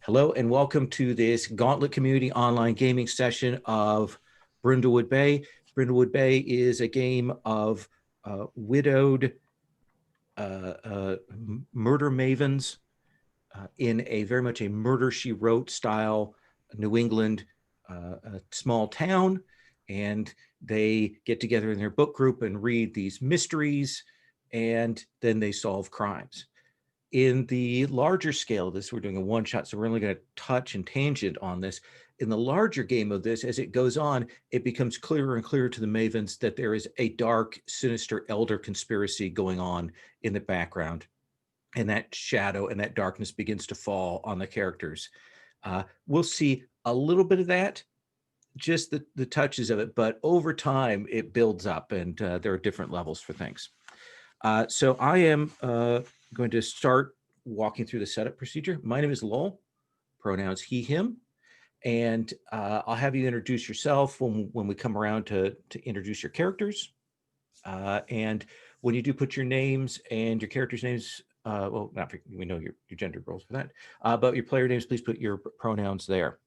Hello and welcome to this Gauntlet Community online gaming session of Brindlewood Bay. Brindlewood Bay is a game of widowed murder mavens in a very much a murder she wrote style New England small town, and they get together in their book group and read these mysteries, and then they solve crimes. In the larger scale of this, we're doing a one-shot, so we're only going to touch and tangent on this. In the larger game of this, as it goes on, it becomes clearer and clearer to the mavens that there is a dark, sinister elder conspiracy going on in the background. And that shadow and that darkness begins to fall on the characters. We'll see a little bit of that, just the touches of it, but over time it builds up, and there are different levels for things. So I am going to start walking through the setup procedure. My name is Lowell, pronouns he, him, and I'll have you introduce yourself when we come around to introduce your characters. And when you do put your names and your characters' names, well, not for, we know your gender roles for that, but your player names, please put your pronouns there.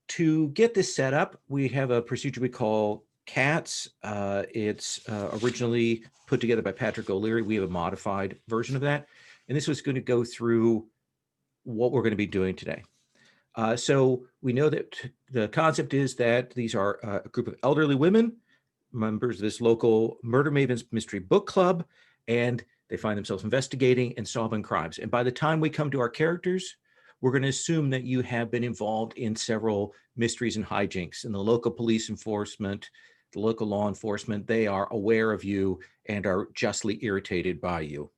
To get this set up, we have a procedure we call CATS. It's originally put together by Patrick O'Leary. We have a modified version of that. And this was going to go through what we're going to be doing today. So we know that the concept is that these are a group of elderly women, members of this local Murder Mavens Mystery Book Club, and they find themselves investigating and solving crimes. And by the time we come to our characters, we're going to assume that you have been involved in several mysteries and hijinks. And the local police enforcement, the local law enforcement, they are aware of you and are justly irritated by you.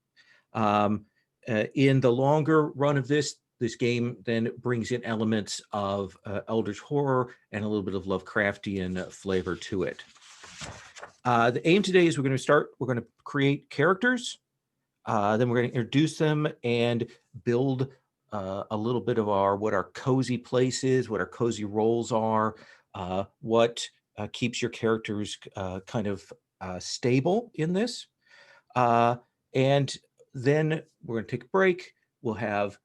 In the longer run of this game then brings in elements of eldritch horror and a little bit of Lovecraftian flavor to it. The aim today is we're going to create characters, then we're going to introduce them and build a little bit of what our cozy place is, what our cozy roles are, what keeps your characters kind of stable in this. And then we're going to take a break. We'll have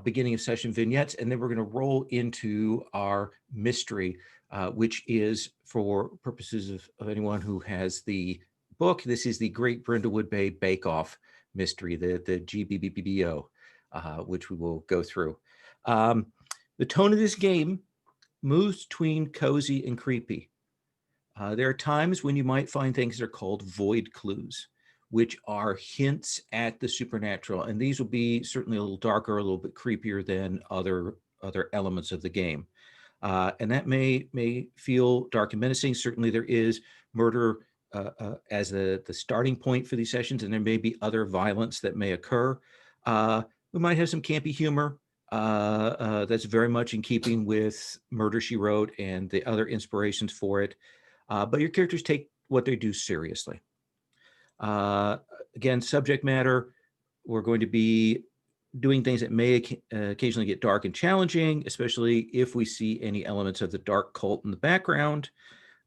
beginning of session vignettes, and then we're going to roll into our mystery, which is, for purposes of anyone who has the book, this is the Great Brindlewood Bay Bake Off mystery, the GBBBO. Which we will go through. The tone of this game moves between cozy and creepy. There are times when you might find things that are called void clues, which are hints at the supernatural. And these will be certainly a little darker, a little bit creepier than other elements of the game. And that may feel dark and menacing. Certainly there is murder as the starting point for these sessions, and there may be other violence that may occur. We might have some campy humor that's very much in keeping with Murder, She Wrote and the other inspirations for it. But your characters take what they do seriously. Again, subject matter, we're going to be doing things that may occasionally get dark and challenging, especially if we see any elements of the dark cult in the background.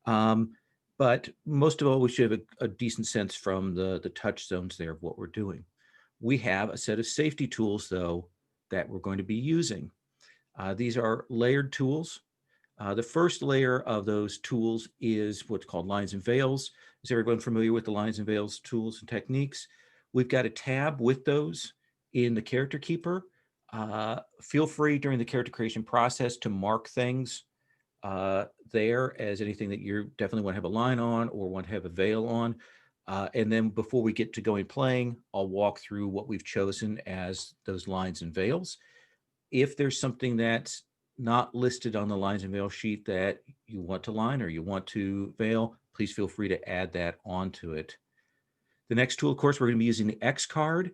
But most of all, we should have a decent sense from the touchstones there of what we're doing. We have a set of safety tools, though, that we're going to be using. These are layered tools. The first layer of those tools is what's called lines and veils. Is everyone familiar with the lines and veils tools and techniques? We've got a tab with those in the character keeper. Feel free during the character creation process to mark things there as anything that you definitely want to have a line on or want to have a veil on. And then before we get to going playing, I'll walk through what we've chosen as those lines and veils. If there's something that's not listed on the lines and veil sheet that you want to line or you want to veil, please feel free to add that onto it. The next tool, of course, we're going to be using the X card.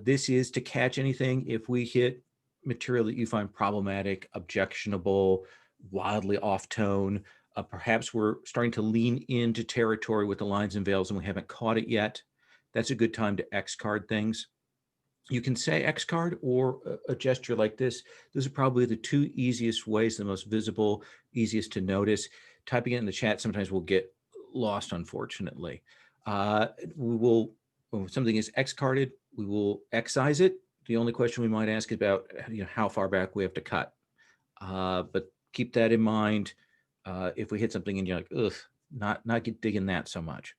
This is to catch anything if we hit material that you find problematic, objectionable, wildly off tone. Perhaps we're starting to lean into territory with the lines and veils and we haven't caught it yet. That's a good time to X card things. You can say X card or a gesture like this. Those are probably the two easiest ways, the most visible, easiest to notice. Typing it in the chat sometimes will get lost, unfortunately. We will, when something is X carded, we will excise it The only question we might ask is about how far back we have to cut. But keep that in mind. If we hit something and you're like, ugh, not digging that so much.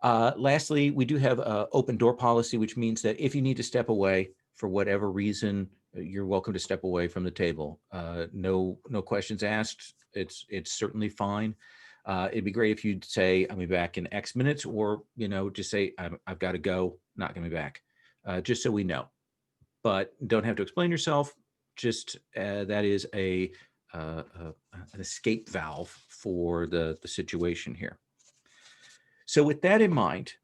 Lastly, we do have an open door policy, which means that if you need to step away for whatever reason, you're welcome to step away from the table. No questions asked. It's certainly fine. It'd be great if you'd say, I'll be back in X minutes, or, just say, I've got to go, not going to be back, just so we know. But don't have to explain yourself. Just that is an escape valve for the situation here. So with that in mind,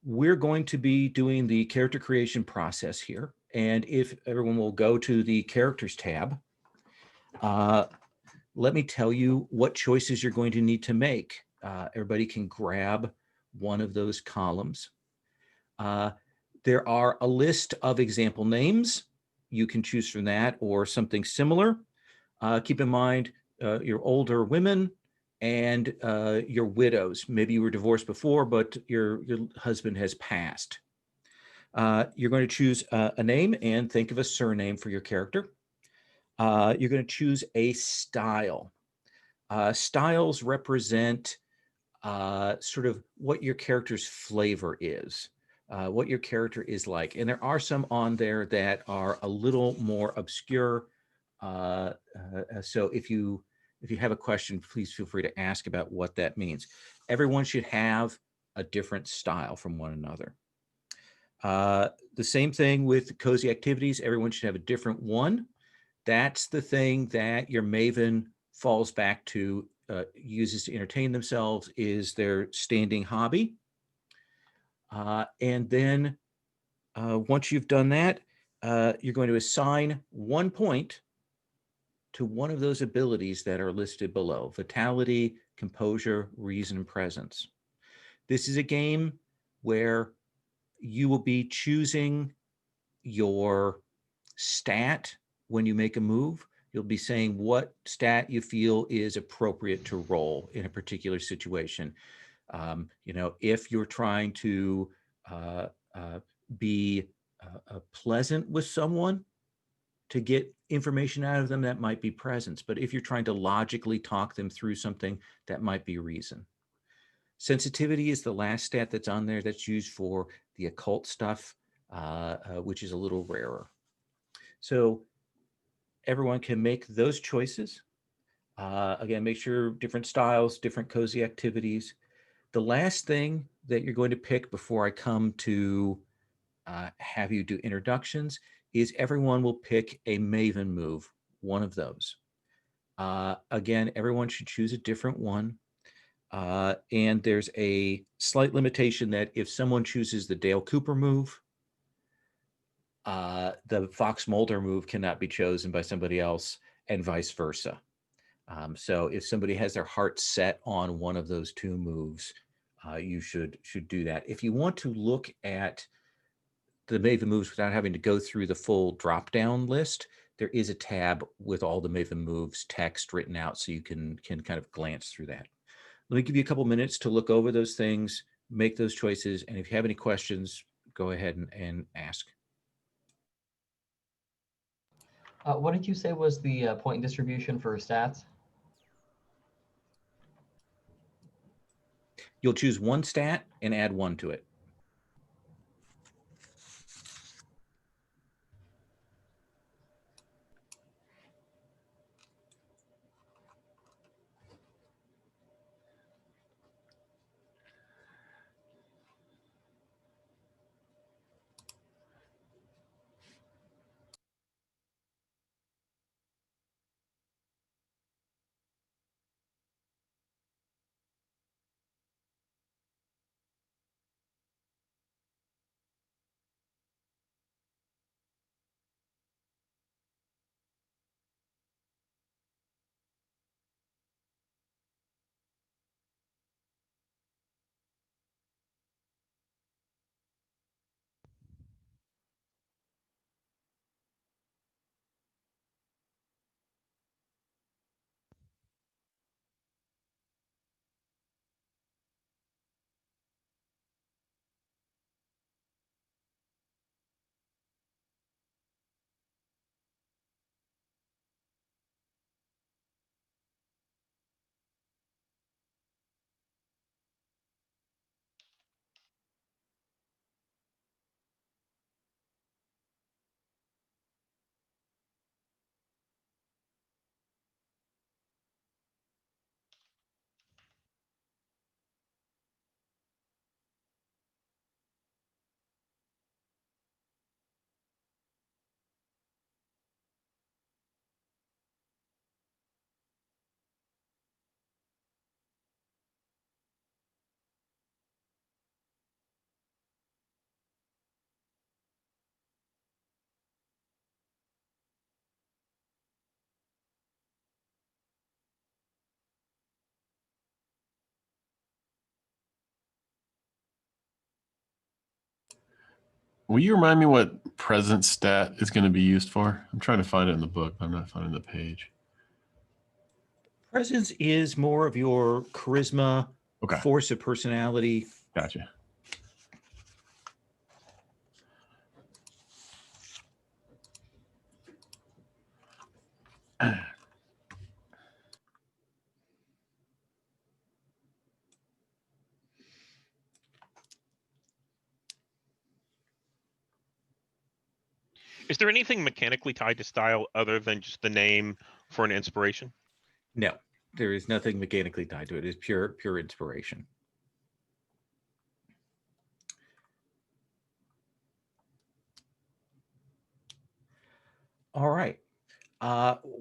we're going to be doing the character creation process here. And if everyone will go to the characters tab, let me tell you what choices you're going to need to make. Everybody can grab one of those columns. There are a list of example names. You can choose from that or something similar. Keep in mind, your older women and your widows. Maybe you were divorced before, but your husband has passed. You're going to choose a name and think of a surname for your character. You're going to choose a style. Styles represent sort of what your character's flavor is, what your character is like. And there are some on there that are a little more obscure. So if you have a question, please feel free to ask about what that means. Everyone should have a different style from one another. The same thing with cozy activities. Everyone should have a different one. That's the thing that your maven falls back to, uses to entertain themselves, is their standing hobby. And then once you've done that, you're going to assign 1 point to one of those abilities that are listed below: vitality, composure, reason, and presence. This is a game where you will be choosing your stat when you make a move. You'll be saying what stat you feel is appropriate to roll in a particular situation. If you're trying to be pleasant with someone to get information out of them, that might be presence. But if you're trying to logically talk them through something, that might be reason. Sensitivity is the last stat that's on there, that's used for the occult stuff, which is a little rarer. So everyone can make those choices. Again, make sure different styles, different cozy activities. The last thing that you're going to pick before I come to have you do introductions is everyone will pick a maven move, one of those. Again, everyone should choose a different one. And there's a slight limitation that if someone chooses the Dale Cooper move, the Fox Mulder move cannot be chosen by somebody else, and vice versa. So if somebody has their heart set on one of those two moves, you should do that. If you want to look at the Maven moves without having to go through the full drop-down list, there is a tab with all the Maven moves text written out, so you can kind of glance through that. Let me give you a couple minutes to look over those things, make those choices, and if you have any questions, go ahead and ask. What did you say was the point distribution for stats? You'll choose one stat and add 1 to it. Will you remind me what present stat is going to be used for? I'm trying to find it in the book, but I'm not finding the page. Presence is more of your charisma, Okay. force of personality. Gotcha. Is there anything mechanically tied to style other than just the name for an inspiration? No, there is nothing mechanically tied to it. It's pure inspiration. All right.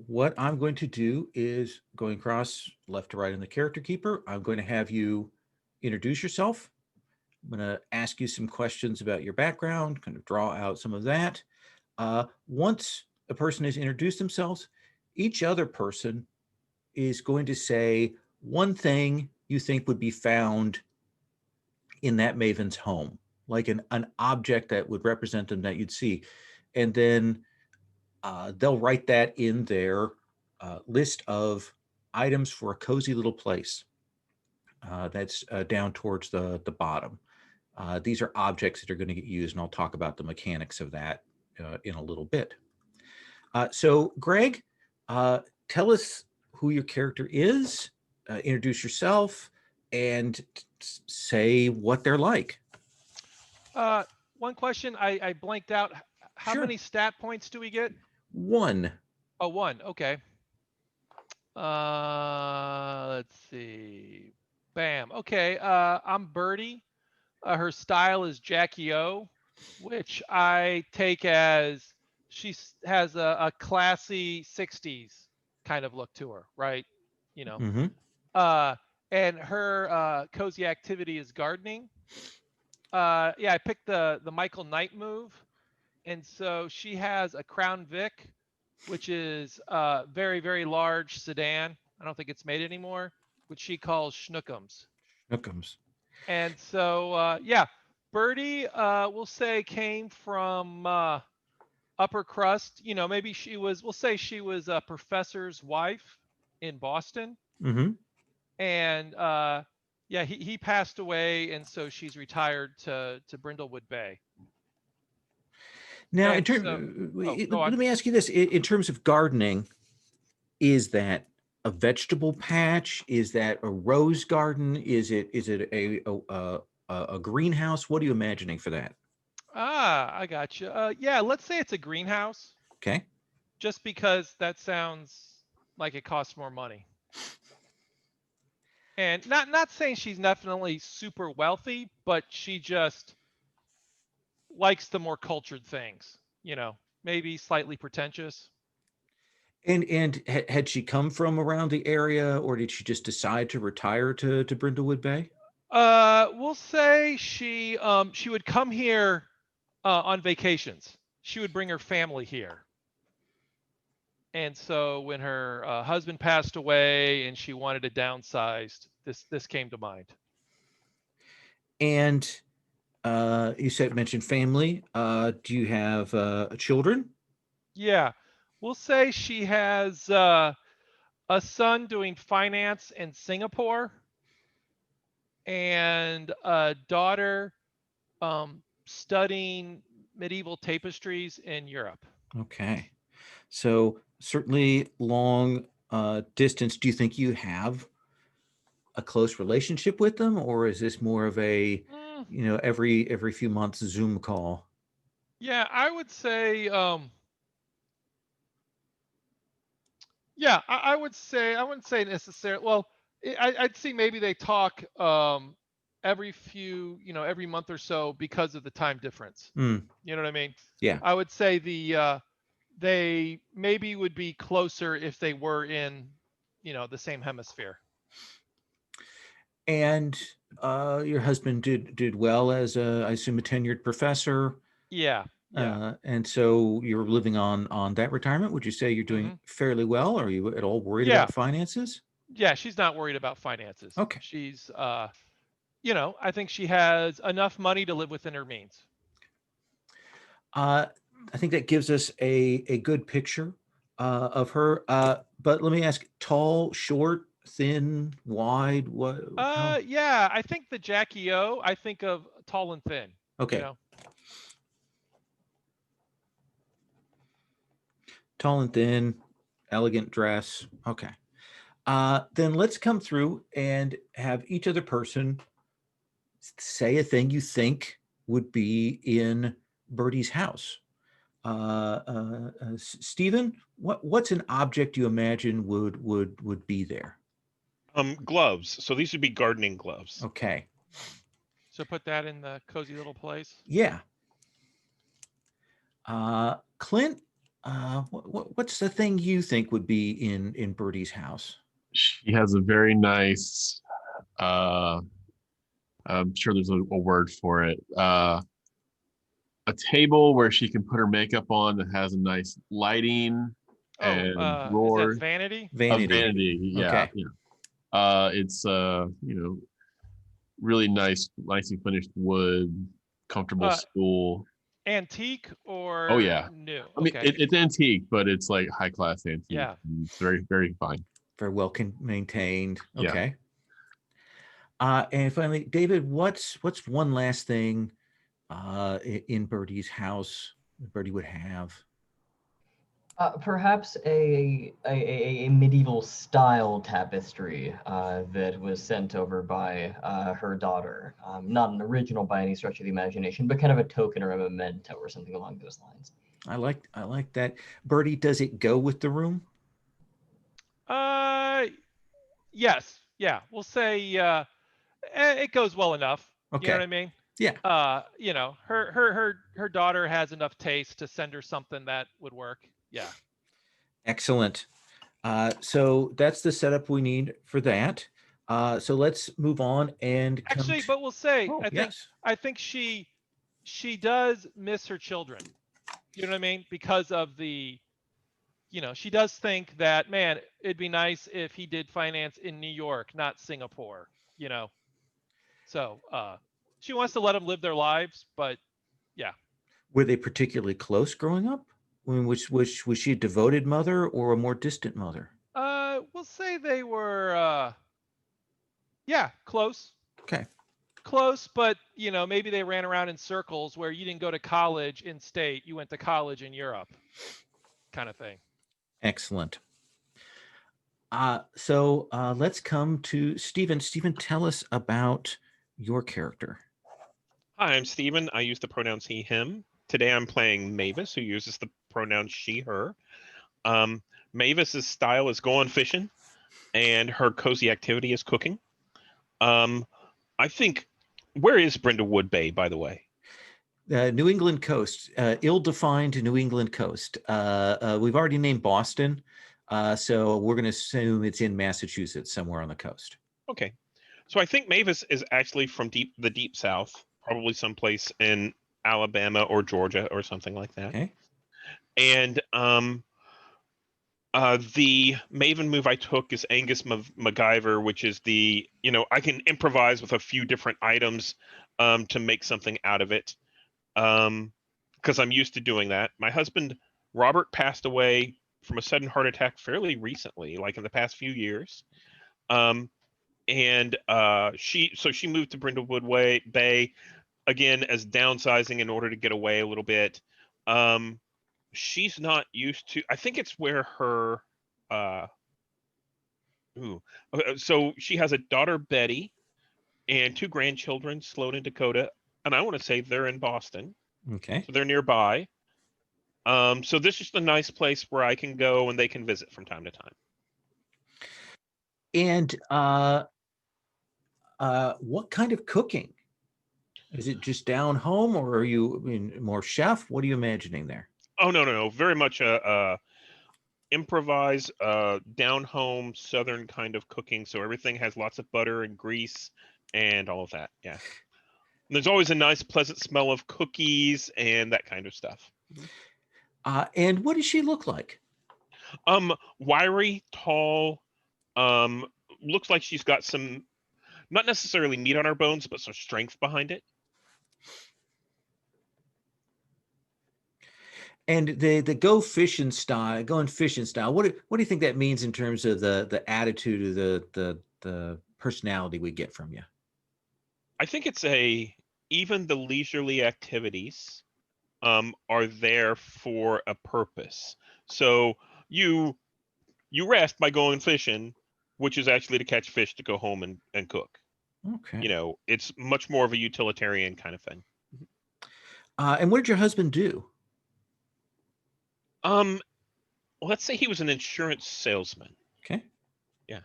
What I'm going to do is going across left to right in the character keeper. I'm going to have you introduce yourself. I'm going to ask you some questions about your background, kind of draw out some of that. Once a person has introduced themselves, each other person is going to say one thing you think would be found in that maven's home, like an object that would represent them that you'd see. And then they'll write that in their list of items for a cozy little place. That's down towards the bottom. These are objects that are going to get used, and I'll talk about the mechanics of that in a little bit. So, Greg, tell us who your character is, introduce yourself, and say what they're like. One question I blanked out. How Sure. many stat points do we get? 1. Oh, 1. Okay. Let's see. Bam. Okay. I'm Birdie. Her style is Jackie O, which I take as she has a classy 60s kind of look to her, right? You know. Mm-hmm. And her cozy activity is gardening. Yeah, I picked the Michael Knight move. And so she has a Crown Vic, which is a very, very large sedan. I don't think it's made anymore, which she calls Schnookums. Schnookums. And so, yeah, Birdie, we'll say, came from upper crust. You know, maybe we'll say she was a professor's wife in Boston. Mm-hmm. And yeah, he passed away. And so she's retired to Brindlewood Bay. Now, And let me ask you this: in terms of gardening, is that a vegetable patch? Is that a rose garden? Is it a greenhouse? What are you imagining for that? I got you. Yeah, let's say it's a greenhouse. Okay. Just because that sounds like it costs more money. And not saying she's definitely super wealthy, but she just likes the more cultured things, you know, maybe slightly pretentious. And had she come from around the area, or did she just decide to retire to Brindlewood Bay? We'll say she would come here on vacations. She would bring her family here. And so when her husband passed away and she wanted to downsize, this came to mind. And you mentioned family. Do you have children? Yeah, we'll say she has a son doing finance in Singapore and a daughter studying medieval tapestries in Europe. Okay. So certainly long distance. Do you think you have a close relationship with them, or is this more of a, every few months Zoom call? Yeah, I would say, yeah, I would say, I wouldn't say necessarily. Well, I'd say maybe they talk every month or so because of the time difference. Mm. You know what I mean? Yeah. I would say they maybe would be closer if they were in, the same hemisphere. And your husband did well as I assume a tenured professor. Yeah. Yeah. And so you're living on that retirement. Would you say you're doing fairly well? Are you at all worried about finances? Yeah, she's not worried about finances. Okay. She's I think she has enough money to live within her means. I think that gives us a good picture of her. But let me ask: tall, short, thin, wide? What? How? Yeah, I think the Jackie O, I think of tall and thin. Okay, You know? tall and thin, elegant dress. Okay. Then let's come through and have each other person say a thing you think would be in Bertie's house. Stephen, what's an object you imagine would be there? Gloves. So these would be gardening gloves. Okay. So put that in the cozy little place. Yeah. Clint, what's the thing you think would be in Bertie's house? She has a very nice, I'm sure there's a word for it. A table where she can put her makeup on that has a nice lighting and Is that drawers. vanity? A Vanity. vanity, yeah. Okay. Yeah. It's really nicely finished wood, comfortable stool. Antique or Oh yeah. new? I mean, Okay. it's antique, but it's like high class antique. Yeah. It's very, very fine. Very well maintained. Yeah. Okay. And finally, David, what's one last thing in Bertie's house Bertie would have? Perhaps a medieval style tapestry that was sent over by her daughter. Not an original by any stretch of the imagination, but kind of a token or a memento or something along those lines. I like that. Bertie, does it go with the room? Yes. Yeah. We'll say it goes well enough. Okay. You know what I mean? Yeah. Her daughter has enough taste to send her something that would work. Yeah. Excellent. So that's the setup we need for that. So let's move on and Actually, but we'll say Oh, yes. I think she does miss her children. You know what I mean? Because of the, she does think that, man, it'd be nice if he did finance in New York, not Singapore. So she wants to let them live their lives, but yeah. Were they particularly close growing up? I mean, was she a devoted mother or a more distant mother? We'll say they were yeah, close. Okay. Close, but maybe they ran around in circles where you didn't go to college in state, you went to college in Europe, kind of thing. Excellent. So let's come to Stephen. Stephen, tell us about your character. Hi, I'm Stephen. I use the pronouns he, him. Today I'm playing Mavis, who uses the pronouns she, her. Mavis's style is going fishing, and her cozy activity is cooking. I think, where is Brindlewood Bay, by the way? New England coast, ill-defined New England coast. We've already named Boston, so we're going to assume it's in Massachusetts, somewhere on the coast. Okay, so I think Mavis is actually from the deep south, probably someplace in Alabama or Georgia or something like that. Okay. And the Maven move I took is Angus MacGyver, which is the, I can improvise with a few different items to make something out of it, because I'm used to doing that. My husband, Robert, passed away from a sudden heart attack fairly recently, like in the past few years. And she moved to Brindlewood Bay, again, as downsizing in order to get away a little bit. She's not used to, I think it's where her so she has a daughter, Betty, and 2 grandchildren, Sloan and Dakota, and I want to say they're in Boston. Okay. So they're nearby. So this is a nice place where I can go and they can visit from time to time. And what kind of cooking? Is it just down home, or are you more chef? What are you imagining there? Oh, no. Very much improvise, down home Southern kind of cooking. So everything has lots of butter and grease and all of that. Yeah. And there's always a nice, pleasant smell of cookies and that kind of stuff. And what does she look like? Wiry, tall, looks like she's got some, not necessarily meat on her bones, but some strength behind it. And the going fishing style, what do you think that means in terms of the attitude of the personality we get from you? I think it's even the leisurely activities are there for a purpose. So you rest by going fishing, which is actually to catch fish to go home and cook. Okay. It's much more of a utilitarian kind of thing. And what did your husband do? Let's say he was an insurance salesman. Okay. Yeah.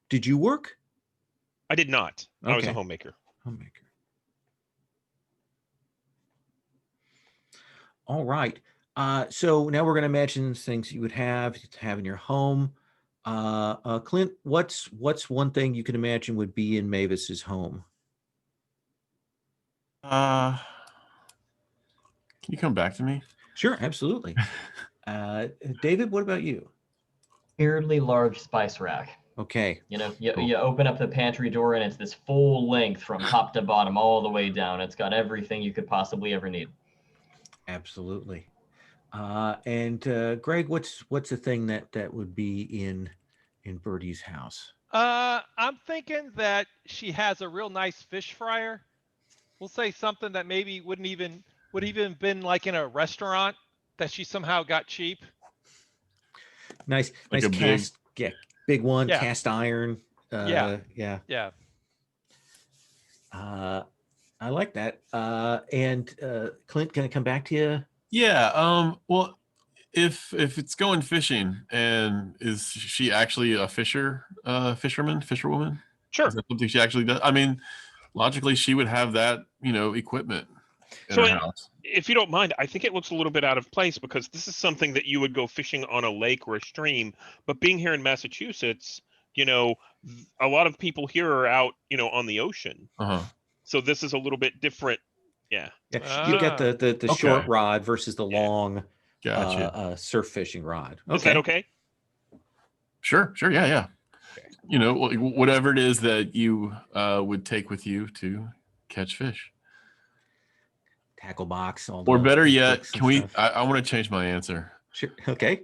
Did you work? I did not. I was a Okay. homemaker. Homemaker. All right. So now we're going to imagine things you would have in your home. Clint, what's one thing you can imagine would be in Mavis's home? Can you come back to me? Sure, absolutely. David, what about you? Fairly large spice rack. Okay. You open up the pantry door and it's this full length from top to bottom all the way down. It's got everything you could possibly ever need. Absolutely. And Greg, what's the thing that would be in Birdie's house? I'm thinking that she has a real nice fish fryer. We'll say something that maybe would even been like in a restaurant that she somehow got cheap. Nice Like a cast, big one, Yeah. cast iron. Yeah. Yeah. I like that. And Clint, can I come back to you? Yeah. Well, if it's going fishing, and is she actually a fisherwoman? Sure. Is that something she actually does? I mean, logically, she would have that, equipment in So her house. If you don't mind, I think it looks a little bit out of place because this is something that you would go fishing on a lake or a stream. But being here in Massachusetts, a lot of people here are out, on the ocean. Uh-huh. So this is a little bit different. Yeah. Yeah. You got the Okay. short rod versus the long Gotcha. surf fishing rod. Okay. Is that okay? Sure. Yeah. Okay. Whatever it is that you would take with you to catch fish. Tackle box. Or better yet, hooks and can we? stuff. I want to change my answer. Sure. Okay.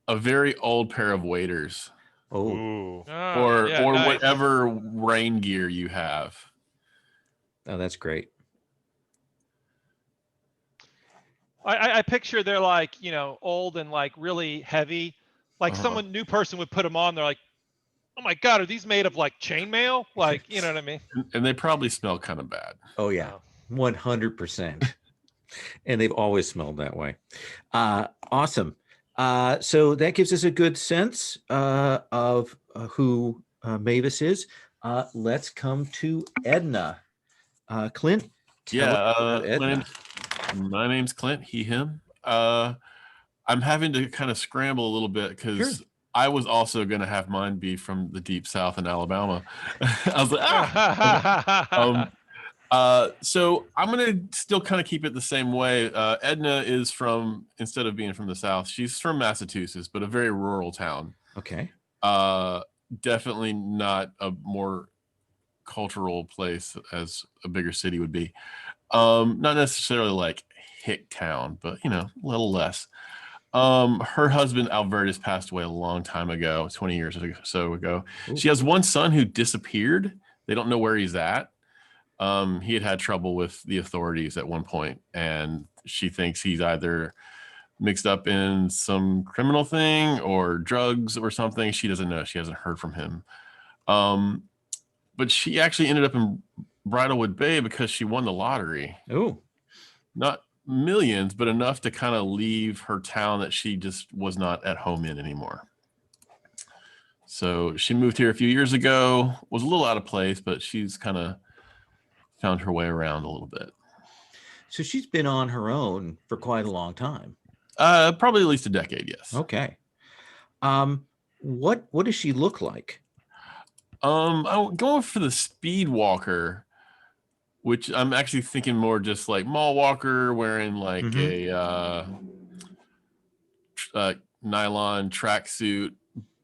A very old pair of waders, Oh, Ooh. or nice. whatever rain gear you have. oh, that's great. I picture they're like, old and like really heavy. Like Uh-huh. new person would put them on. They're like, oh my God, are these made of like chainmail? Like, you know what I mean? And they probably smell kind of bad. Oh yeah, 100%. And they've always smelled that way. Awesome. So that gives us a good sense of who Mavis is. Let's come to Edna. Clint, tell us about Edna. My name's Clint. He, him. I'm having to kind of scramble a little bit because Sure. I was also going to have mine be from the deep South in Alabama. I was like, so I'm going to still kind of keep it the same way. Edna is instead of being from the South, she's from Massachusetts, but a very rural town. Okay. Definitely not a more cultural place as a bigger city would be. Not necessarily like Hicktown, but a little less. Her husband Albertus passed away a long time ago, 20 years or so ago. Ooh. She has one son who disappeared. They don't know where he's at. He had trouble with the authorities at one point, and she thinks he's either mixed up in some criminal thing or drugs or something. She doesn't know. She hasn't heard from him. But she actually ended up in Brindlewood Bay because she won the lottery. Oh, Not millions, but enough to kind of leave her town that she just was not at home in anymore. So she moved here a few years ago, was a little out of place, but she's kind of found her way around a little bit. so she's been on her own for quite a long time. Probably at least a decade, yes. Okay. What does she look like? I'm going for the speed walker, which I'm actually thinking more just like mall walker wearing like a nylon tracksuit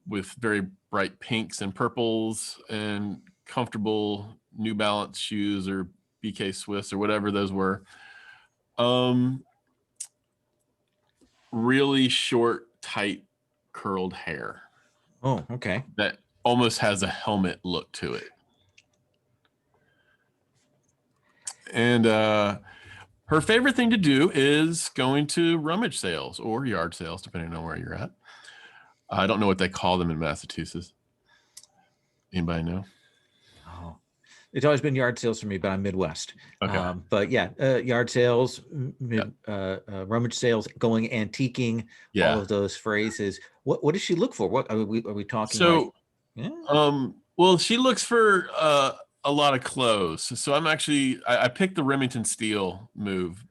with very bright pinks and purples and comfortable New Balance shoes or BK Swiss or whatever those were. Really short, tight, curled hair Oh, okay. that almost has a helmet look to it. And her favorite thing to do is going to rummage sales or yard sales, depending on where you're at. I don't know what they call them in Massachusetts. Anybody know? Oh, it's always been yard sales for me, but I'm Midwest. Okay. But yeah, yard sales, rummage sales, going antiquing, Yeah. all of those phrases. What does she look for? What are we talking? So, like, yeah? Well, she looks for a lot of clothes. So I picked the Remington Steele move,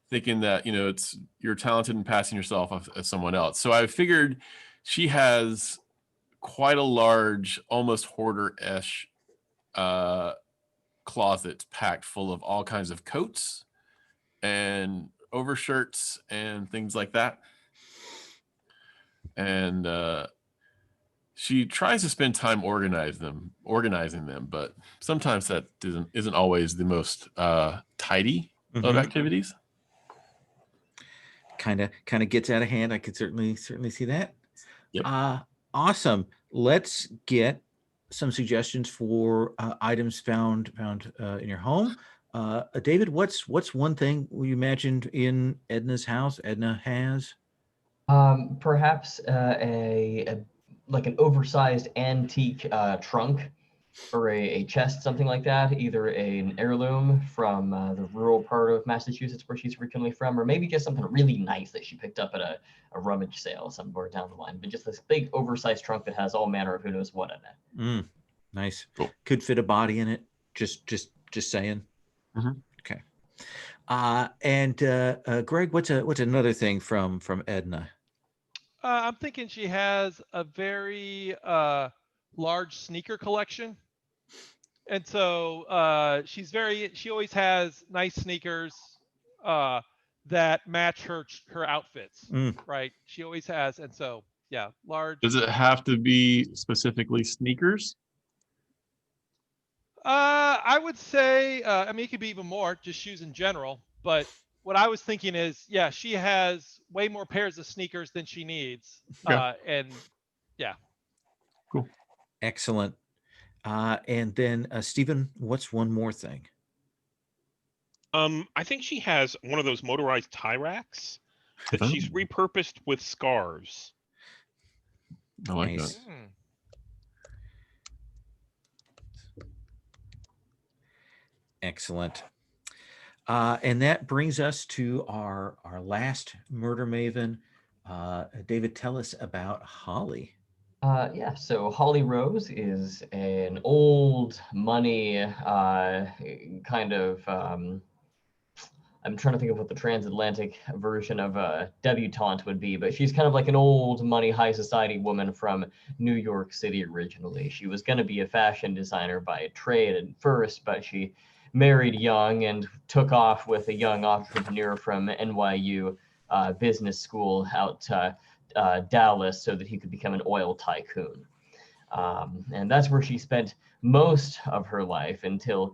thinking that, you know, you're talented in passing yourself off as someone else. So I figured she has quite a large, almost hoarder-ish closet packed full of all kinds of coats and overshirts and things like that. And she tries to spend time organizing them, but sometimes that isn't always the most tidy of activities. Kind of gets out of hand. I could certainly see that. Yep. Awesome. Let's get some suggestions for items found in your home. David, what's one thing you imagined in Edna's house? Edna has Perhaps like an oversized antique trunk or a chest, something like that, either an heirloom from the rural part of Massachusetts where she's originally from, or maybe just something really nice that she picked up at a rummage sale somewhere down the line. But just this big oversized trunk that has all manner of who knows what in it. Nice. Cool. Could fit a body in it. Just saying. Okay. And Greg, what's another thing from Edna? I'm thinking she has a very large sneaker collection. And so she always has nice sneakers that match her outfits, right? She always has. And so, yeah, large. Does it have to be specifically sneakers? I would say, I mean, it could be even more, just shoes in general. But what I was thinking is, yeah, she has way more pairs of sneakers than she needs. Yeah. And yeah. Cool. Excellent. And then Stephen, what's one more thing? I think she has one of those motorized tie racks that she's repurposed with scarves. I like that. Excellent. And that brings us to our last murder maven. David, tell us about Holly. Yeah, so Holly Rose is an old money kind of, I'm trying to think of what the transatlantic version of a debutante would be, but she's kind of like an old money high society woman from New York City originally. She was going to be a fashion designer by trade at first, but she married young and took off with a young entrepreneur from NYU business school out to Dallas so that he could become an oil tycoon. And that's where she spent most of her life until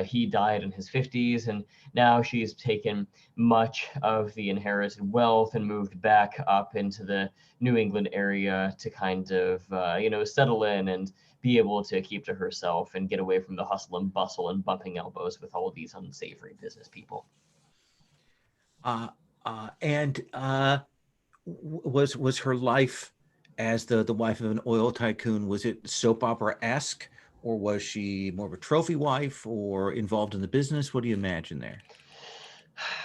he died in his 50s, and now she's taken much of the inherited wealth and moved back up into the New England area to kind of, settle in and be able to keep to herself and get away from the hustle and bustle and bumping elbows with all of these unsavory business people. Was her life as the wife of an oil tycoon, was it soap opera-esque, or was she more of a trophy wife or involved in the business? What do you imagine there?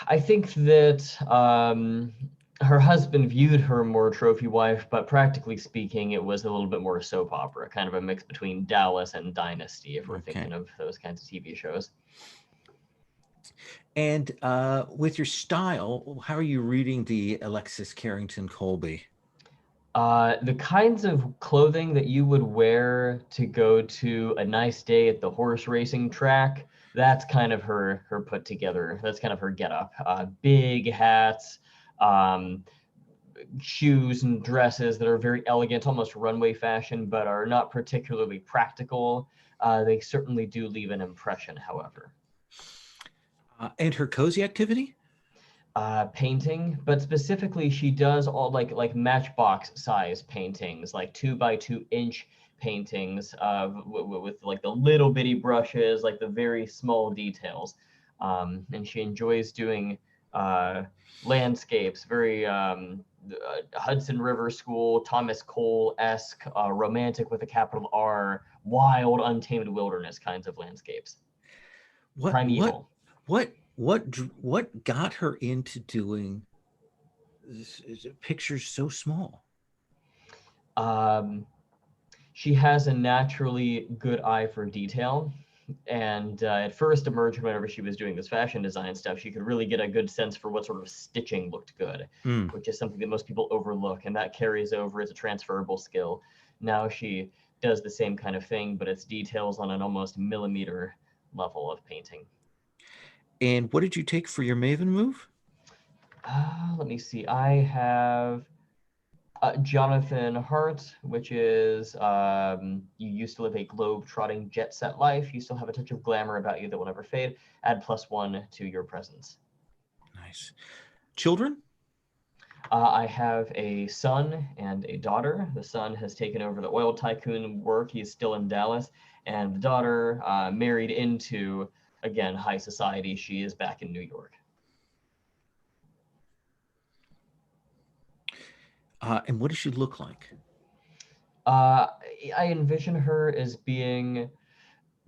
I think that her husband viewed her more trophy wife, but practically speaking, it was a little bit more soap opera, kind of a mix between Dallas and Dynasty, if we're thinking of those kinds of TV shows. And with your style, how are you reading the Alexis Carrington Colby? The kinds of clothing that you would wear to go to a nice day at the horse racing track, that's kind of her put together. That's kind of her getup. Big hats, shoes and dresses that are very elegant, almost runway fashion, but are not particularly practical. They certainly do leave an impression, however. And her cozy activity? Painting, but specifically she does all like matchbox size paintings, like 2 by 2 inch paintings with like the little bitty brushes, like the very small details. And she enjoys doing landscapes, very Hudson River School, Thomas Cole-esque, romantic with a capital R, wild, untamed wilderness kinds of landscapes. Primeval. What got her into doing pictures so small? She has a naturally good eye for detail. And it first emerged whenever she was doing this fashion design stuff. She could really get a good sense for what sort of stitching looked good, which is something that most people overlook, and that carries over as a transferable skill. Now she does the same kind of thing, but it's details on an almost millimeter level of painting. And what did you take for your Maven move? Let me see. I have Jonathan Hart, which is you used to live a globe-trotting jet-set life. You still have a touch of glamour about you that will never fade. Add +1 to your presence. Nice. Children? I have a son and a daughter. The son has taken over the oil tycoon work. He's still in Dallas. And the daughter, married into, again, high society. She is back in New York. And what does she look like? I envision her as being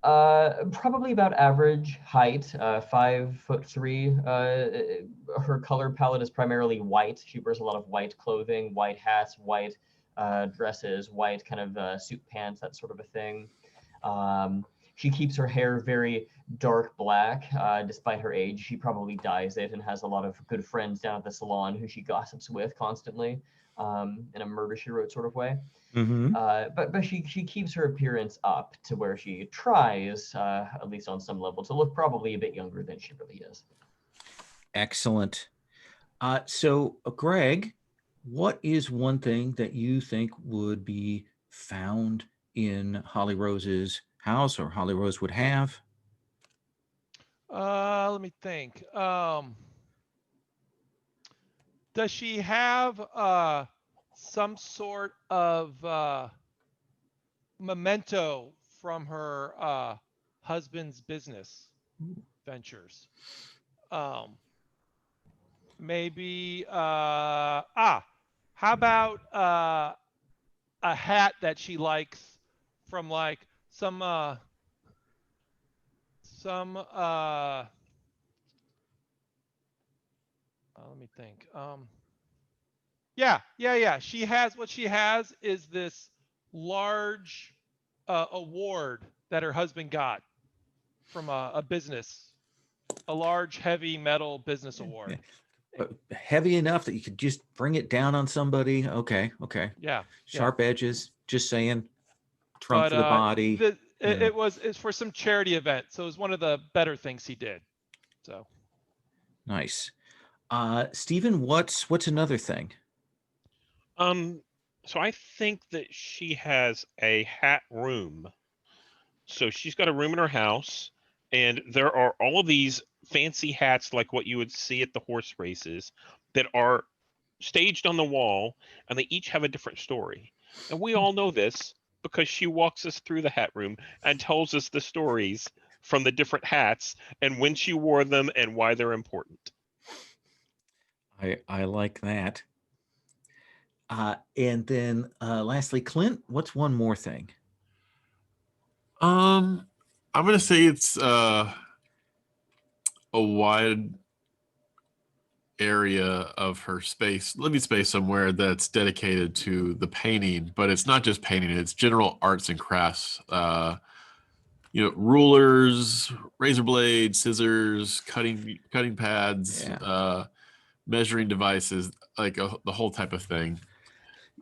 probably about average height, 5'3". Her color palette is primarily white. She wears a lot of white clothing, white hats, white dresses, white kind of suit pants, that sort of a thing. She keeps her hair very dark black, despite her age. She probably dyes it and has a lot of good friends down at the salon who she gossips with constantly, in a murder she wrote sort of way. Mm-hmm. But she keeps her appearance up to where she tries, at least on some level, to look probably a bit younger than she really is. Excellent. So, Greg, what is one thing that you think would be found in Holly Rose's house, or Holly Rose would have? Let me think. Does she have some sort of memento from her husband's business ventures? Maybe how about a hat that she likes from like some let me think. Yeah. What she has is this large award that her husband got from a business, a large heavy metal business award. Heavy enough that you could just bring it down on somebody. Okay. Yeah. Sharp edges. Just saying. Trunk for the body. It's for some charity event, so it was one of the better things he did. So nice. Stephen, what's another thing? So I think that she has a hat room. So she's got a room in her house, and there are all of these fancy hats like what you would see at the horse races that are staged on the wall, and they each have a different story. And we all know this because she walks us through the hat room and tells us the stories from the different hats and when she wore them and why they're important. I like that. And then lastly, Clint, what's one more thing? I'm gonna say it's a wide area of her living space somewhere that's dedicated to the painting, but it's not just painting, it's general arts and crafts. Rulers, razor blades, scissors, cutting pads, measuring devices, like the whole type of thing.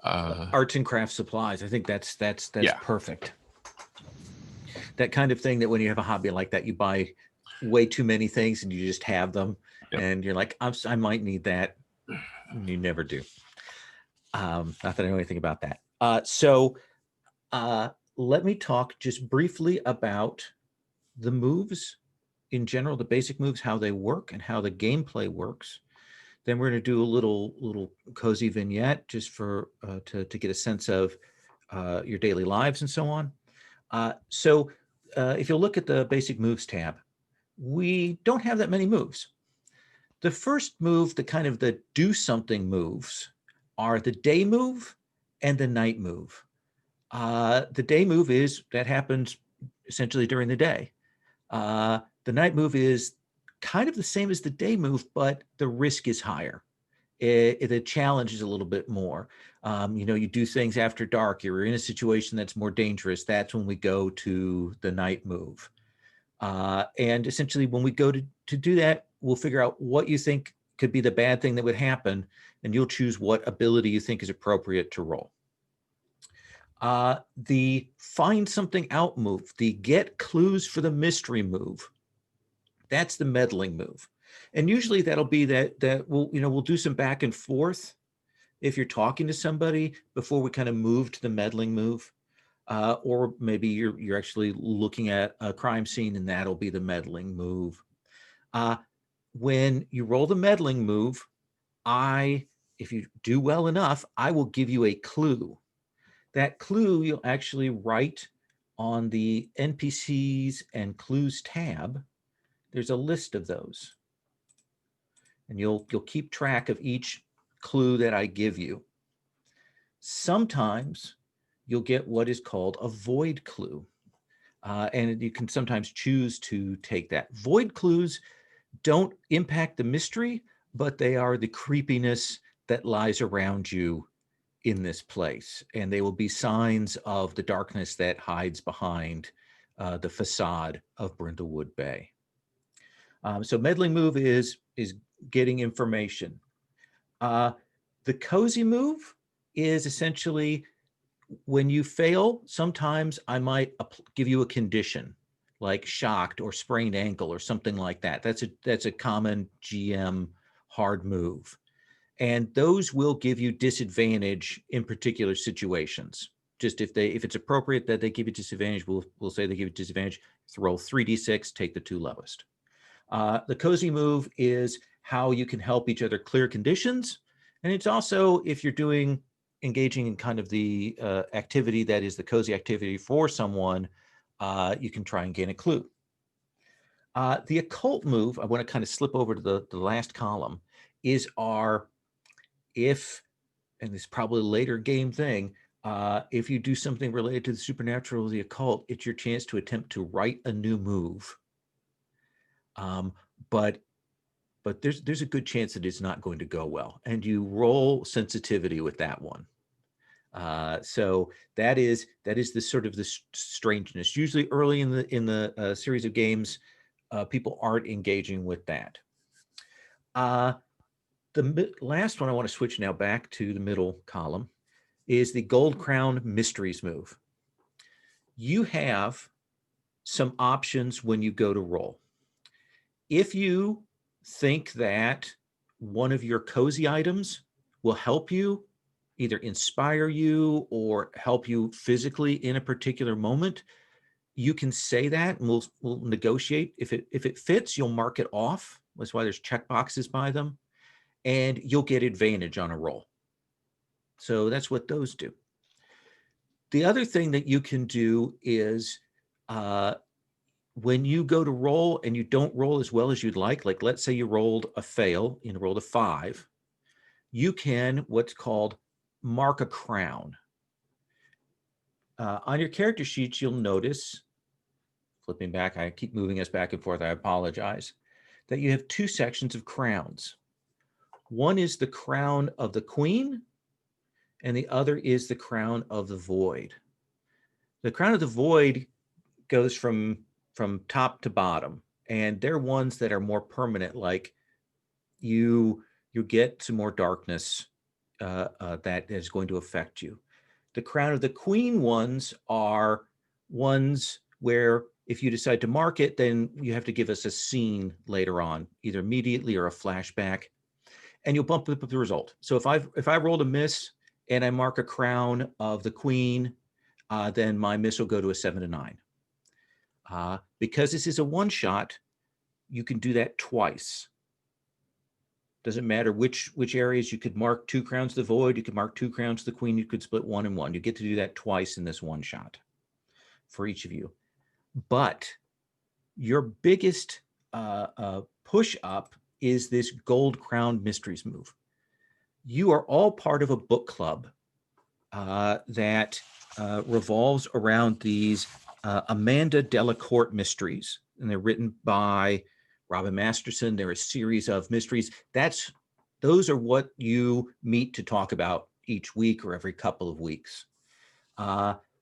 Arts and craft supplies. I think that's yeah. perfect. That kind of thing that when you have a hobby like that, you buy way too many things and you just have them. Yep. And you're like, I might need that. And you never do. Not that I know anything about that. So let me talk just briefly about the moves in general, the basic moves, how they work and how the gameplay works. Then we're going to do a little cozy vignette just for to get a sense of your daily lives and so on. So if you'll look at the basic moves tab, we don't have that many moves. The first move, the kind of the do something moves, are the day move and the night move. The day move that happens essentially during the day. The night move is kind of the same as the day move, but the risk is higher. The challenge is a little bit more. You do things after dark. You're in a situation that's more dangerous. That's when we go to the night move. And essentially, when we go to do that, we'll figure out what you think could be the bad thing that would happen, and you'll choose what ability you think is appropriate to roll. The find something out move, the get clues for the mystery move, that's the meddling move. And usually that'll be that we'll do some back and forth if you're talking to somebody before we kind of move to the meddling move. Or maybe you're actually looking at a crime scene and that'll be the meddling move. When you roll the meddling move, if you do well enough, I will give you a clue. That clue you'll actually write on the NPCs and clues tab. There's a list of those. And you'll keep track of each clue that I give you. Sometimes you'll get what is called a void clue. And you can sometimes choose to take that. Void clues don't impact the mystery, but they are the creepiness that lies around you in this place. And they will be signs of the darkness that hides behind the facade of Brindlewood Bay. So meddling move is getting information. The cozy move is essentially when you fail, sometimes I might give you a condition like shocked or sprained ankle or something like that. That's a common GM hard move. And those will give you disadvantage in particular situations. Just if it's appropriate that they give you disadvantage, we'll say they give you disadvantage, roll 3d6, take the two lowest. The cozy move is how you can help each other clear conditions. And it's also, if you're engaging in kind of the activity that is the cozy activity for someone, you can try and gain a clue. The occult move, I want to kind of slip over to the last column, is and this is probably a later game thing, if you do something related to the supernatural or the occult, it's your chance to attempt to write a new move. But there's a good chance that it's not going to go well, and you roll sensitivity with that one. So that is the sort of the strangeness. Usually early in the series of games, people aren't engaging with that. The last one I want to switch now back to the middle column is the Gold Crown Mysteries move. You have some options when you go to roll. If you think that one of your cozy items will help you, either inspire you or help you physically in a particular moment, you can say that and we'll negotiate. If it fits, you'll mark it off. That's why there's check boxes by them. And you'll get advantage on a roll. So that's what those do. The other thing that you can do is when you go to roll and you don't roll as well as you'd like let's say you rolled a fail, you rolled a 5, you can what's called mark a crown. On your character sheets, you'll notice, flipping back, I keep moving us back and forth, I apologize, that you have 2 sections of crowns. One is the crown of the queen, and the other is the crown of the void. The crown of the void goes from top to bottom, and they're ones that are more permanent, like you get some more darkness that is going to affect you. The crown of the queen ones are ones where if you decide to mark it, then you have to give us a scene later on, either immediately or a flashback, and you'll bump up the result. So if I rolled a miss and I mark a crown of the queen, then my miss will go to a 7 to 9. Because this is a one shot, you can do that twice. Doesn't matter which areas. You could mark 2 crowns to the void. You could mark 2 crowns to the queen. You could split 1 and 1. You get to do that twice in this one shot for each of you. But your biggest push up is this Gold Crown Mysteries move. You are all part of a book club that revolves around these Amanda Delacourt mysteries, and they're written by Robin Masterson. They're a series of mysteries. Those are what you meet to talk about each week or every couple of weeks.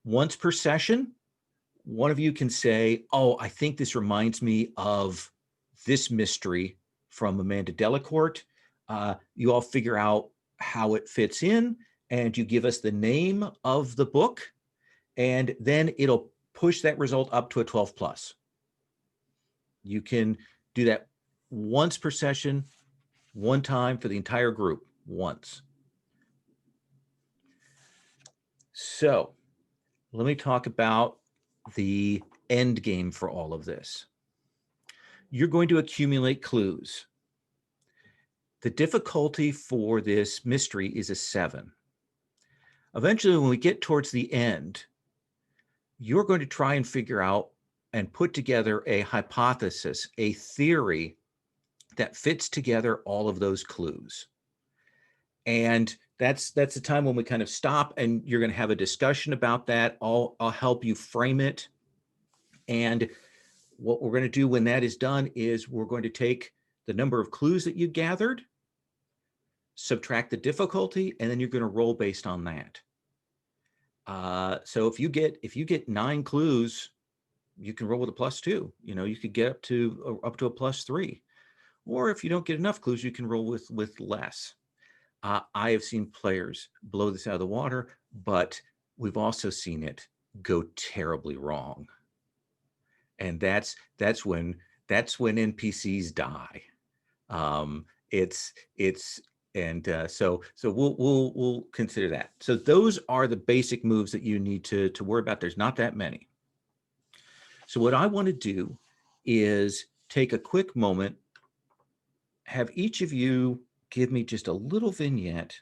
Once per session, one of you can say, oh, I think this reminds me of this mystery from Amanda Delacourt. You all figure out how it fits in, and you give us the name of the book, and then it'll push that result up to a 12 plus. You can do that once per session, one time for the entire group, once. So let me talk about the end game for all of this. You're going to accumulate clues. The difficulty for this mystery is a 7. Eventually, when we get towards the end, you're going to try and figure out and put together a hypothesis, a theory that fits together all of those clues. And that's the time when we kind of stop, and you're going to have a discussion about that. I'll help you frame it. And what we're going to do when that is done is we're going to take the number of clues that you gathered, subtract the difficulty, and then you're going to roll based on that. So if you get 9 clues, you can roll with a +2. You know, you could get up to a +3. Or if you don't get enough clues, you can roll with less. I have seen players blow this out of the water, but we've also seen it go terribly wrong. And that's when NPCs die. So we'll consider that. So those are the basic moves that you need to worry about. There's not that many. So what I want to do is take a quick moment, have each of you give me just a little vignette.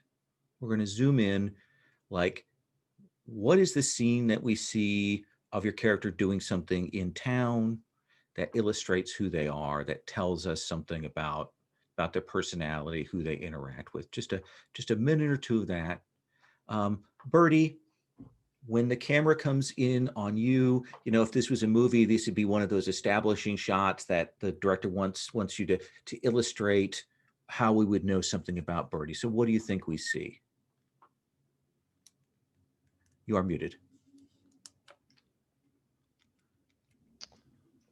We're going to zoom in, like, what is the scene that we see of your character doing something in town that illustrates who they are, that tells us something about their personality, who they interact with. Just a minute or two of that. Birdie, when the camera comes in on you, you know, if this was a movie, this would be one of those establishing shots that the director wants you to illustrate how we would know something about Birdie. So what do you think we see? You are muted.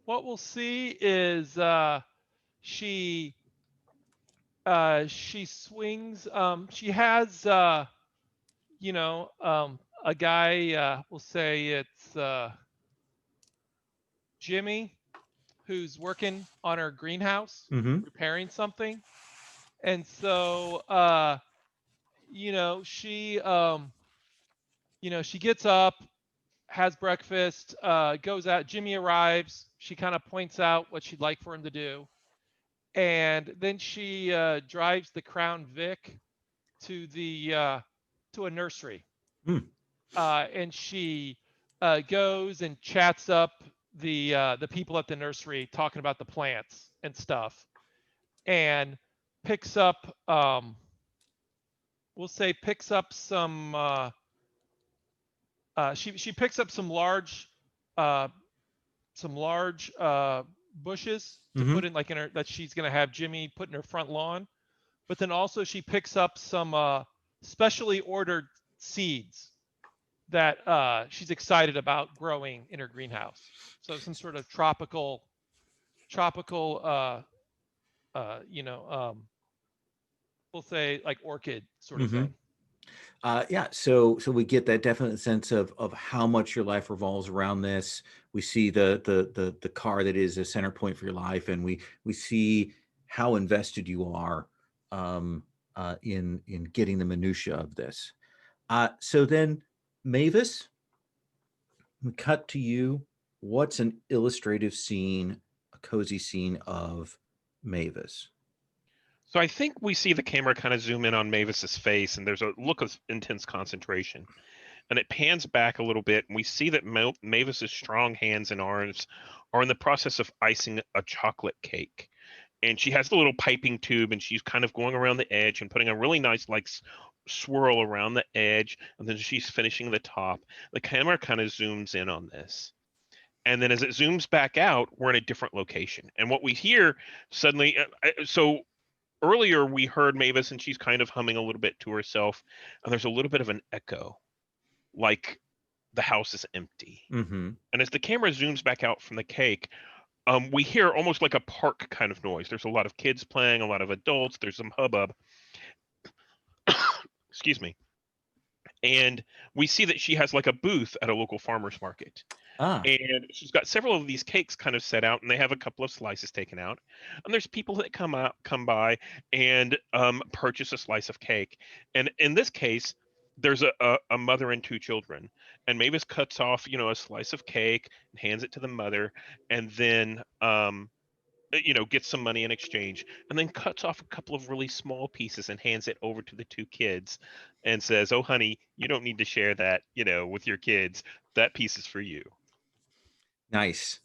What we'll see is she swings. She has a guy. We'll say it's Jimmy, who's working on her greenhouse, repairing something, and so she gets up, has breakfast, goes out. Jimmy arrives. She kind of points out what she'd like for him to do. And then she drives the Crown Vic to a nursery. And she goes and chats up the people at the nursery, talking about the plants and stuff, and picks up some she picks up some large bushes to put in, like, that she's going to have Jimmy put in her front lawn. But then also she picks up some specially ordered seeds that she's excited about growing in her greenhouse. So some sort of tropical we'll say like orchid sort of thing. So we get that definite sense of how much your life revolves around this. We see the car that is a center point for your life, and we see how invested you are in getting the minutia of this. So then, Mavis, we cut to you. What's an illustrative scene, a cozy scene of Mavis. So I think we see the camera kind of zoom in on Mavis's face, and there's a look of intense concentration. And it pans back a little bit, and we see that Mavis's strong hands and arms are in the process of icing a chocolate cake. And she has the little piping tube, and she's kind of going around the edge and putting a really nice like swirl around the edge, and then she's finishing the top. The camera kind of zooms in on this. And then as it zooms back out, we're in a different location. And what we hear suddenly, so earlier we heard Mavis and she's kind of humming a little bit to herself, and there's a little bit of an echo, like the house is empty. Mm-hmm. And as the camera zooms back out from the cake, we hear almost like a park kind of noise. There's a lot of kids playing, a lot of adults. There's some hubbub. Excuse me. And we see that she has like a booth at a local farmer's market. Ah, And she's got several of these cakes kind of set out, and they have a couple of slices taken out. And there's people that come by and purchase a slice of cake. And in this case, there's a mother and two children. And Mavis cuts off, a slice of cake and hands it to the mother, and then gets some money in exchange, and then cuts off a couple of really small pieces and hands it over to the two kids, and says, "Oh, honey, you don't need to share that, with your kids. That piece is for you." nice.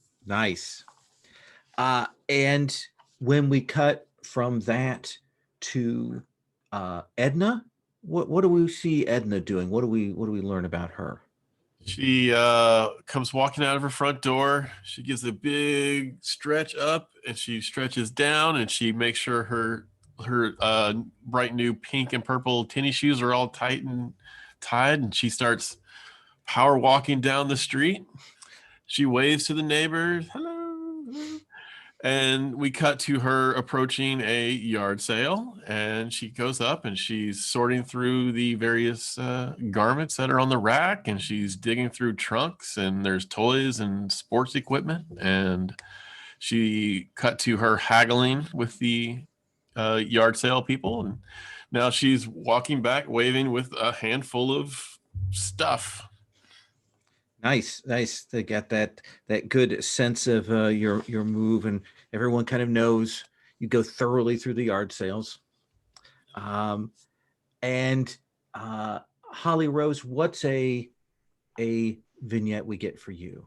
And when we cut from that to Edna, what do we see Edna doing? What do we learn about her? She comes walking out of her front door. She gives a big stretch up, and she stretches down, and she makes sure her bright new pink and purple tennis shoes are all tight and tied, and she starts power walking down the street. She waves to the neighbors, hello, hello. And we cut to her approaching a yard sale, and she goes up and she's sorting through the various garments that are on the rack, and she's digging through trunks, and there's toys and sports equipment. And she cut to her haggling with the yard sale people, and now she's walking back waving with a handful of stuff. Nice. They got that good sense of your move, and everyone kind of knows you go thoroughly through the yard sales. And Holly Rose, what's a vignette we get for you?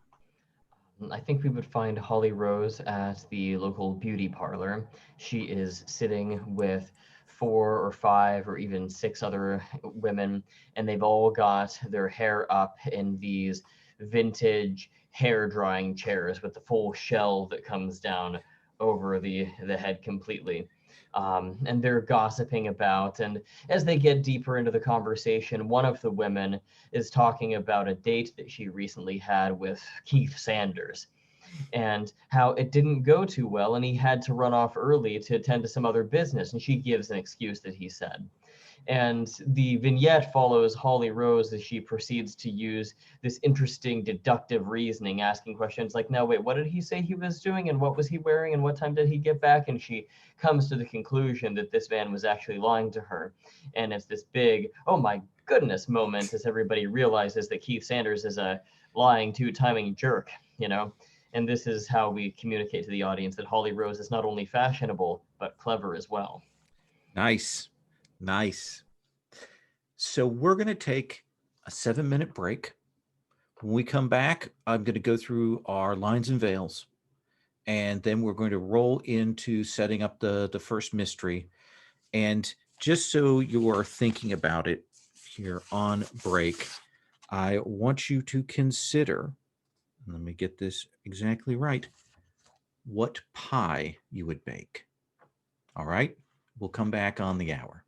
I think we would find Holly Rose at the local beauty parlor. She is sitting with 4 or 5 or even 6 other women, and they've all got their hair up in these vintage hair drying chairs with the full shell that comes down over the head completely. And they're gossiping about, and as they get deeper into the conversation, one of the women is talking about a date that she recently had with Keith Sanders and how it didn't go too well and he had to run off early to attend to some other business, and she gives an excuse that he said. And the vignette follows Holly Rose as she proceeds to use this interesting deductive reasoning, asking questions like, no, wait, what did he say he was doing? And what was he wearing? And what time did he get back? And she comes to the conclusion that this man was actually lying to her. And it's this big, oh my goodness moment as everybody realizes that Keith Sanders is a lying, two-timing jerk, And this is how we communicate to the audience that Holly Rose is not only fashionable, but clever as well. Nice. So we're going to take a 7-minute break. When we come back, I'm going to go through our lines and veils, and then we're going to roll into setting up the first mystery. And just so you are thinking about it here on break, I want you to consider, let me get this exactly right, what pie you would bake. All right? We'll come back on the hour.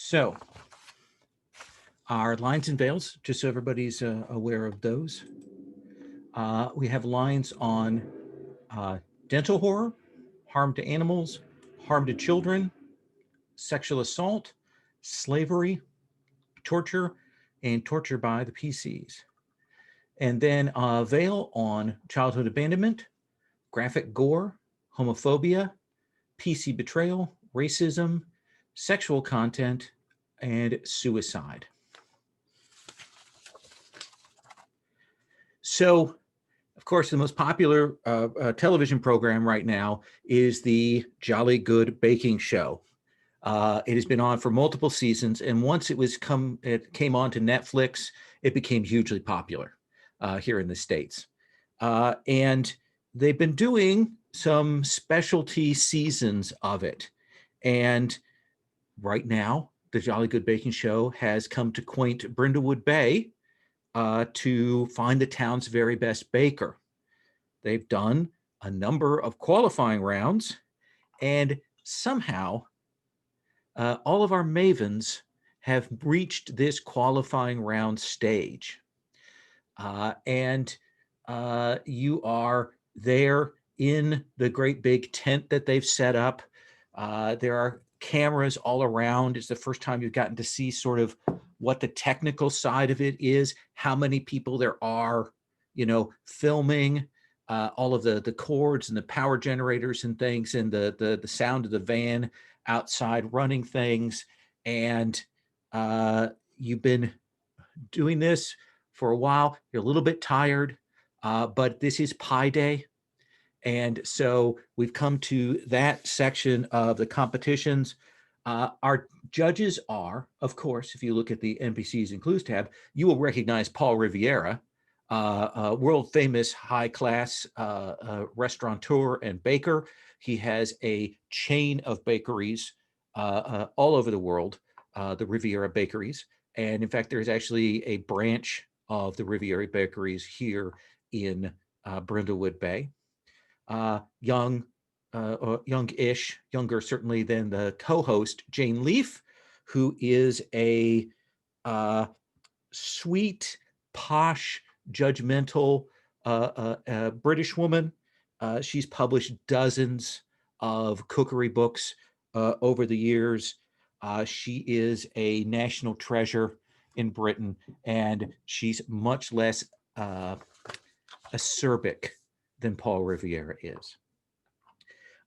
So our lines and veils, just so everybody's aware of those. We have lines on dental horror, harm to animals, harm to children, sexual assault, slavery, torture, and torture by the PCs. And then a veil on childhood abandonment, graphic gore, homophobia, PC betrayal, racism, sexual content, and suicide. So, of course, the most popular television program right now is the Jolly Good Baking Show. It has been on for multiple seasons, and once it came on to Netflix, it became hugely popular here in the States. And they've been doing some specialty seasons of it. And right now, the Jolly Good Baking Show has come to quaint Brindlewood Bay to find the town's very best baker. They've done a number of qualifying rounds, and somehow all of our mavens have reached this qualifying round stage. And you are there in the great big tent that they've set up. There are cameras all around. It's the first time you've gotten to see sort of what the technical side of it is, how many people there are, filming all of the cords and the power generators and things, and the sound of the van outside running things. And you've been doing this for a while. You're a little bit tired, but this is Pie Day. And so we've come to that section of the competitions. Our judges are, of course, if you look at the NPCs and Clues tab, you will recognize Paul Riviera, a world famous high class restaurateur and baker. He has a chain of bakeries all over the world, the Riviera Bakeries. And in fact, there's actually a branch of the Riviera Bakeries here in Brindlewood Bay. Youngish, younger certainly than the co-host, Jane Leaf, who is a sweet, posh, judgmental British woman. She's published dozens of cookery books over the years. She is a national treasure in Britain, and she's much less acerbic than Paul Riviera is.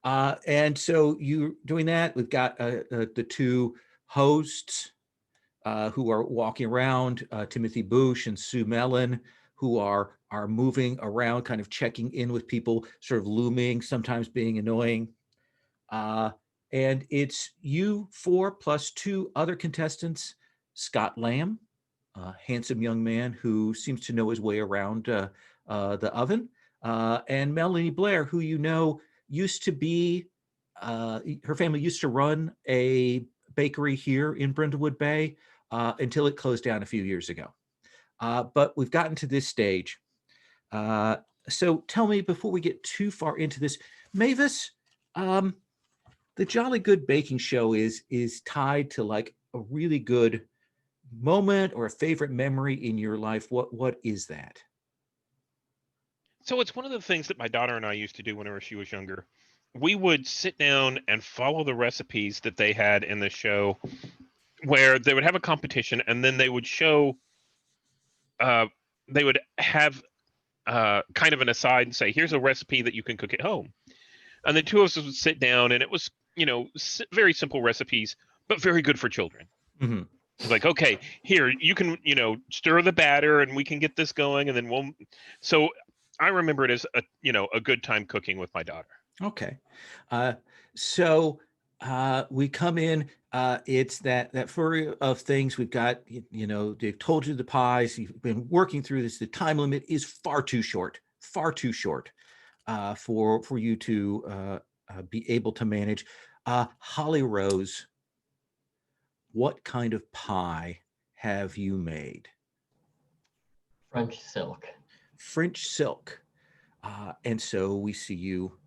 And so you doing that, we've got the two hosts who are walking around, Timothy Bush and Sue Mellon, who are moving around, kind of checking in with people, sort of looming, sometimes being annoying. And it's you four plus two other contestants, Scott Lamb, a handsome young man who seems to know his way around the oven, and Melanie Blair, who used to be, her family used to run a bakery here in Brindlewood Bay until it closed down a few years ago. But we've gotten to this stage. So tell me, before we get too far into this, Mavis, the Jolly Good Baking Show is tied to like a really good moment or a favorite memory in your life. What is that? So it's one of the things that my daughter and I used to do whenever she was younger. We would sit down and follow the recipes that they had in the show, where they would have a competition, and then they would show, they would have kind of an aside and say, here's a recipe that you can cook at home. And the two of us would sit down, and it was, very simple recipes, but very good for children. Mm-hmm. Like, okay, here, you can, stir the batter and we can get this going. And then so I remember it as a good time cooking with my daughter. Okay. So we come in, it's that flurry of things. We've got, they've told you the pies, you've been working through this. The time limit is far too short for you to be able to manage. Holly Rose, what kind of pie have you made? French silk. French silk. And so we see you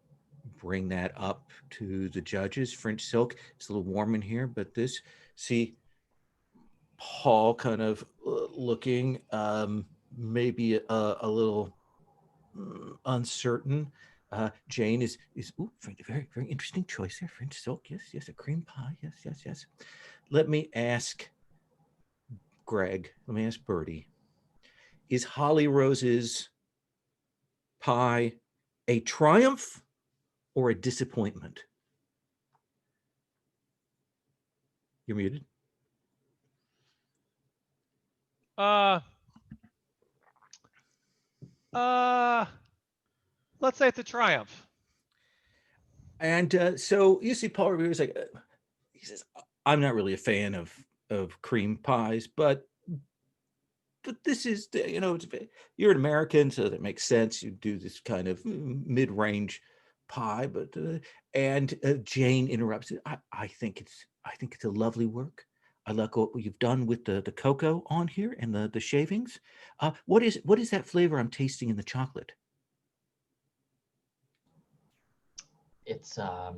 bring that up to the judges. French silk. It's a little warm in here, but Paul kind of looking, maybe a little uncertain. Jane is very, very interesting choice there. French silk, yes, a cream pie, yes. Let me ask Greg, let me ask Bertie, is Holly Rose's pie a triumph or a disappointment? You're muted. Let's say it's a triumph. And so you see Paul Revere is like, he says, I'm not really a fan of cream pies, but this is, you're an American, so that makes sense. You do this kind of mid-range pie, but and Jane interrupts it. I think it's a lovely work. I like what you've done with the cocoa on here and the shavings. What is that flavor I'm tasting in the chocolate? It's a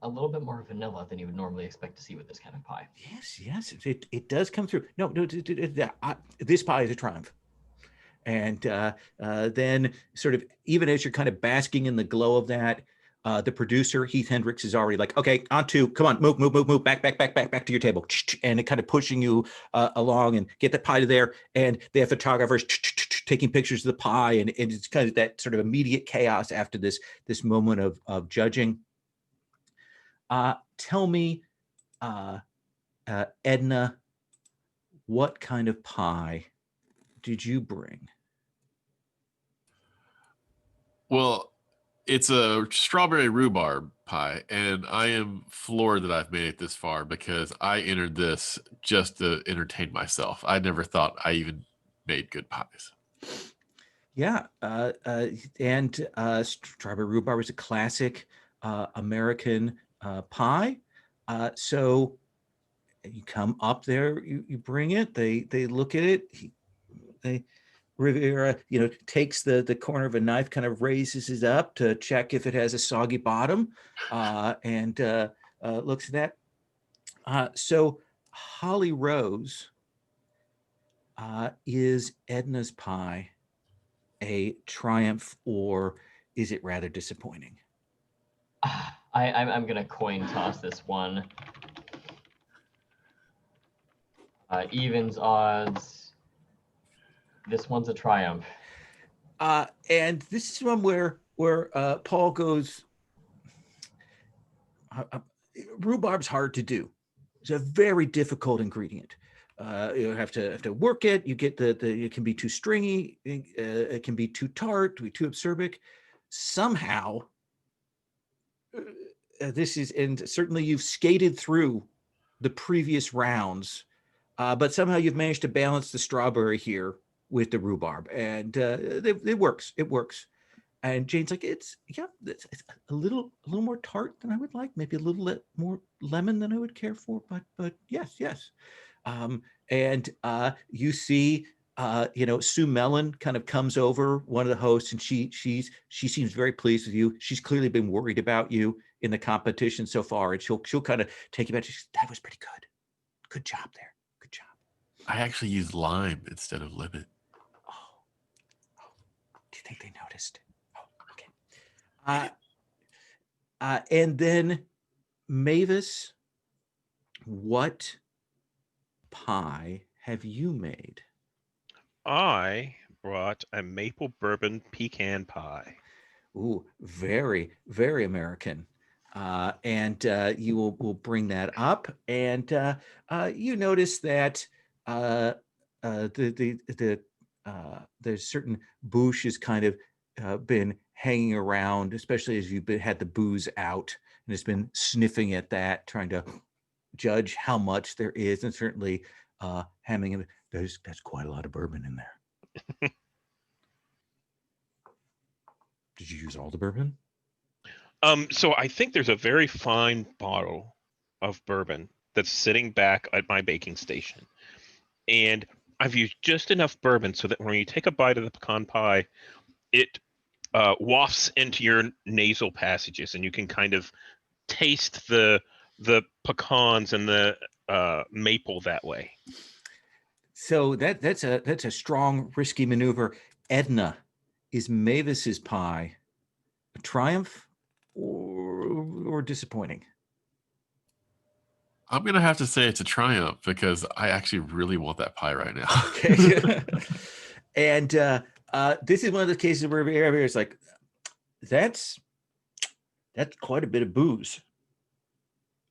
little bit more vanilla than you would normally expect to see with this kind of pie. Yes, it does come through. No, this pie is a triumph. And then sort of, even as you're kind of basking in the glow of that, the producer, Heath Hendricks, is already like, okay, on to, come on, move, back to your table. And it kind of pushing you along and get the pie to there. And they have photographers taking pictures of the pie. And it's kind of that sort of immediate chaos after this moment of judging. Tell me, Edna, what kind of pie did you bring? Well, it's a strawberry rhubarb pie, and I am floored that I've made it this far because I entered this just to entertain myself. I never thought I even made good pies. Yeah, and strawberry rhubarb is a classic American pie. So you come up there, you bring it. They look at it. Rivera, takes the corner of a knife, kind of raises it up to check if it has a soggy bottom, and looks at that. So Holly Rose, is Edna's pie a triumph, or is it rather disappointing? I'm gonna coin toss this one. Evens odds. This one's a triumph. And this is one where Paul goes, rhubarb's hard to do. It's a very difficult ingredient. You have to work it. You get it can be too stringy. It can be too tart, too acerbic. Somehow, this is, and certainly you've skated through the previous rounds, but somehow you've managed to balance the strawberry here with the rhubarb, and it works. It works. And Jane's like, it's a little more tart than I would like, maybe a little more lemon than I would care for, but yes. And you see, Sue Mellon kind of comes over, one of the hosts, and she seems very pleased with you. She's clearly been worried about you in the competition so far, and she'll kind of take you back. She's, that was pretty good. Good job there. Good job. I actually used lime instead of lemon. Oh, do you think they noticed? And then Mavis, what pie have you made? I brought a maple bourbon pecan pie. Ooh, very, very American. And you will bring that up, and you notice that there's certain boosh has kind of been hanging around, especially as you've had the booze out, and it's been sniffing at that, trying to judge how much there is, and certainly Hamming, that's quite a lot of bourbon in there. Did you use all the bourbon? So I think there's a very fine bottle of bourbon that's sitting back at my baking station, and I've used just enough bourbon so that when you take a bite of the pecan pie, it wafts into your nasal passages, and you can kind of taste the pecans and the maple that way. So that's a strong, risky maneuver. Edna, is Mavis's pie a triumph or disappointing? I'm gonna have to say it's a triumph because I actually really want that pie right now. Okay. And this is one of the cases where it's like, that's quite a bit of booze.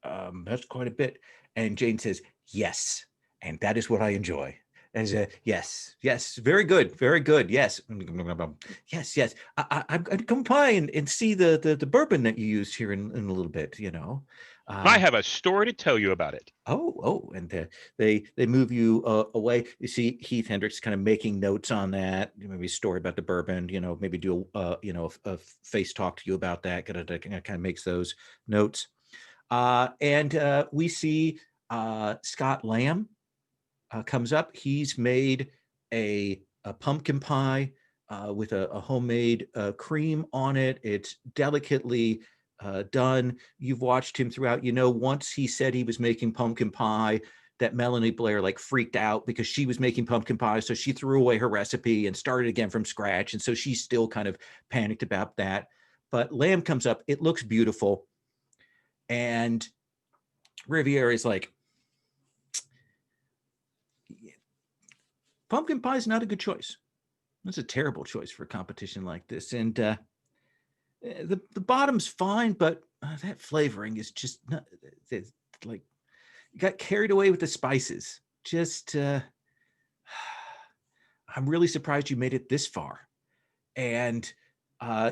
That's quite a bit. And Jane says, yes. And that is what I enjoy. As a yes, very good, yes, yes. I'm going to come by and see the bourbon that you used here in a little bit. I have a story to tell you about it. And they move you away. You see Heath Hendricks kind of making notes on that. Maybe a story about the bourbon. Maybe do a face talk to you about that. Kind of makes those notes. And we see Scott Lamb comes up. He's made a pumpkin pie with a homemade cream on it. It's delicately done. You've watched him throughout. Once he said he was making pumpkin pie, that Melanie Blair freaked out because she was making pumpkin pie. So she threw away her recipe and started again from scratch. And so she's still kind of panicked about that. But Lamb comes up. It looks beautiful. And Riviere is like, pumpkin pie is not a good choice. It's a terrible choice for a competition like this. And the bottom's fine, but that flavoring is just not, you got carried away with the spices. I'm really surprised you made it this far. And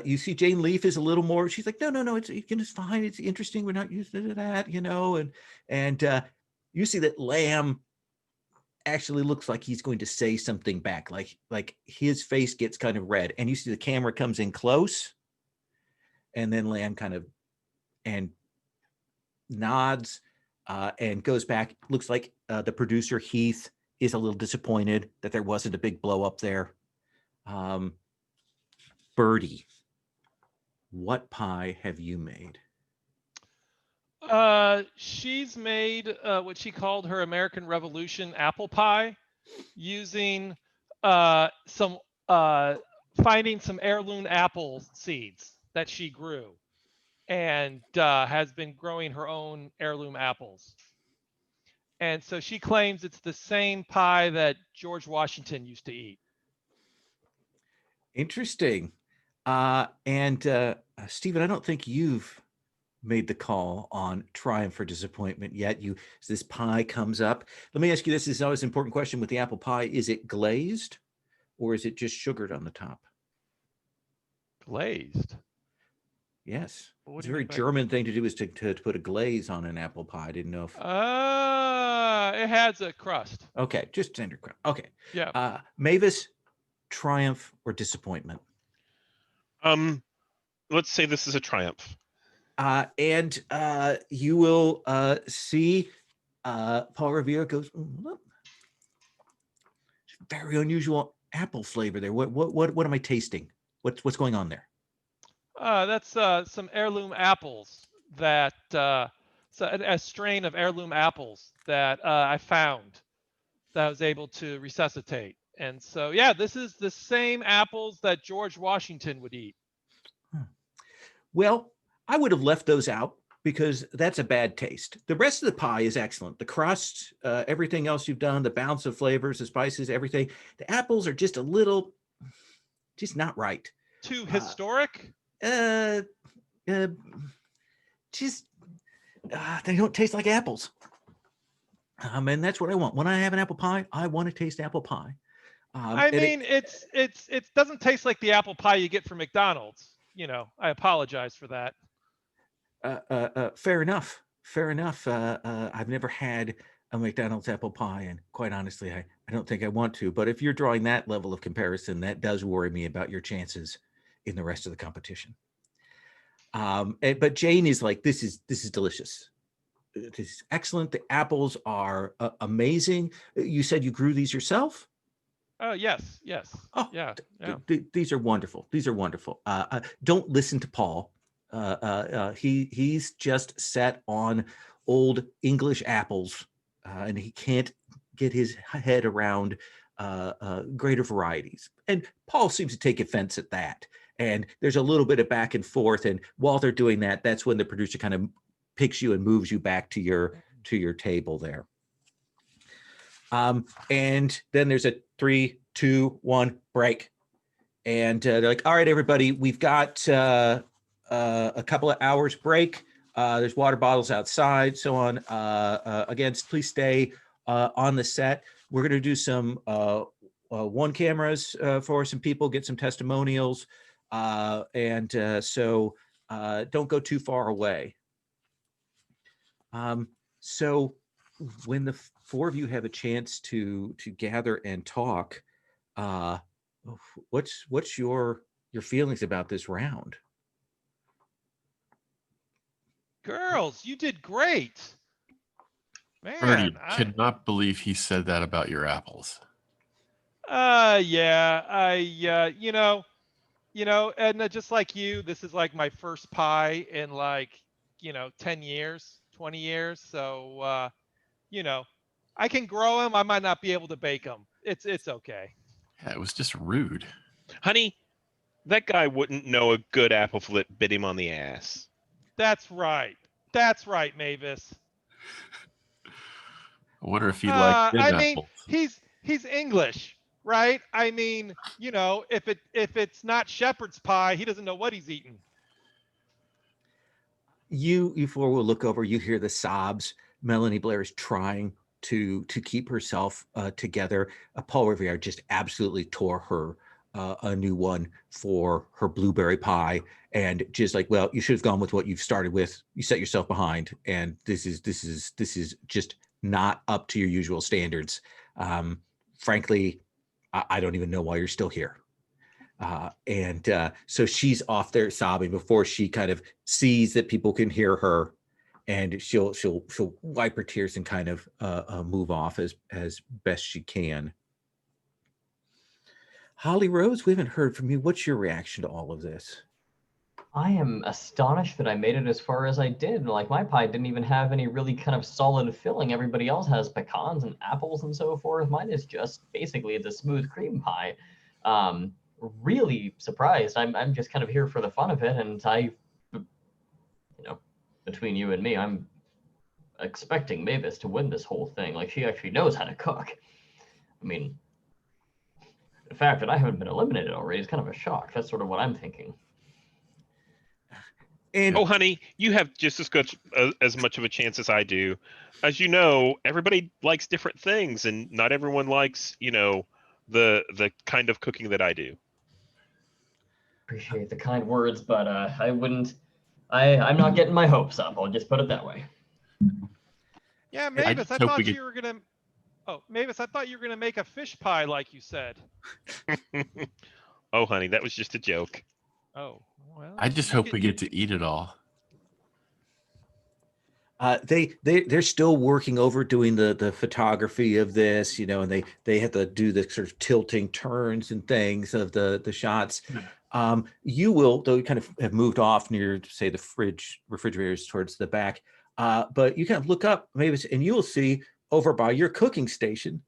you see Jane Leaf is a little more, she's like, no, it's fine. It's interesting. We're not used to that, and you see that Lamb actually looks like he's going to say something back, like his face gets kind of red, and you see the camera comes in close, and then Lamb kind of and nods and goes back. Looks like the producer Heath is a little disappointed that there wasn't a big blow up there. Birdie, what pie have you made? She's made what she called her American Revolution apple pie, using finding some heirloom apple seeds that she grew, and has been growing her own heirloom apples. And so she claims it's the same pie that George Washington used to eat. Interesting. And Stephen, I don't think you've made the call on triumph or disappointment yet. This pie comes up. Let me ask you, this is always an important question with the apple pie. Is it glazed or is it just sugared on the top? Glazed? Yes. It's a very German thing to do, is to put a glaze on an apple pie. I didn't know if... It has a crust. Okay, just standard crust. Okay. Yeah. Mavis, triumph or disappointment? Let's say this is a triumph. And you will see Paul Revere goes, very unusual apple flavor there. What am I tasting? What's going on there? That's some heirloom apples that a strain of heirloom apples that I found that I was able to resuscitate. And so, yeah, this is the same apples that George Washington would eat. Well, I would have left those out because that's a bad taste. The rest of the pie is excellent. The crust, everything else you've done, the balance of flavors, the spices, everything. The apples are just a little, just not right. Too historic? They don't taste like apples. And that's what I want. When I have an apple pie, I want to taste apple pie. It doesn't taste like the apple pie you get from McDonald's. I apologize for that. Fair enough. I've never had a McDonald's apple pie, and quite honestly, I don't think I want to. But if you're drawing that level of comparison, that does worry me about your chances in the rest of the competition. But Jane is like, this is delicious. This is excellent. The apples are amazing. You said you grew these yourself? Yes. Oh, yeah. These are wonderful. Don't listen to Paul. He's just set on old English apples and he can't get his head around greater varieties. And Paul seems to take offense at that. And there's a little bit of back and forth. And while they're doing that, that's when the producer kind of picks you and moves you back to your table there. And then there's a 3, 2, 1 break. And they're like, all right, everybody, we've got a couple of hours break. There's water bottles outside, so on. Again, please stay on the set. We're going to do some one cameras for some people, get some testimonials. So don't go too far away. So when the four of you have a chance to gather and talk, what's your feelings about this round? Girls, you did great. Man, Ernie, could not believe he said that about your apples. yeah, and just like you, this is like my first pie in like, 10 years, 20 years. So, I can grow them. I might not be able to bake them. It's okay. Yeah, it was just rude. Honey, that guy wouldn't know a good apple flip bit him on the ass. That's right. That's right, Mavis. I wonder if he liked I them mean, apples. he's English, right? I mean, if it's not shepherd's pie, he doesn't know what he's eating. You four will look over. You hear the sobs. Melanie Blair is trying to keep herself together. Paul Revere just absolutely tore her a new one for her blueberry pie, and just like, well, you should have gone with what you've started with. You set yourself behind, and this is just not up to your usual standards. Frankly, I don't even know why you're still here. So she's off there sobbing before she kind of sees that people can hear her, and she'll wipe her tears and kind of move off as best she can. Holly Rose, we haven't heard from you. What's your reaction to all of this? I am astonished that I made it as far as I did. Like, my pie didn't even have any really kind of solid filling. Everybody else has pecans and apples and so forth. Mine is just basically the smooth cream pie. Really surprised. I'm just kind of here for the fun of it, and between you and me, I'm expecting Mavis to win this whole thing. Like, she actually knows how to cook. I mean, the fact that I haven't been eliminated already is kind of a shock. That's sort of what I'm thinking. And Oh, honey, you have just as much of a chance as I do. As you know, everybody likes different things, and not everyone likes, the kind of cooking that I do. Appreciate the kind words, but I'm not getting my hopes up. I'll just put it that way. Yeah, Mavis, I hope thought we you were gonna. Oh, Mavis, I thought you were gonna make a fish pie like you said. Oh, honey, that was just a joke. Oh, well. I just hope we get to eat it all. they're still working over doing the photography of this, and they have to do the sort of tilting turns and things of the shots. You will, though, you kind of have moved off near, say, the refrigerators towards the back, but you kind of look up, maybe, and you will see over by your cooking station,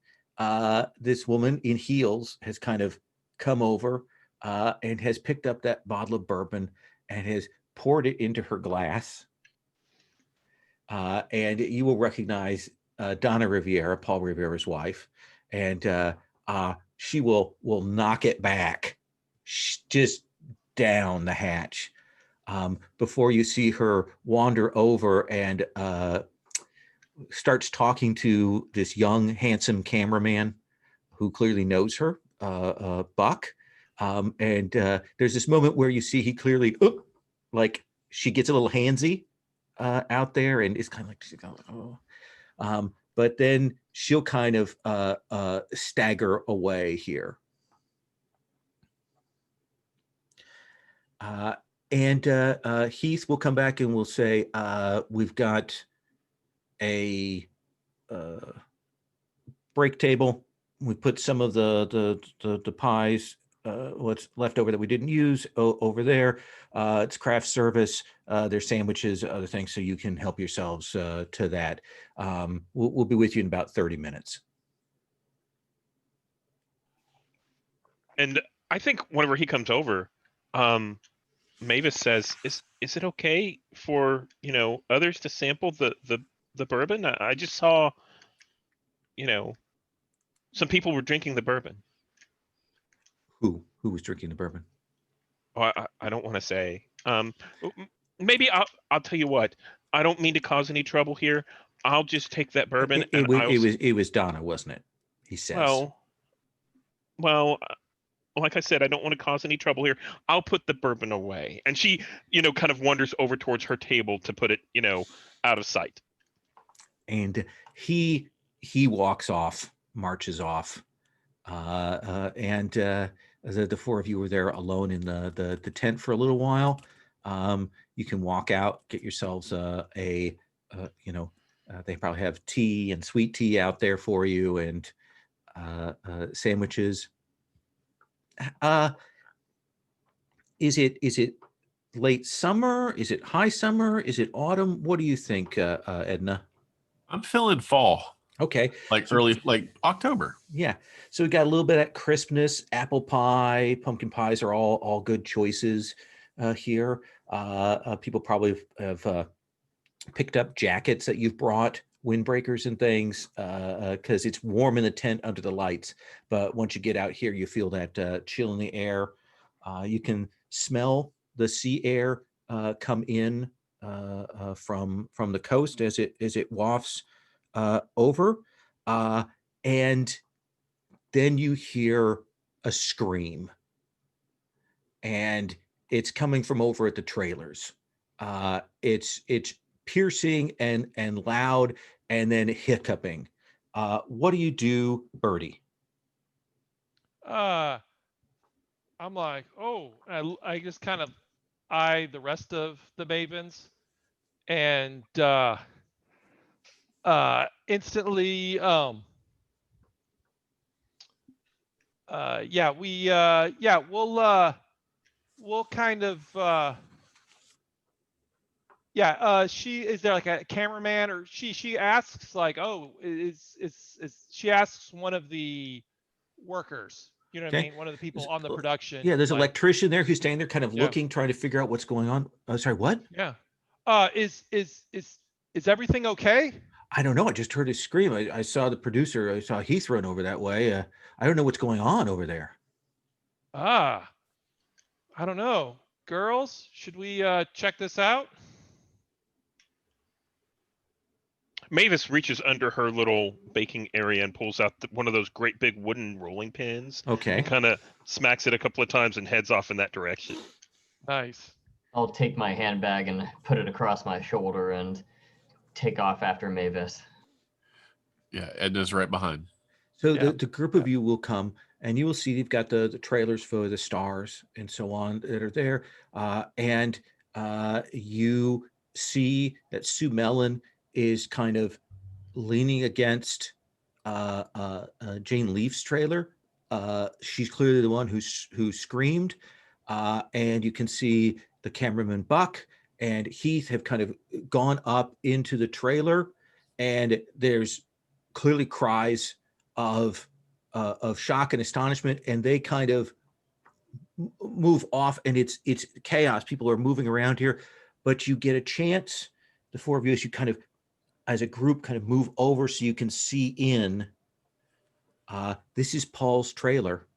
this woman in heels has kind of come over and has picked up that bottle of bourbon and has poured it into her glass. And you will recognize Donna Riviera, Paul Rivera's wife, and she will knock it back just down the hatch before you see her wander over and starts talking to this young, handsome cameraman who clearly knows her, Buck. And there's this moment where you see he clearly, like, she gets a little handsy out there and is kind of like, oh. But then she'll kind of stagger away here. And Heath will come back and will say, we've got a break table. We put some of the pies what's left over that we didn't use over there. It's craft service. There's sandwiches, other things, so you can help yourselves to that. We'll be with you in about 30 minutes. And I think whenever he comes over, Mavis says, "Is it okay for others to sample the bourbon? I just saw, some people were drinking the bourbon." Who was drinking the bourbon? Oh, I don't want to say. Maybe I'll tell you what. I don't mean to cause any trouble here. I'll just take that bourbon It was Donna, wasn't it? He says. Well, like I said, I don't want to cause any trouble here. I'll put the bourbon away. And she, kind of wanders over towards her table to put it, out of sight. And he walks off, marches off, and the four of you were there alone in the tent for a little while. You can walk out, get yourselves they probably have tea and sweet tea out there for you, and sandwiches. Is it late summer? Is it high summer? Is it autumn? What do you think, Edna? I'm feeling fall. Okay. Like early, like October. Yeah. So we got a little bit of crispness. Apple pie, pumpkin pies are all good choices here. People probably have picked up jackets that you've brought, windbreakers and things, because it's warm in the tent under the lights. But once you get out here, you feel that chill in the air. You can smell the sea air come in from the coast as it wafts over, and then you hear a scream, and it's coming from over at the trailers. It's piercing and loud, and then hiccuping. What do you do, Birdie? I'm like, oh, I just kind of eye the rest of the mavens, and instantly, we'll kind of, she is there like a cameraman, or she asks like, oh, is she asks one of the workers, you know what I mean, one of the people on the production. Yeah, there's an like, electrician there who's standing there kind of looking, trying to figure out what's going on. Sorry, what? Yeah. Is everything okay? I don't know. I just heard a scream. I saw the producer. I saw Heath run over that way. I don't know what's going on over there. I don't know. Girls, should we check this out? Mavis reaches under her little baking area and pulls out one of those great big wooden rolling pins. Okay. And kind of smacks it a couple of times and heads off in that direction. Nice. I'll take my handbag and put it across my shoulder and take off after Mavis. Yeah, Edna's right behind. So the group of you will come, and you will see you've got the trailers for the stars and so on that are there. And you see that Sue Mellon is kind of leaning against Jane Leaf's trailer. She's clearly the one who screamed. And you can see the cameraman Buck and Heath have kind of gone up into the trailer, and there's clearly cries of shock and astonishment, and they kind of move off, and it's chaos. People are moving around here, but you get a chance, the four of you, as you kind of, as a group, kind of move over so you can see in. This is Paul's trailer.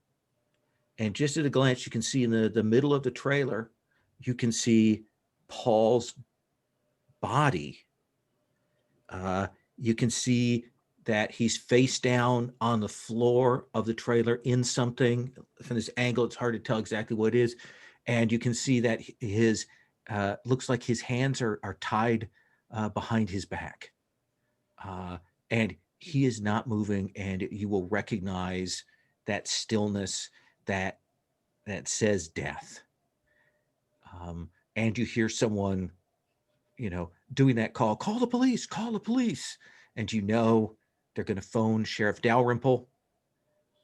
And just at a glance, you can see in the middle of the trailer, you can see Paul's body. You can see that he's face down on the floor of the trailer in something. From this angle, it's hard to tell exactly what it is. And you can see that his looks like his hands are tied behind his back. And he is not moving, and you will recognize that stillness that says death. And you hear someone, doing that call the police, and they're going to phone Sheriff Dalrymple,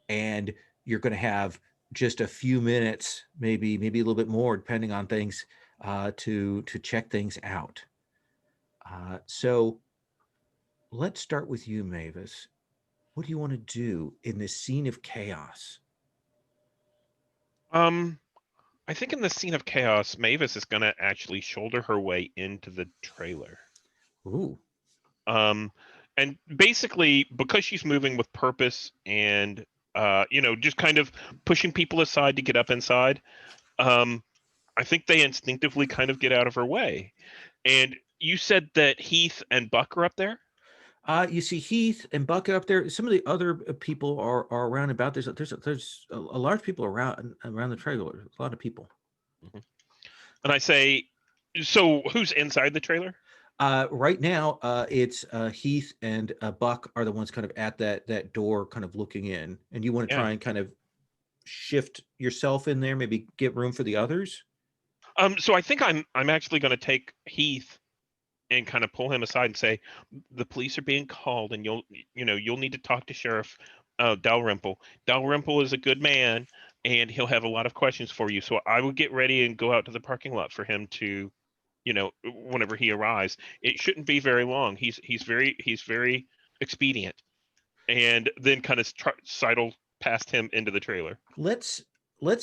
and you're going to have just a few minutes, maybe a little bit more, depending on things, to check things out. So let's start with you, Mavis. What do you want to do in this scene of chaos? I think in the scene of chaos, Mavis is going to actually shoulder her way into the trailer. Ooh. And basically, because she's moving with purpose and, just kind of pushing people aside to get up inside, I think they instinctively kind of get out of her way. And you said that Heath and Buck are up there? You see Heath and Bucket up there. Some of the other people are around about. There's a large people around the trailer. A lot of people. Mm-hmm. And I say, so who's inside the trailer? Right now, it's Heath and Buck are the ones kind of at that door, kind of looking in. And you want to try and kind of shift yourself in there, maybe get room for the others. So I think I'm actually going to take Heath and kind of pull him aside and say, the police are being called, and you'll need to talk to Sheriff Dalrymple. Dalrymple is a good man, and he'll have a lot of questions for you. So I would get ready and go out to the parking lot for him to, whenever he arrives. It shouldn't be very long. He's very expedient, and then kind of sidle past him into the trailer. Let's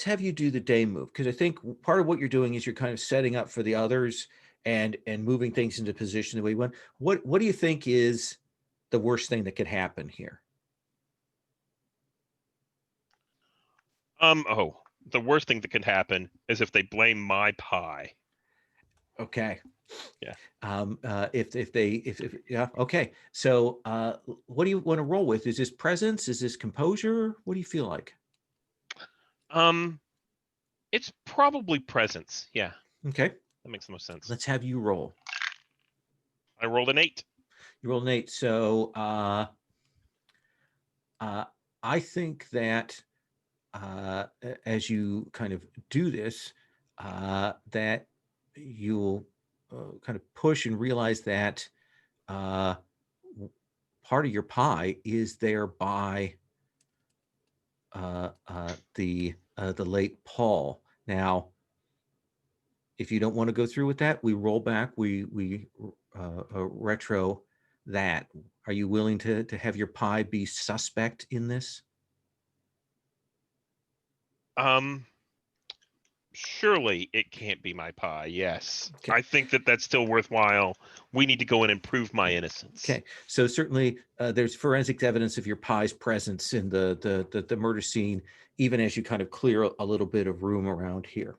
have you do the day move, because I think part of what you're doing is you're kind of setting up for the others and moving things into position the way you want. What do you think is the worst thing that could happen here? The worst thing that could happen is if they blame my pie. Okay. Yeah. Yeah. Okay. So, what do you want to roll with? Is this presence? Is this composure? What do you feel like? It's probably presence. Yeah. Okay. That makes the most sense. Let's have you roll. I rolled an 8. You rolled an 8. So, I think that as you kind of do this, that you'll kind of push and realize that part of your pie is there by the late Paul. Now, if you don't want to go through with that, we roll back. We retro that. Are you willing to have your pie be suspect in this? Surely it can't be my pie. Yes. Okay. I think that's still worthwhile. We need to go in and prove my innocence. Okay. So certainly there's forensic evidence of your pie's presence in the murder scene, even as you kind of clear a little bit of room around here.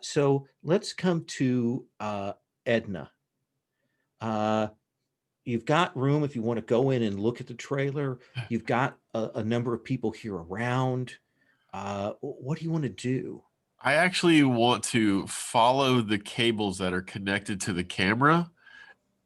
So let's come to Edna. You've got room if you want to go in and look at the trailer. You've got a number of people here around. What do you want to do? I actually want to follow the cables that are connected to the camera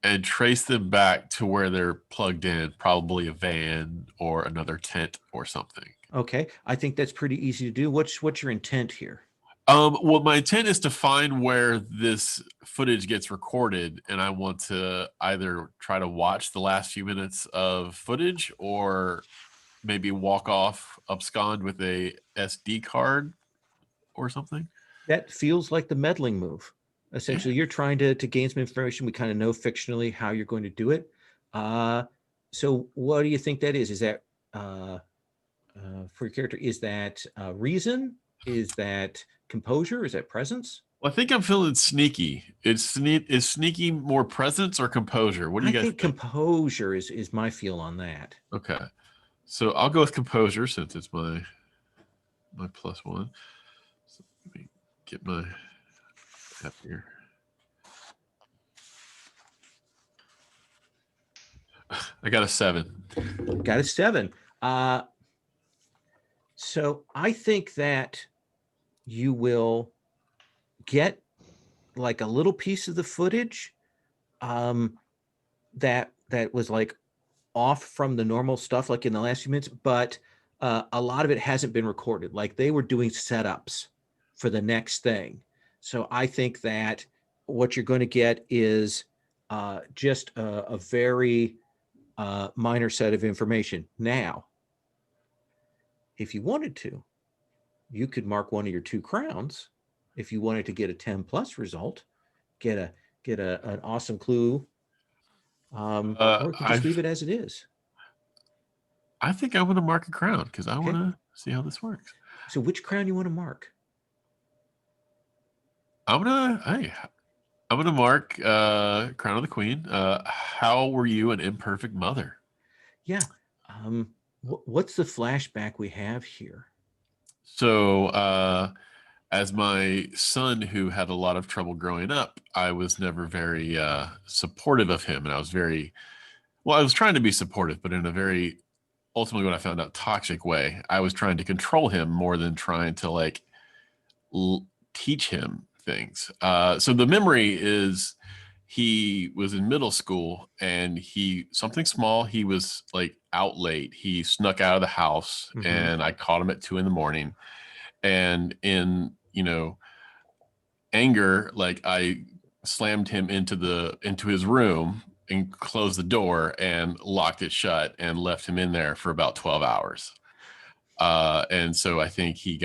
and trace them back to where they're plugged in, probably a van or another tent or something. Okay, I think that's pretty easy to do. What's your intent here? Well, my intent is to find where this footage gets recorded, and I want to either try to watch the last few minutes of footage or maybe walk off, abscond with a SD card or something. That feels like the meddling move. Essentially, you're trying to gain some information. We kind of know fictionally how you're going to do it. So what do you think that is? Is that for your character? Is that reason? Is that composure? Is that presence? Well, I think I'm feeling sneaky. Is sneaky more presence or composure? What do you guys think? Composure is my feel on that. Okay. So I'll go with composure since it's my +1. So let me get my app here. I got a 7. Got a 7. So I think that you will get like a little piece of the footage that was like off from the normal stuff, like in the last few minutes, but a lot of it hasn't been recorded. Like they were doing setups for the next thing. So I think that what you're going to get is just a very minor set of information. Now, if you wanted to, you could mark one of your 2 crowns if you wanted to get a 10 plus result, get an awesome clue, or you can just leave it as it is. I think I want to mark a crown because I Okay. want to see how this works. So which crown you want to mark? I'm gonna mark Crown of the Queen. How were you an imperfect mother? Yeah. What's the flashback we have here? So as my son who had a lot of trouble growing up, I was never very supportive of him, and I was trying to be supportive, but in a very ultimately what I found out toxic way. I was trying to control him more than trying to like teach him things. So the memory is he was in middle school and something small, he was like out late. He snuck out of the house and I caught him at 2 a.m. And in, anger, like I slammed him into his room and closed the door and locked it shut and left him in there for about 12 hours. And so I think he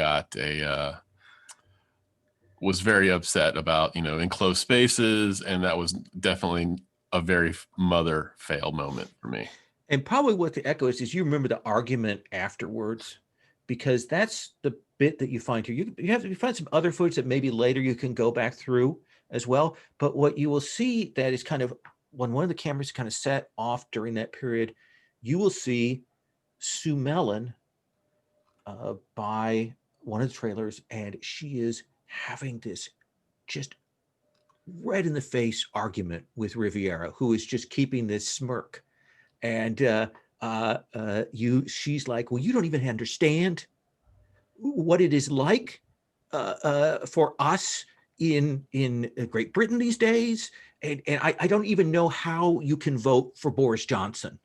was very upset about, enclosed spaces. And that was definitely a very mother fail moment for me. And probably what the echo is you remember the argument afterwards, because that's the bit that you find here. You find some other footage that maybe later you can go back through as well. But what you will see that is kind of when one of the cameras kind of set off during that period, you will see Sue Mellon by one of the trailers, and she is having this just red in the face argument with Riviera, who is just keeping this smirk. And she's like, well, you don't even understand what it is like for us in Great Britain these days. And I don't even know how you can vote for Boris Johnson.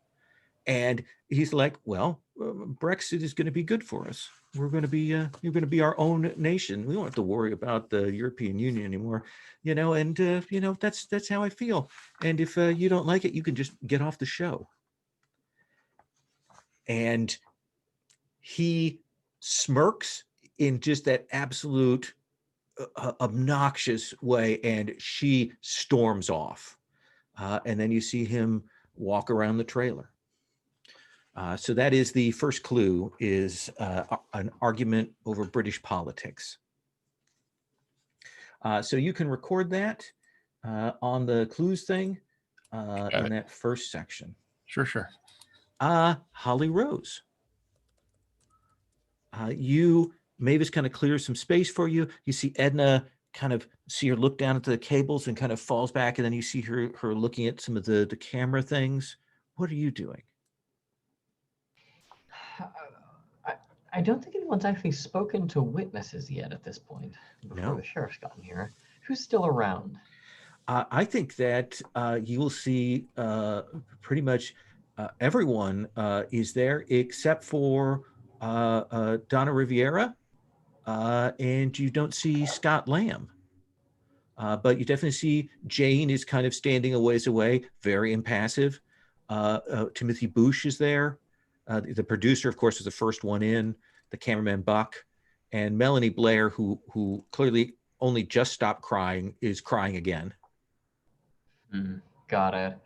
And he's like, well, Brexit is going to be good for us. You're going to be our own nation. We don't have to worry about the European Union anymore, and that's how I feel. And if you don't like it, you can just get off the show. And he smirks in just that absolute obnoxious way, and she storms off. And then you see him walk around the trailer. So that is the first clue, is an argument over British politics. So you can record that on the clues thing in that first section. Sure. Holly Rose. Mavis kind of clears some space for you. You see Edna kind of see her look down at the cables and kind of falls back, and then you see her looking at some of the camera things. What are you doing? I don't think anyone's actually spoken to witnesses yet at this point, before the sheriff's gotten here. Who's still around? I think that you will see pretty much everyone is there except for Donna Riviera, and you don't see Scott Lamb. But you definitely see Jane is kind of standing a ways away, very impassive. Timothy Boosh is there. The producer, of course, was the first one in. The cameraman Buck, and Melanie Blair, who clearly only just stopped crying, is crying again. Got it.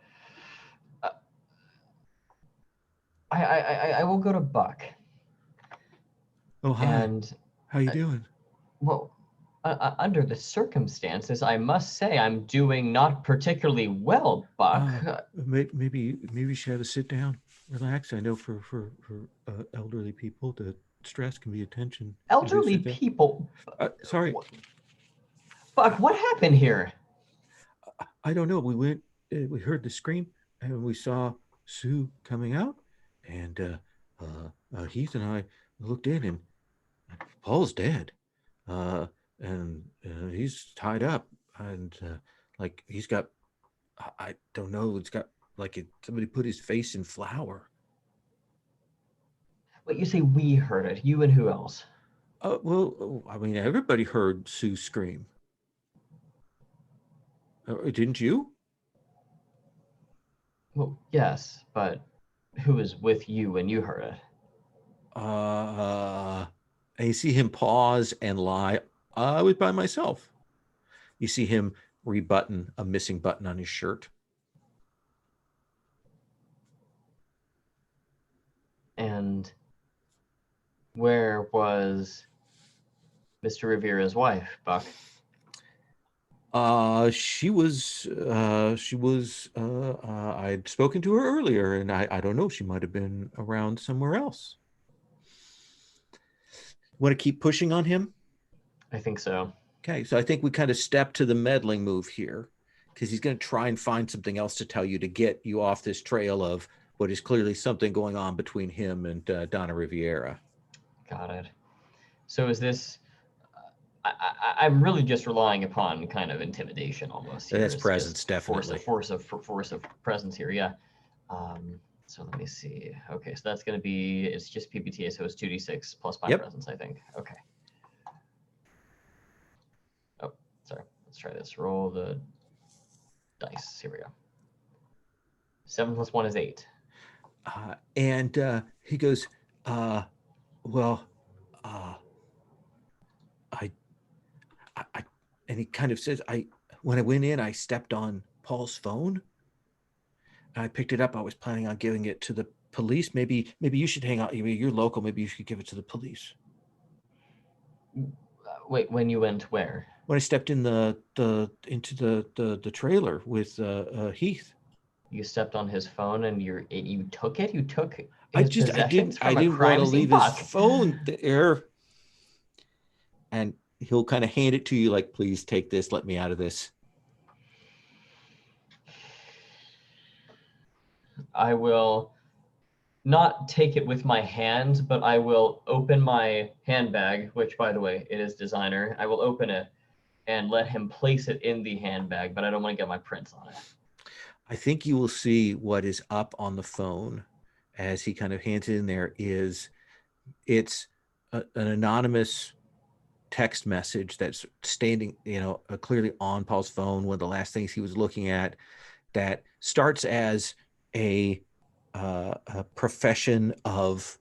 I will go to Buck. Oh, hi. And how you doing? Well, under the circumstances, I must say I'm doing not particularly well, Buck. Maybe you should have a sit down, relax. I know for elderly people, the stress can be attention. Elderly people? Sorry. Buck, what happened here? I don't know. We heard the scream, and we saw Sue coming out, and Heath and I looked in, and Paul's dead. And he's tied up, and like he's got, I don't know, it's got like somebody put his face in flour. What, you say we heard it? You and who else? Well, I mean, everybody heard Sue scream. Didn't you? Well, yes, but who was with you when you heard it? And you see him pause and lie. I was by myself. You see him rebutton a missing button on his shirt. And where was Mr. Rivera's wife, Buck? I'd spoken to her earlier, and I don't know, she might have been around somewhere else. Want to keep pushing on him? I think so. Okay, so I think we kind of step to the meddling move here, because he's going to try and find something else to tell you to get you off this trail of what is clearly something going on between him and Donna Riviera. Got it. So is this? I'm really just relying upon kind of intimidation almost. Here. That's It's presence, just definitely. Force of presence here. Yeah. So let me see. Okay, so that's going to be, it's just PBTA, so it's 2d6 plus my presence, I think. Okay. Oh, sorry. Let's try this. Roll the dice. Here we go. 7 plus 1 is 8. And he goes, and he kind of says, when I went in, I stepped on Paul's phone. I picked it up. I was planning on giving it to the police. Maybe you should hang out. You're local. Maybe you should give it to the police. Wait, when you went where? When I stepped in into the trailer with Heath. You stepped on his phone and you took it? You took his I possessions didn't from a want crime to scene? leave his phone there. And he'll kind of hand it to you like, please take this. Let me out of this. I will not take it with my hand, but I will open my handbag, which, by the way, it is designer. I will open it and let him place it in the handbag, but I don't want to get my prints on it. I think you will see what is up on the phone as he kind of hands it in there it's an anonymous text message that's standing, clearly on Paul's phone. One of the last things he was looking at that starts as a profession of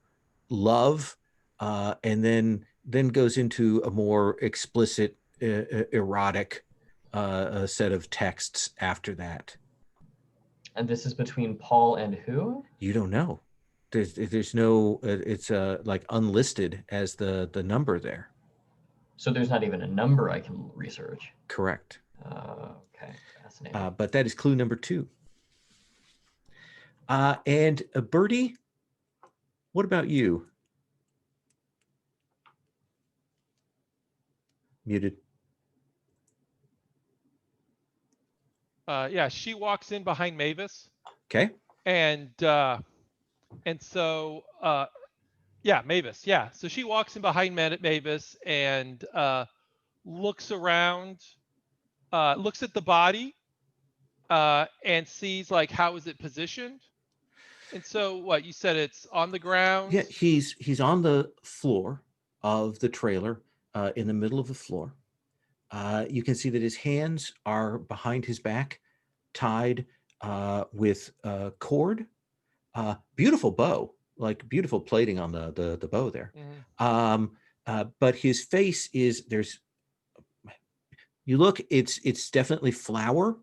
love, and then goes into a more explicit, erotic set of texts after that. And this is between Paul and who? You don't know. There's no. It's like unlisted as the number there. So there's not even a number I can research. Correct. Okay, fascinating. But that is clue number 2. And Birdie, what about you? Muted. Yeah, she walks in behind Mavis. Okay. And so yeah, Mavis. Yeah. So she walks in behind Mavis and looks around, looks at the body, and sees like how is it positioned. And so what you said, it's on the ground. Yeah, he's on the floor of the trailer, in the middle of the floor. You can see that his hands are behind his back, tied with cord. Beautiful bow, like beautiful plating on the bow there. Mm-hmm. But his face is it's definitely flour,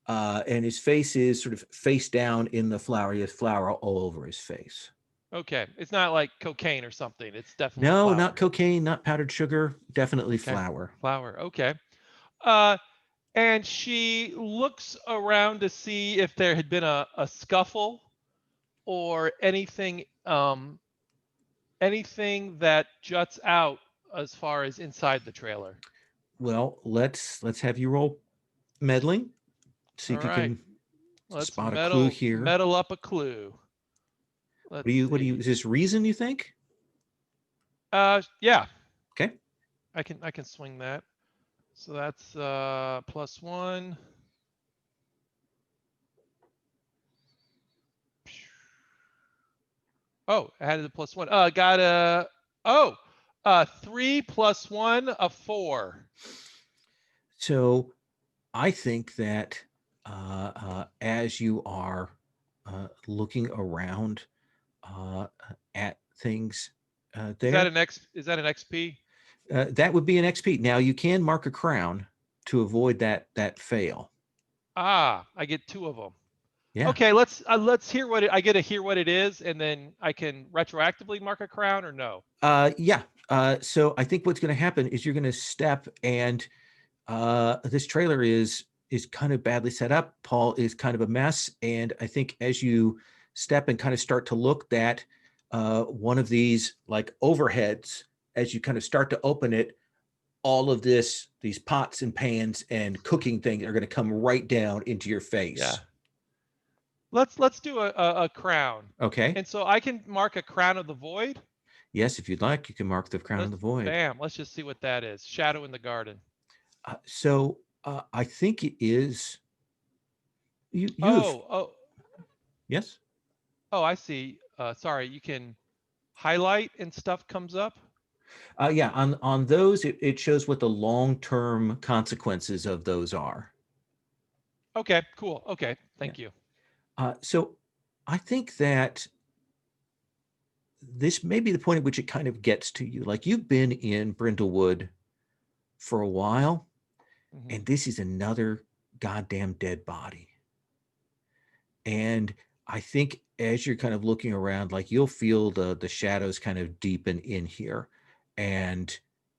and his face is sort of face down in the flour. He has flour all over his face. Okay, it's not like cocaine or something. It's definitely No, flour. not cocaine, not powdered sugar. Definitely Okay. flour. Flour. Okay. And she looks around to see if there had been a scuffle or anything that juts out as far as inside the trailer. Well, let's have you roll meddling. See if you can spot a clue here. Meddle up a clue. What do you is this reason, you think? Yeah. Okay. I can swing that. So that's +1. Oh, I had a +1. Got a 3 + 1, a 4. So I think that as you are looking around at things, Is there. that an XP? That would be an XP. Now you can mark a crown to avoid that fail. Ah, I get 2 of them. Yeah. Okay, let's hear what I get to hear what it is, and then I can retroactively mark a crown or no? Yeah. So I think what's going to happen is you're going to step, and this trailer is kind of badly set up. Paul is kind of a mess, and I think as you step and kind of start to look, that one of these like overheads, as you kind of start to open it, all of these pots and pans and cooking things are going to come right down into your face. Yeah. Let's do a crown. Okay. And so I can mark a crown of the void. Yes, if you'd like, you can mark the crown of the void. Bam. Let's just see what that is. Shadow in the garden. So I think it is. Yes. Oh, I see. Sorry, you can highlight and stuff comes up. Yeah, on those, it shows what the long-term consequences of those are. Okay, cool. Okay, thank you. So I think that this may be the point at which it kind of gets to you. Like, you've been in Brindlewood for a while, and this is another goddamn dead body. And I think as you're kind of looking around, like, you'll feel the shadows kind of deepen in here, and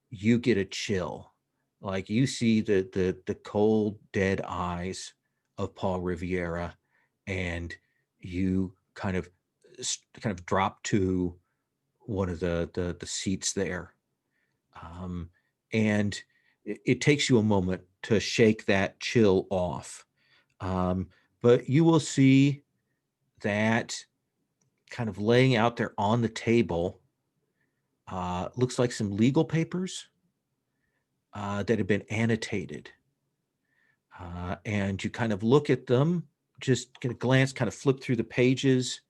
you get a chill. Like, you see the cold, dead eyes of Paul Riviera, and you kind of drop to one of the seats there. And it takes you a moment to shake that chill off. But you will see that kind of laying out there on the table looks like some legal papers that have been annotated. And you kind of look at them, just get a glance, kind of flip through the pages,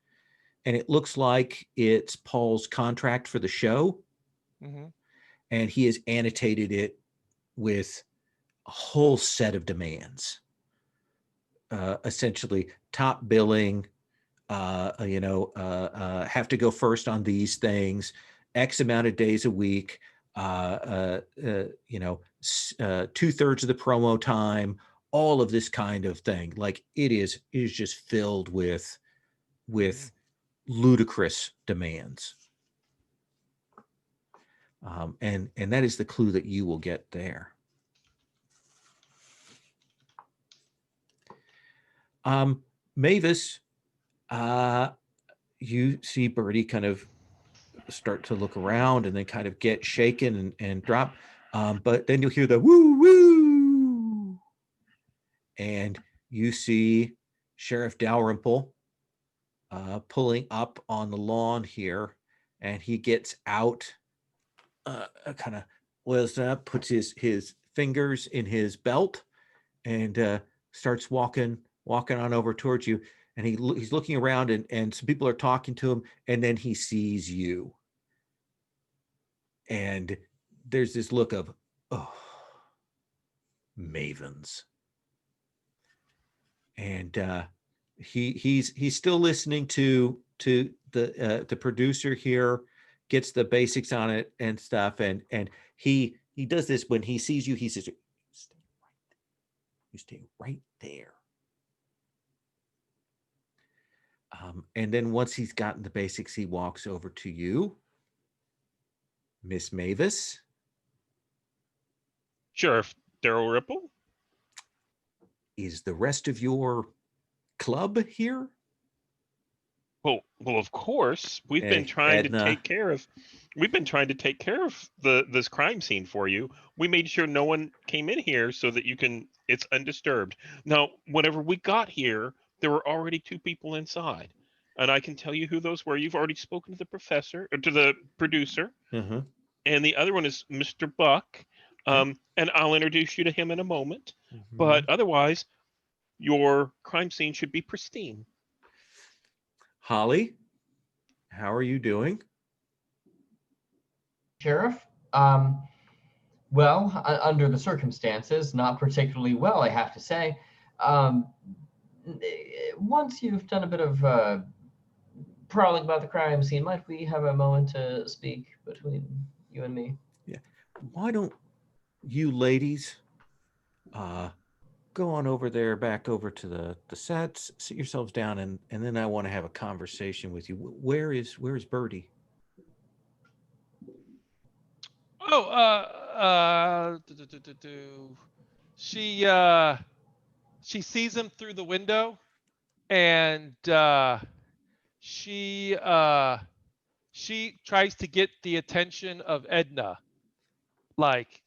and it looks like it's Paul's contract for the show. And he has annotated it with a whole set of demands. Essentially, top billing, have to go first on these things, X amount of days a week, 2/3 of the promo time, all of this kind of thing. Like, it is just filled with ludicrous demands. And that is the clue that you will get there. Mavis, you see Birdie kind of start to look around and then kind of get shaken and drop. But then you'll hear the woo woo, and you see Sheriff Dalrymple pulling up on the lawn here, and he gets out, kind of oils up, puts his fingers in his belt, and starts walking on over towards you. And he's looking around, and some people are talking to him, and then he sees you. And there's this look of, oh, mavens. And he's still listening to the producer here, gets the basics on it and stuff, and he does this when he sees you. He says, "You stay right there." And then once he's gotten the basics, he walks over to you, Miss Mavis. Sheriff Daryl Ripple. Is the rest of your club here? Well, of course, we've been trying to take care of this crime scene for you. We made sure no one came in here so that it's undisturbed. Now, whenever we got here, there were already 2 people inside, and I can tell you who those were. You've already spoken to the professor, or to the producer, and the other one is Mr. Buck. And I'll introduce you to him in a moment. But otherwise, your crime scene should be pristine. Holly, how are you doing? Sheriff? Well, under the circumstances, not particularly well, I have to say. Once you've done a bit of prowling about the crime scene. Might we have a moment to speak between you and me? Why don't you ladies go on over there, back over to the sets, sit yourselves down, and then I want to have a conversation with you. Where is Birdie? Oh, she sees him through the window, and she tries to get the attention of Edna, like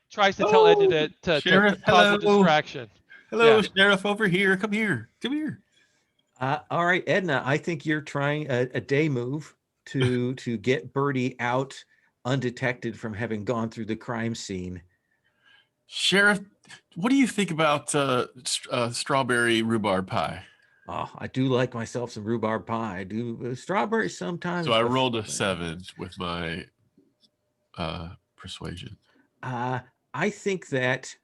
tries to tell Edna to Sheriff, cause a hello. distraction. Hello, Yeah. Sheriff, over here. Come here. Come here. All right, Edna, I think you're trying a day move to get Birdie out undetected from having gone through the crime scene. Sheriff, what do you think about strawberry rhubarb pie? Oh, I do like myself some rhubarb pie. I do strawberry sometimes. So I rolled a 7 with my persuasion. I think that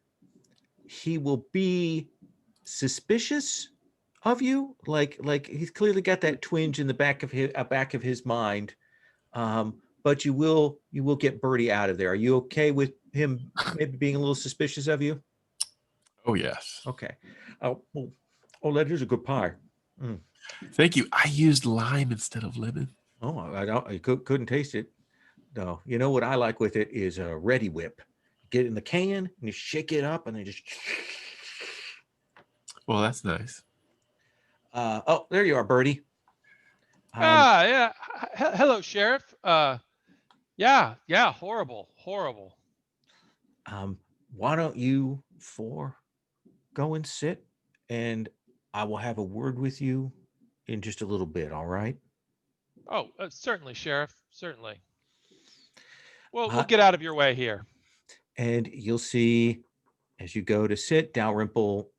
he will be suspicious of you, like he's clearly got that twinge in the back of his mind. But you will get Birdie out of there. Are you okay with him maybe being a little suspicious of you? Oh, yes. Okay. Oh, that is a good pie. Thank you. I used lime instead of lemon. Oh, I couldn't taste it. No, you know what I like with it is a Ready Whip. Get it in the can and you shake it up and then just. Well, that's nice. Oh, there you are, Birdie. Yeah. Hello, Sheriff. Yeah. Horrible. Why don't you four go and sit, and I will have a word with you in just a little bit. All right? Oh, certainly, Sheriff. Certainly. Well, we'll get out of your way here. And you'll see as you go to sit, Dalrymple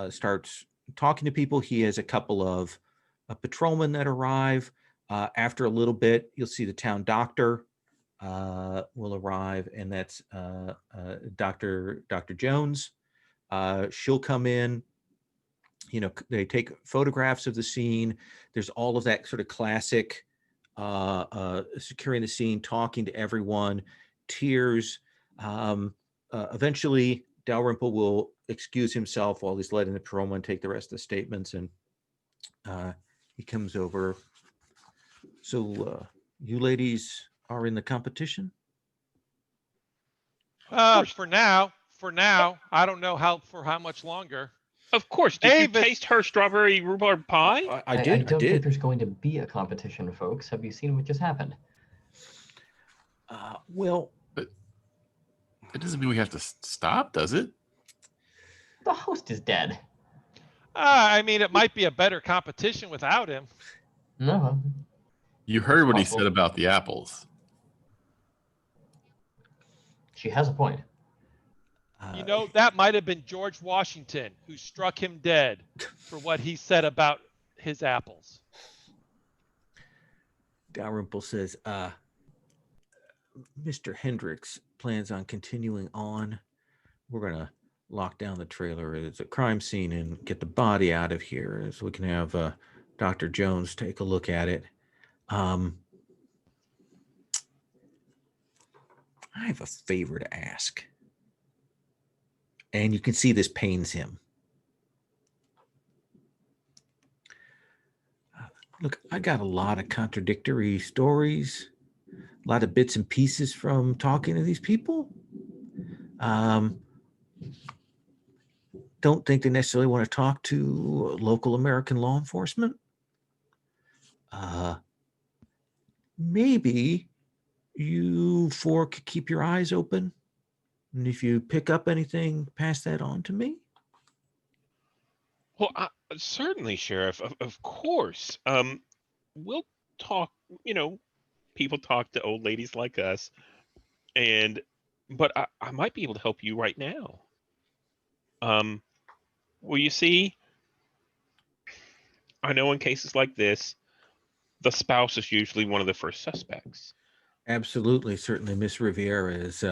starts talking to people. He has a couple of patrolmen that arrive. After a little bit, you'll see the town doctor will arrive, and that's Dr. Jones. She'll come in. You know, they take photographs of the scene. There's all of that sort of classic securing the scene, talking to everyone, tears. Eventually, Dalrymple will excuse himself while he's letting the patrolman take the rest of the statements, and he comes over. So, you ladies are in the competition? For now, I don't know for how much longer. Of course. Did you taste her strawberry rhubarb pie? I did. I don't think there's going to be a competition, folks. Have you seen what just happened? Well, but it doesn't mean we have to stop, does it? The host is dead. I mean, it might be a better competition without him. No. You heard what possible. he said about the apples. She has a point. You know, that might have been George Washington who struck him dead for what he said about his apples. Dalrymple says, Mr. Hendricks plans on continuing on. We're going to lock down the trailer. It's a crime scene and get the body out of here so we can have Dr. Jones take a look at it. I have a favor to ask. And you can see this pains him. Look, I got a lot of contradictory stories, a lot of bits and pieces from talking to these people. Don't think they necessarily want to talk to local American law enforcement. Maybe you four could keep your eyes open. And if you pick up anything, pass that on to me. Well, certainly, Sheriff. Of course. We'll talk. You know, people talk to old ladies like us, but I might be able to help you right now. Well, you see, I know in cases like this, the spouse is usually one of the first suspects. Absolutely, certainly, Miss Riviera is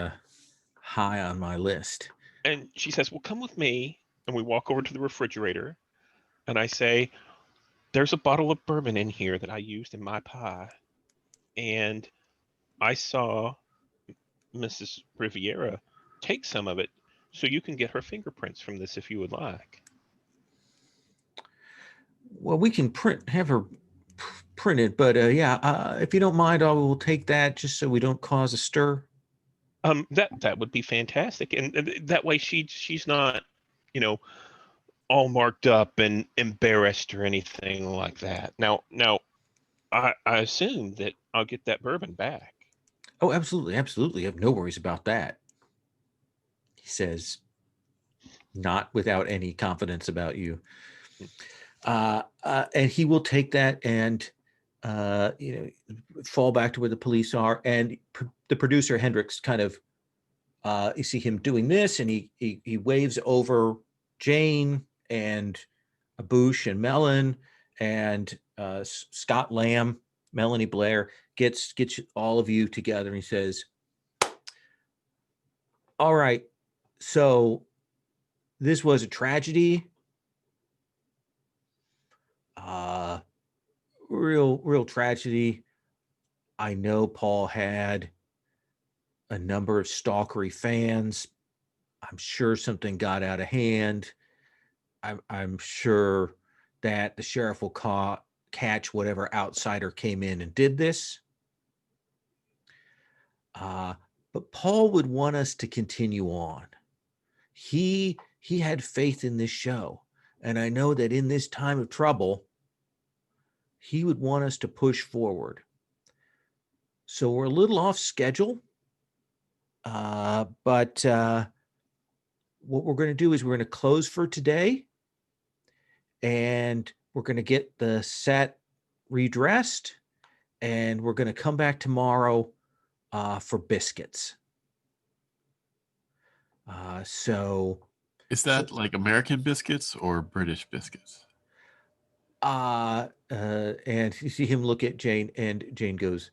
high on my list. And she says, well, come with me. And we walk over to the refrigerator. And I say, there's a bottle of bourbon in here that I used in my pie, and I saw Mrs. Riviera take some of it, so you can get her fingerprints from this if you would like. Well, we can have her printed, but if you don't mind, I will take that just so we don't cause a stir. That would be fantastic, and that way she's not, all marked up and embarrassed or anything like that. Now, I assume that I'll get that bourbon back. Oh, absolutely, absolutely. I have no worries about that. He says, not without any confidence about you. And he will take that and fall back to where the police are. And the producer Hendricks kind of you see him doing this, and he waves over Jane and Abouche and Melon and Scott Lamb, Melanie Blair, gets all of you together, and he says, all right, so this was a tragedy, real tragedy. I know Paul had a number of stalkery fans. I'm sure something got out of hand. I'm sure that the sheriff will catch whatever outsider came in and did this. But Paul would want us to continue on. He had faith in this show. And I know that in this time of trouble, he would want us to push forward. So we're a little off schedule. But what we're going to do is we're going to close for today. And we're going to get the set redressed. And we're going to come back tomorrow for biscuits. So is that like American biscuits or British biscuits? And you see him look at Jane, and Jane goes,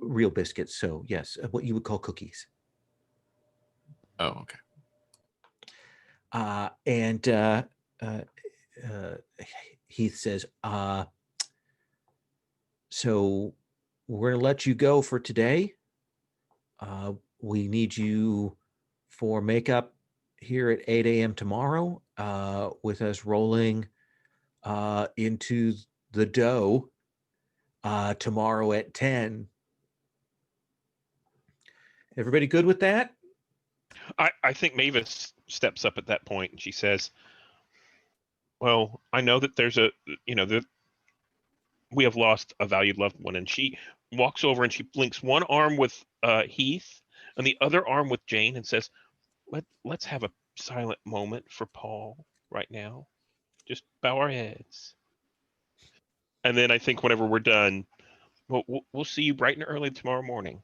real biscuits. So yes, what you would call cookies. Oh, okay. And Heath says, so we're going to let you go for today. We need you for makeup here at 8 a.m. tomorrow, with us rolling into the dough tomorrow at 10. Everybody good with that? I think Mavis steps up at that point and she says, well, I know that there's that we have lost a valued loved one. And she walks over and she links one arm with Heath and the other arm with Jane and says, let's have a silent moment for Paul right now. Just bow our heads. And then I think whenever we're done, we'll see you bright and early tomorrow morning.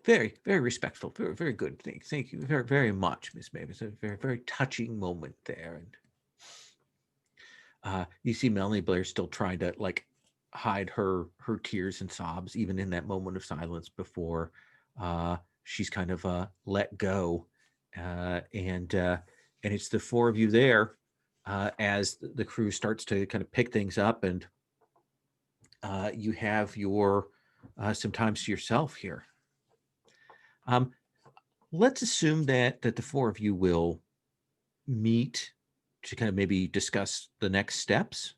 Very, very respectful. Very, very good. Thank you very, very much, Miss Mavis. A very, very touching moment there. And you see Melanie Blair still trying to hide her tears and sobs, even in that moment of silence before she's kind of let go. And it's the four of you there as the crew starts to kind of pick things up, and you have your some times to yourself here. Let's assume that the four of you will meet to kind of maybe discuss the next steps.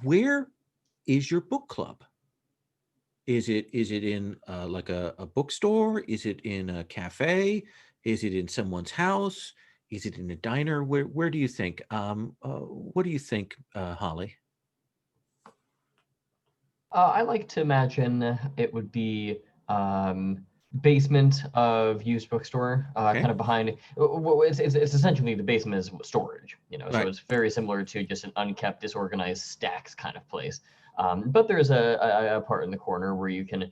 Where is your book club? Is it in like a bookstore? Is it in a cafe? Is it in someone's house? Is it in a diner? Where do you think? What do you think, Holly? I like to imagine it would be basement of used bookstore, Okay. kind of behind. It's essentially the basement is storage, Right. So it's very similar to just an unkept, disorganized stacks kind of place. But there's a part in the corner where you can,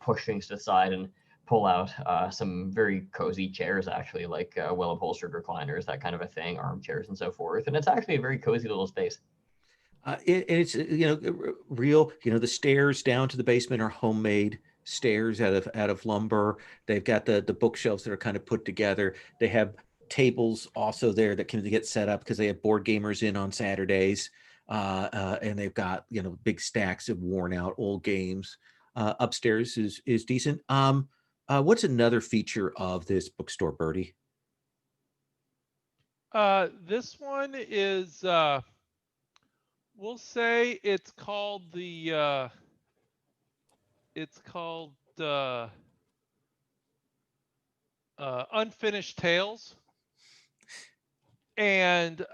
push things to the side and pull out some very cozy chairs, actually, like well-upholstered recliners, that kind of a thing, armchairs and so forth. And it's actually a very cozy little space. It's real. The stairs down to the basement are homemade stairs out of lumber. They've got the bookshelves that are kind of put together. They have tables also there that can get set up because they have board gamers in on Saturdays. And they've got, big stacks of worn out old games. Upstairs is decent. What's another feature of this bookstore, Bertie? This one is, we'll say it's called Unfinished Tales. And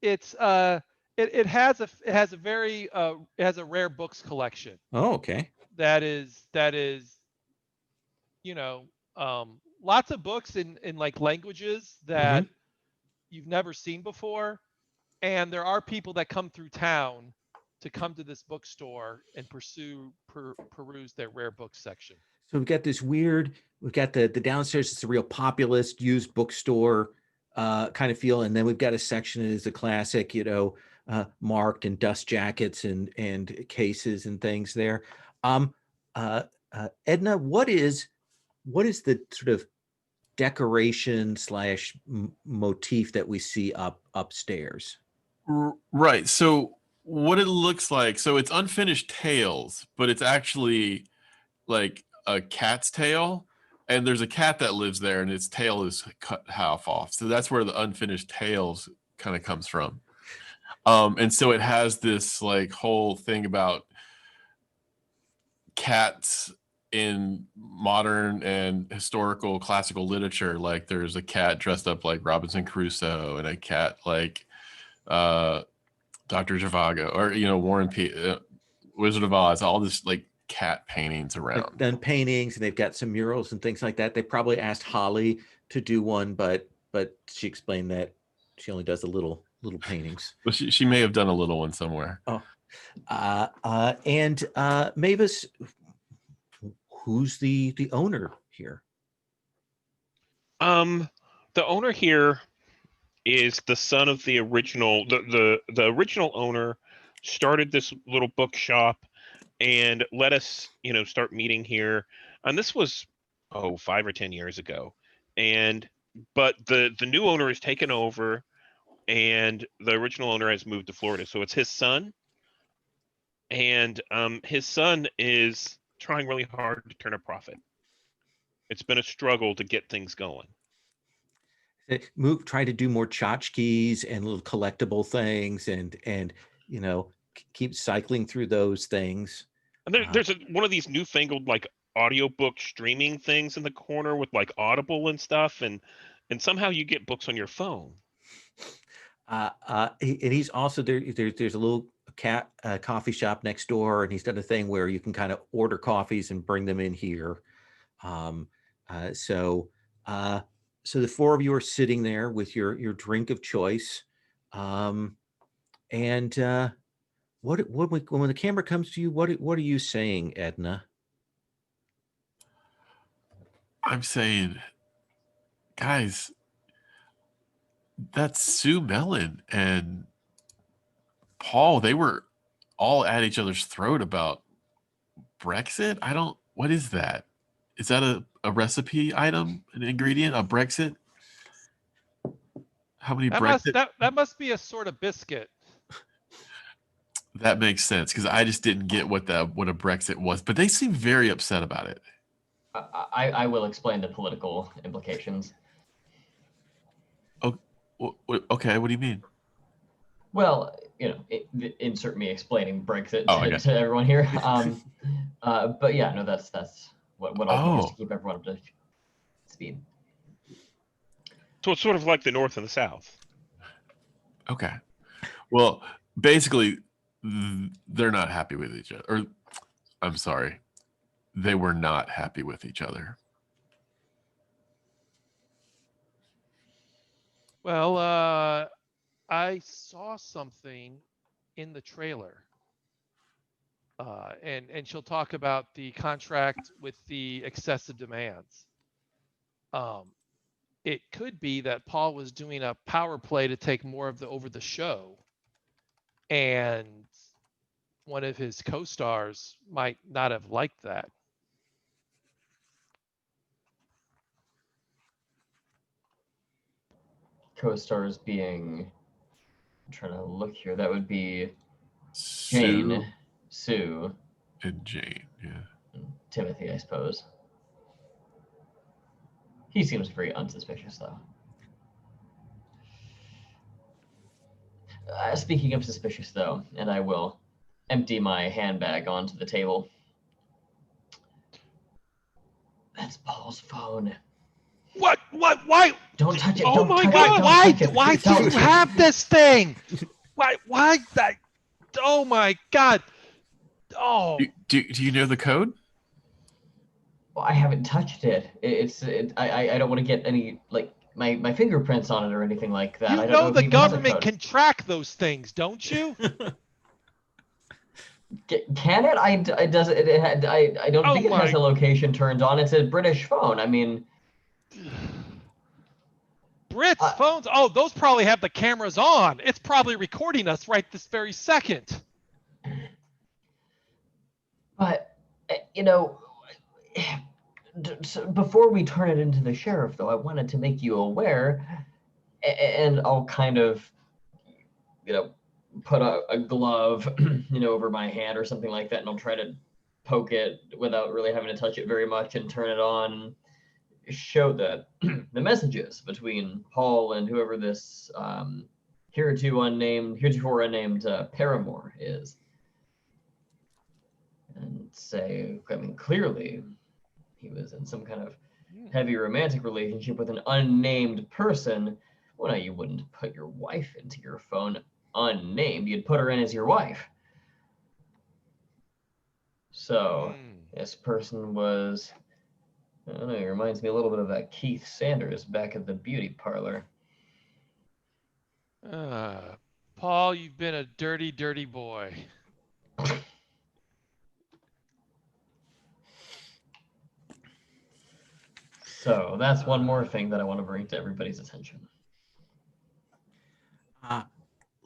it has a rare books collection. Oh, okay. That is lots of books in like languages that you've never seen before, and there are people that come through town to come to this bookstore and peruse their rare books section. So we've got the downstairs, it's a real populist used bookstore kind of feel. And then we've got a section that is a classic, marked and dust jackets and cases and things there. Edna, what is the sort of decoration / motif that we see upstairs? Right. So what it looks like, so it's Unfinished Tales, but it's actually like a cat's tail, and there's a cat that lives there and its tail is cut half off. So that's where the Unfinished Tales kind of comes from. And so it has this like whole thing about cats in modern and historical classical literature. Like there's a cat dressed up like Robinson Crusoe and a cat like Dr. Zhivago, or Warren P. Wizard of Oz, all this like cat paintings around. Like done paintings, and they've got some murals and things like that. They probably asked Holly to do one, but she explained that she only does the little paintings. Well, she may have done a little one somewhere. Oh, and Mavis, who's the owner here? The owner here is the son of the original. The original owner started this little bookshop and let us, start meeting here. And this was 5 or 10 years ago. But the new owner has taken over, and the original owner has moved to Florida. So it's his son. And his son is trying really hard to turn a profit. It's been a struggle to get things going. Try to do more tchotchkes and little collectible things, and keep cycling through those things. And there's one of these newfangled like audiobook streaming things in the corner with like Audible and stuff, and somehow you get books on your phone. And he's also there's a little coffee shop next door, and he's done a thing where you can kind of order coffees and bring them in here. So the four of you are sitting there with your drink of choice, and when the camera comes to you, what are you saying, Edna? I'm saying, guys, that's Sue Mellon and Paul. They were all at each other's throat about Brexit. What is that? Is that a recipe item, an ingredient, a Brexit? How many Brexit? That must be a sort of biscuit. That makes sense, because I just didn't get what a Brexit was, but they seem very upset about it. I will explain the political implications. Oh, okay. What do you mean? Well, insert me explaining Brexit to everyone here. But yeah, no, that's what I'll do, is to keep everyone up to speed. So it's sort of like the North and the South. Okay. Well, basically, they're not happy with each other. Or, I'm sorry, they were not happy with each other. Well, I saw something in the trailer, and she'll talk about the contract with the excessive demands. It could be that Paul was doing a power play to take more over the show, and one of his co-stars might not have liked that. co-stars being, I'm trying to look here, that would be Sue Jane, Sue, and Jane. Yeah. and Timothy, I suppose. He seems very unsuspicious, though. Speaking of suspicious, though, and I will empty my handbag onto the table. That's Paul's phone. What? Why? Don't touch it. Oh Don't my touch God, it. Don't Why? touch it. Why do Don't you touch have this thing? Why that? Oh my God! Oh, Do you know the code? Well, I haven't touched it. I don't want to get any like my fingerprints on it or anything like that. you I don't know know if the it even has a government code. can track those things, don't you? Can it? I does it, it had, I don't Oh think it has my- a location turned on. It's a British phone. I mean, Brits phones. Oh, those probably have the cameras on. It's probably recording us right this very second. but you know, before we turn it into the sheriff, though, I wanted to make you aware, and I'll kind of, you know, put a glove, you know, over my hand or something like that, and I'll try to poke it without really having to touch it very much and turn it on. Show the the messages between Paul and whoever this heretofore unnamed paramour is, and say, I mean, clearly he was in some kind of heavy romantic relationship with an unnamed person. Well, now you wouldn't put your wife into your phone unnamed. You'd put her in as your wife. So this person was, I don't know, it reminds me a little bit of that Keith Sanders back at the beauty parlor. Paul, you've been a dirty, dirty boy. So that's one more thing that I want to bring to everybody's attention.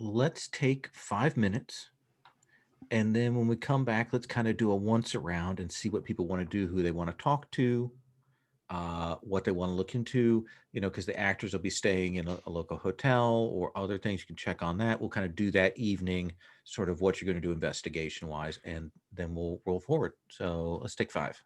Let's take 5 minutes. And then when we come back, let's kind of do a once around and see what people want to do, who they want to talk to, what they want to look into, you know, because the actors will be staying in a local hotel or other things. You can check on that. We'll kind of do that evening, sort of what you're going to do investigation wise, and then we'll roll forward. So let's take 5.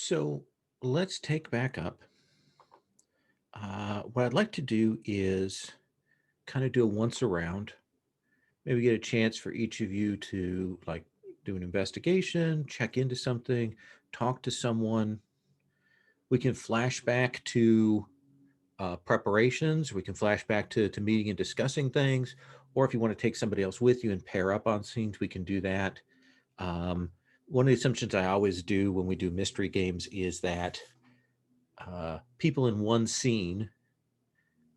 So let's take back up. What I'd like to do is kind of do a once around, maybe get a chance for each of you to like do an investigation, check into something, talk to someone. We can flash back to preparations. We can flash back to meeting and discussing things. Or if you want to take somebody else with you and pair up on scenes, we can do that. One of the assumptions I always do when we do mystery games is that people in one scene,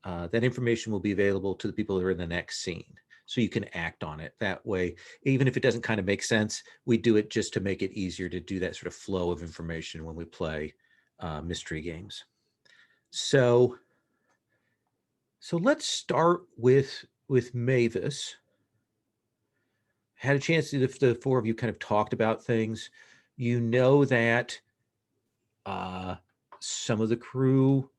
that information will be available to the people who are in the next scene. So you can act on it that way. Even if it doesn't kind of make sense, we do it just to make it easier to do that sort of flow of information when we play mystery games. So let's start with Mavis. Had a chance to, if the four of you kind of talked about things, you know that some of the crew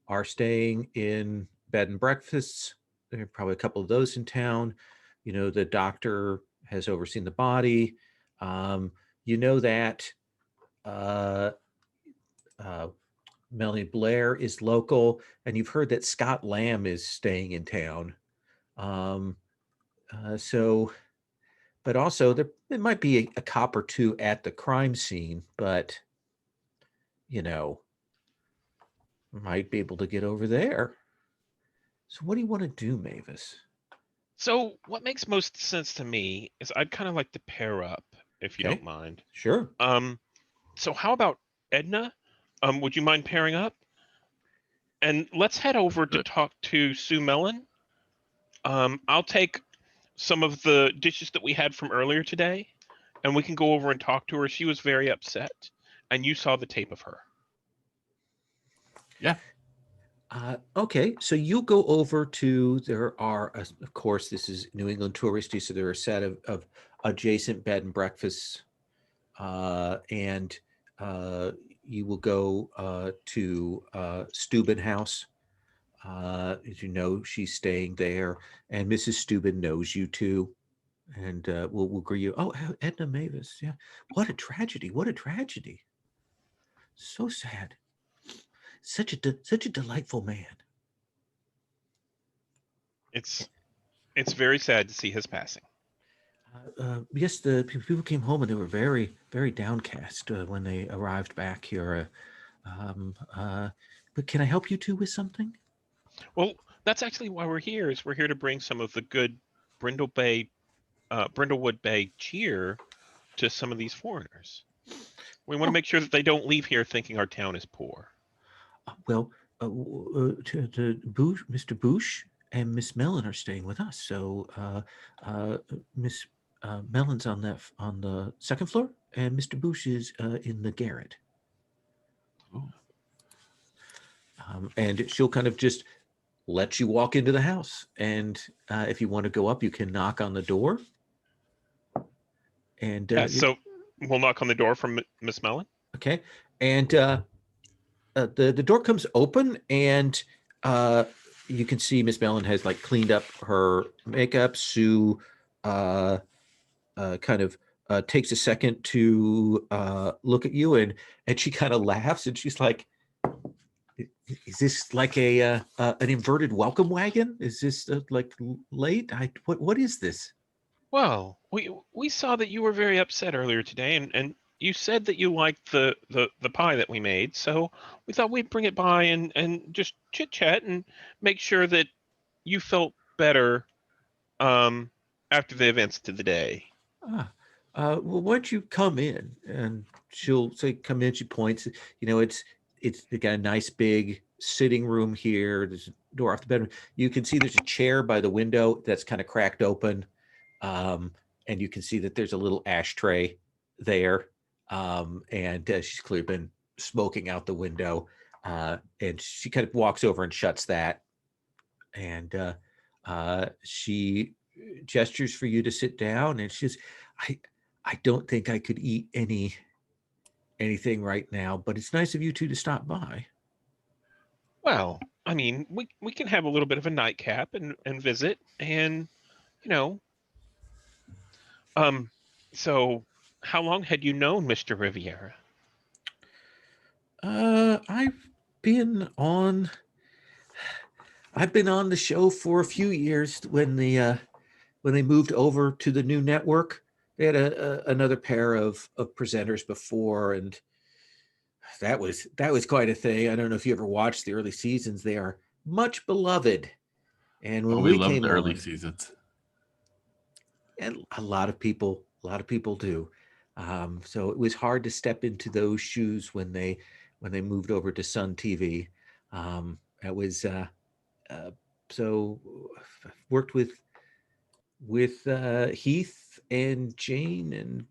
are staying in bed and breakfasts. There are probably a couple of those in town. You know, the doctor has overseen the body. You know that Melanie Blair is local, and you've heard that Scott Lamb is staying in town. But also there might be a cop or two at the crime scene, but you know, might be able to get over there. So what do you want to do, Mavis? So what makes most sense to me is I'd kind of like to pair up, if you Okay. don't mind. Sure. So how about Edna? Would you mind pairing up? And let's head over to talk to Sue Mellon. I'll take some of the dishes that we had from earlier today, and we can go over and talk to her. She was very upset, and you saw the tape of her. Yeah. Okay, so you go over to, there are, of course, this is New England touristy, so there are a set of adjacent bed and breakfasts, and you will go to Steuben House. As you know, she's staying there, and Mrs. Steuben knows you too, and we'll greet you. Oh, Edna Mavis, yeah. What a tragedy! What a tragedy! So sad. Such a delightful man. It's very sad to see his passing. Yes, the people came home and they were very, very downcast when they arrived back here. But can I help you two with something? Well, that's actually why we're here. Is we're here to bring some of the good Brindlewood Bay cheer to some of these foreigners. We want to make sure that they don't leave here thinking our town is poor. Well, to Boosh, Mr. Boosh and Miss Mellon are staying with us. So Miss Mellon's on the second floor, and Mr. Boosh is in the garret. And she'll kind of just let you walk into the house. And if you want to go up, you can knock on the door. And So we'll knock on the door from Miss Mellon. Okay, and the door comes open, and you can see Miss Mellon has like cleaned up her makeup. Sue kind of takes a second to look at you, and she kind of laughs, and she's like, "Is this like an inverted welcome wagon? Is this like late? What is this?" Well, we saw that you were very upset earlier today, and you said that you liked the pie that we made, so we thought we'd bring it by and just chit chat and make sure that you felt better after the events of the day. Well, why don't you come in? And she'll say, "Come in." She points. You know, it's they got a nice big sitting room here. There's a door off the bedroom. You can see there's a chair by the window that's kind of cracked open, and you can see that there's a little ashtray there. And she's clearly been smoking out the window. And she kind of walks over and shuts that. And she gestures for you to sit down, and she's, I don't think I could eat anything right now, but it's nice of you two to stop by. Well, I mean, we can have a little bit of a nightcap and visit, and you know, so how long had you known Mr. Riviera? I've been on. I've been on the show for a few years when they moved over to the new network. They had another pair of presenters before, and that was quite a thing. I don't know if you ever watched the early seasons. They are much beloved. And when We we love came the early on, seasons. and a lot of people do. So it was hard to step into those shoes when they moved over to Sun TV. That was so worked with Heath and Jane and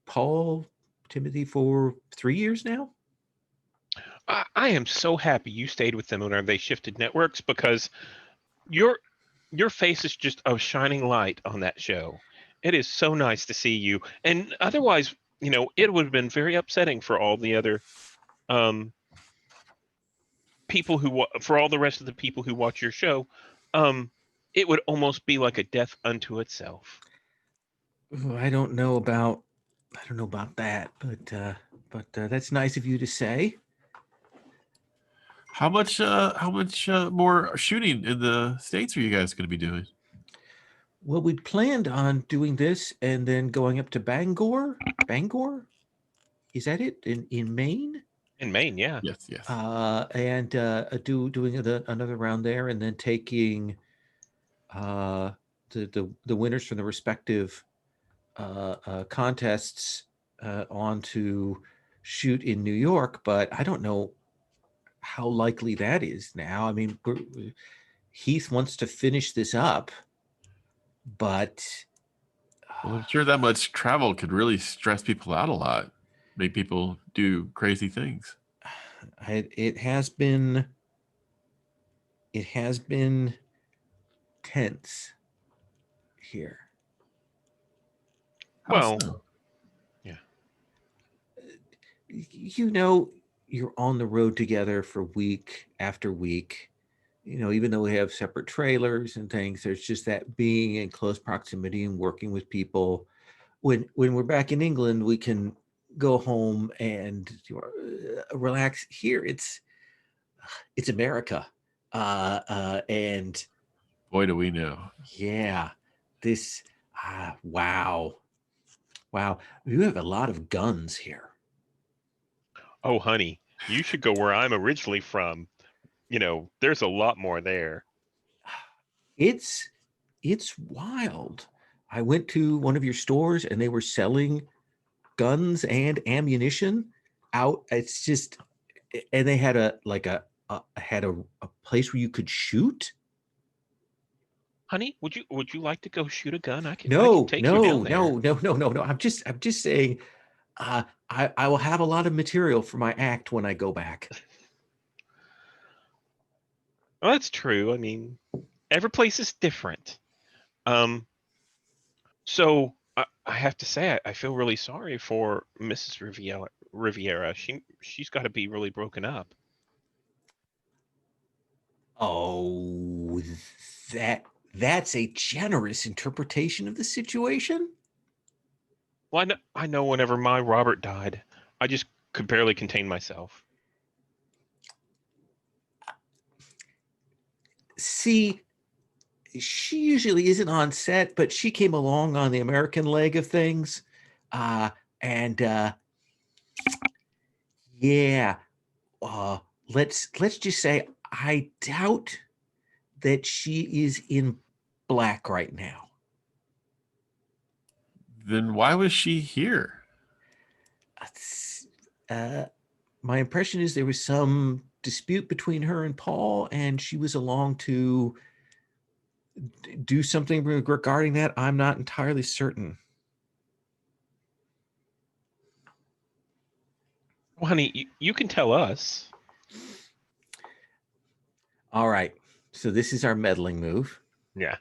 Paul Timothy for 3 years now. I am so happy you stayed with them when they shifted networks, because your face is just a shining light on that show. It is so nice to see you. And otherwise, it would have been very upsetting for all the other people for all the rest of the people who watch your show. It would almost be like a death unto itself. I don't know about that, but that's nice of you to say. How much more shooting in the States are you guys going to be doing? Well, we'd planned on doing this and then going up to Bangor. Bangor? Is that it? In Maine? In Maine, yeah. Yes. And doing another round there, and then taking the winners from the respective contests on to shoot in New York. But I don't know how likely that is now. I mean, Heath wants to finish this up, but Well, I'm sure that much travel could really stress people out a lot, make people do crazy things. it has been tense here. How Well, so? yeah. You're on the road together for week after week. Even though we have separate trailers and things, there's just that being in close proximity and working with people. When we're back in England, we can go home and relax. Here, it's America, and Boy, do we know. yeah, this wow, you have a lot of guns here. Oh, honey, you should go where I'm originally from. There's a lot more there. It's wild. I went to one of your stores and they were selling guns and ammunition out. It's just, and they had a place where you could shoot. Honey, would you like to go shoot a gun? I can No, take you no, down there. no. I'm just saying, I will have a lot of material for my act when I go back. Well, that's true. I mean, every place is different. So I have to say, I feel really sorry for Mrs. Riviera. She's got to be really broken up. Oh, that's a generous interpretation of the situation. Well, I know whenever my Robert died, I just could barely contain myself. See, she usually isn't on set, but she came along on the American leg of things. And yeah, let's just say I doubt that she is in black right now. Then why was she here? My impression is there was some dispute between her and Paul, and she was along to do something regarding that. I'm not entirely certain. Well, honey, you can tell us. All right. So this is our meddling move. Yeah.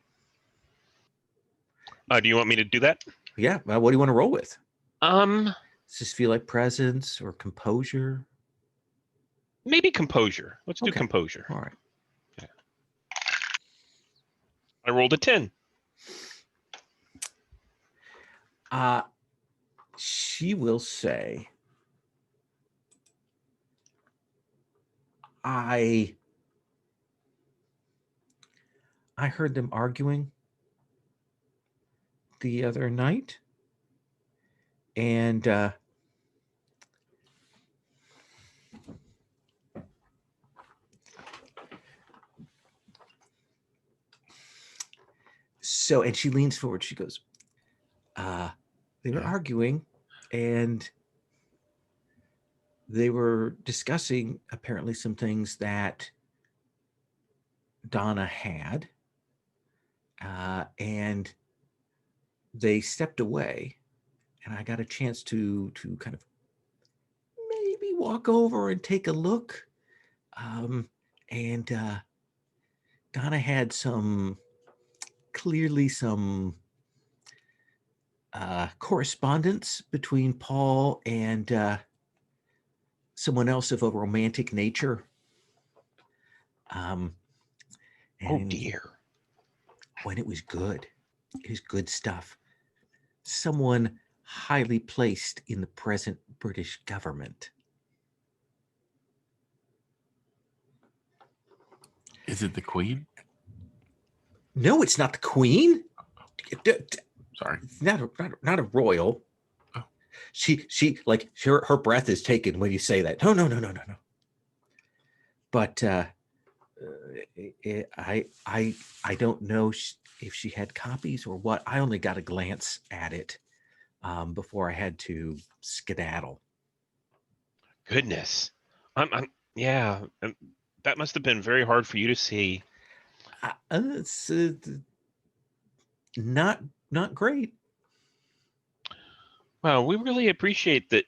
Do you want me to do that? Yeah. Well, what do you want to roll with? Does this feel like presence or composure? Maybe composure. Let's do Okay. composure. All right. Okay. I rolled a 10. She will say, I heard them arguing the other night, and so, and she leans forward. She goes, they were Yeah. arguing, and they were discussing apparently some things that Donna had, and they stepped away, and I got a chance to kind of maybe walk over and take a look. And Donna had clearly some correspondence between Paul and someone else of a romantic nature. Oh And dear. when it was good, it was good stuff. Someone highly placed in the present British government. Is it the Queen? No, it's not the Queen. Sorry. Not a royal. Oh. She like her breath is taken when you say that. No. But I don't know if she had copies or what. I only got a glance at it before I had to skedaddle. Goodness. Yeah. That must have been very hard for you to see. It's not great. Well, we really appreciate that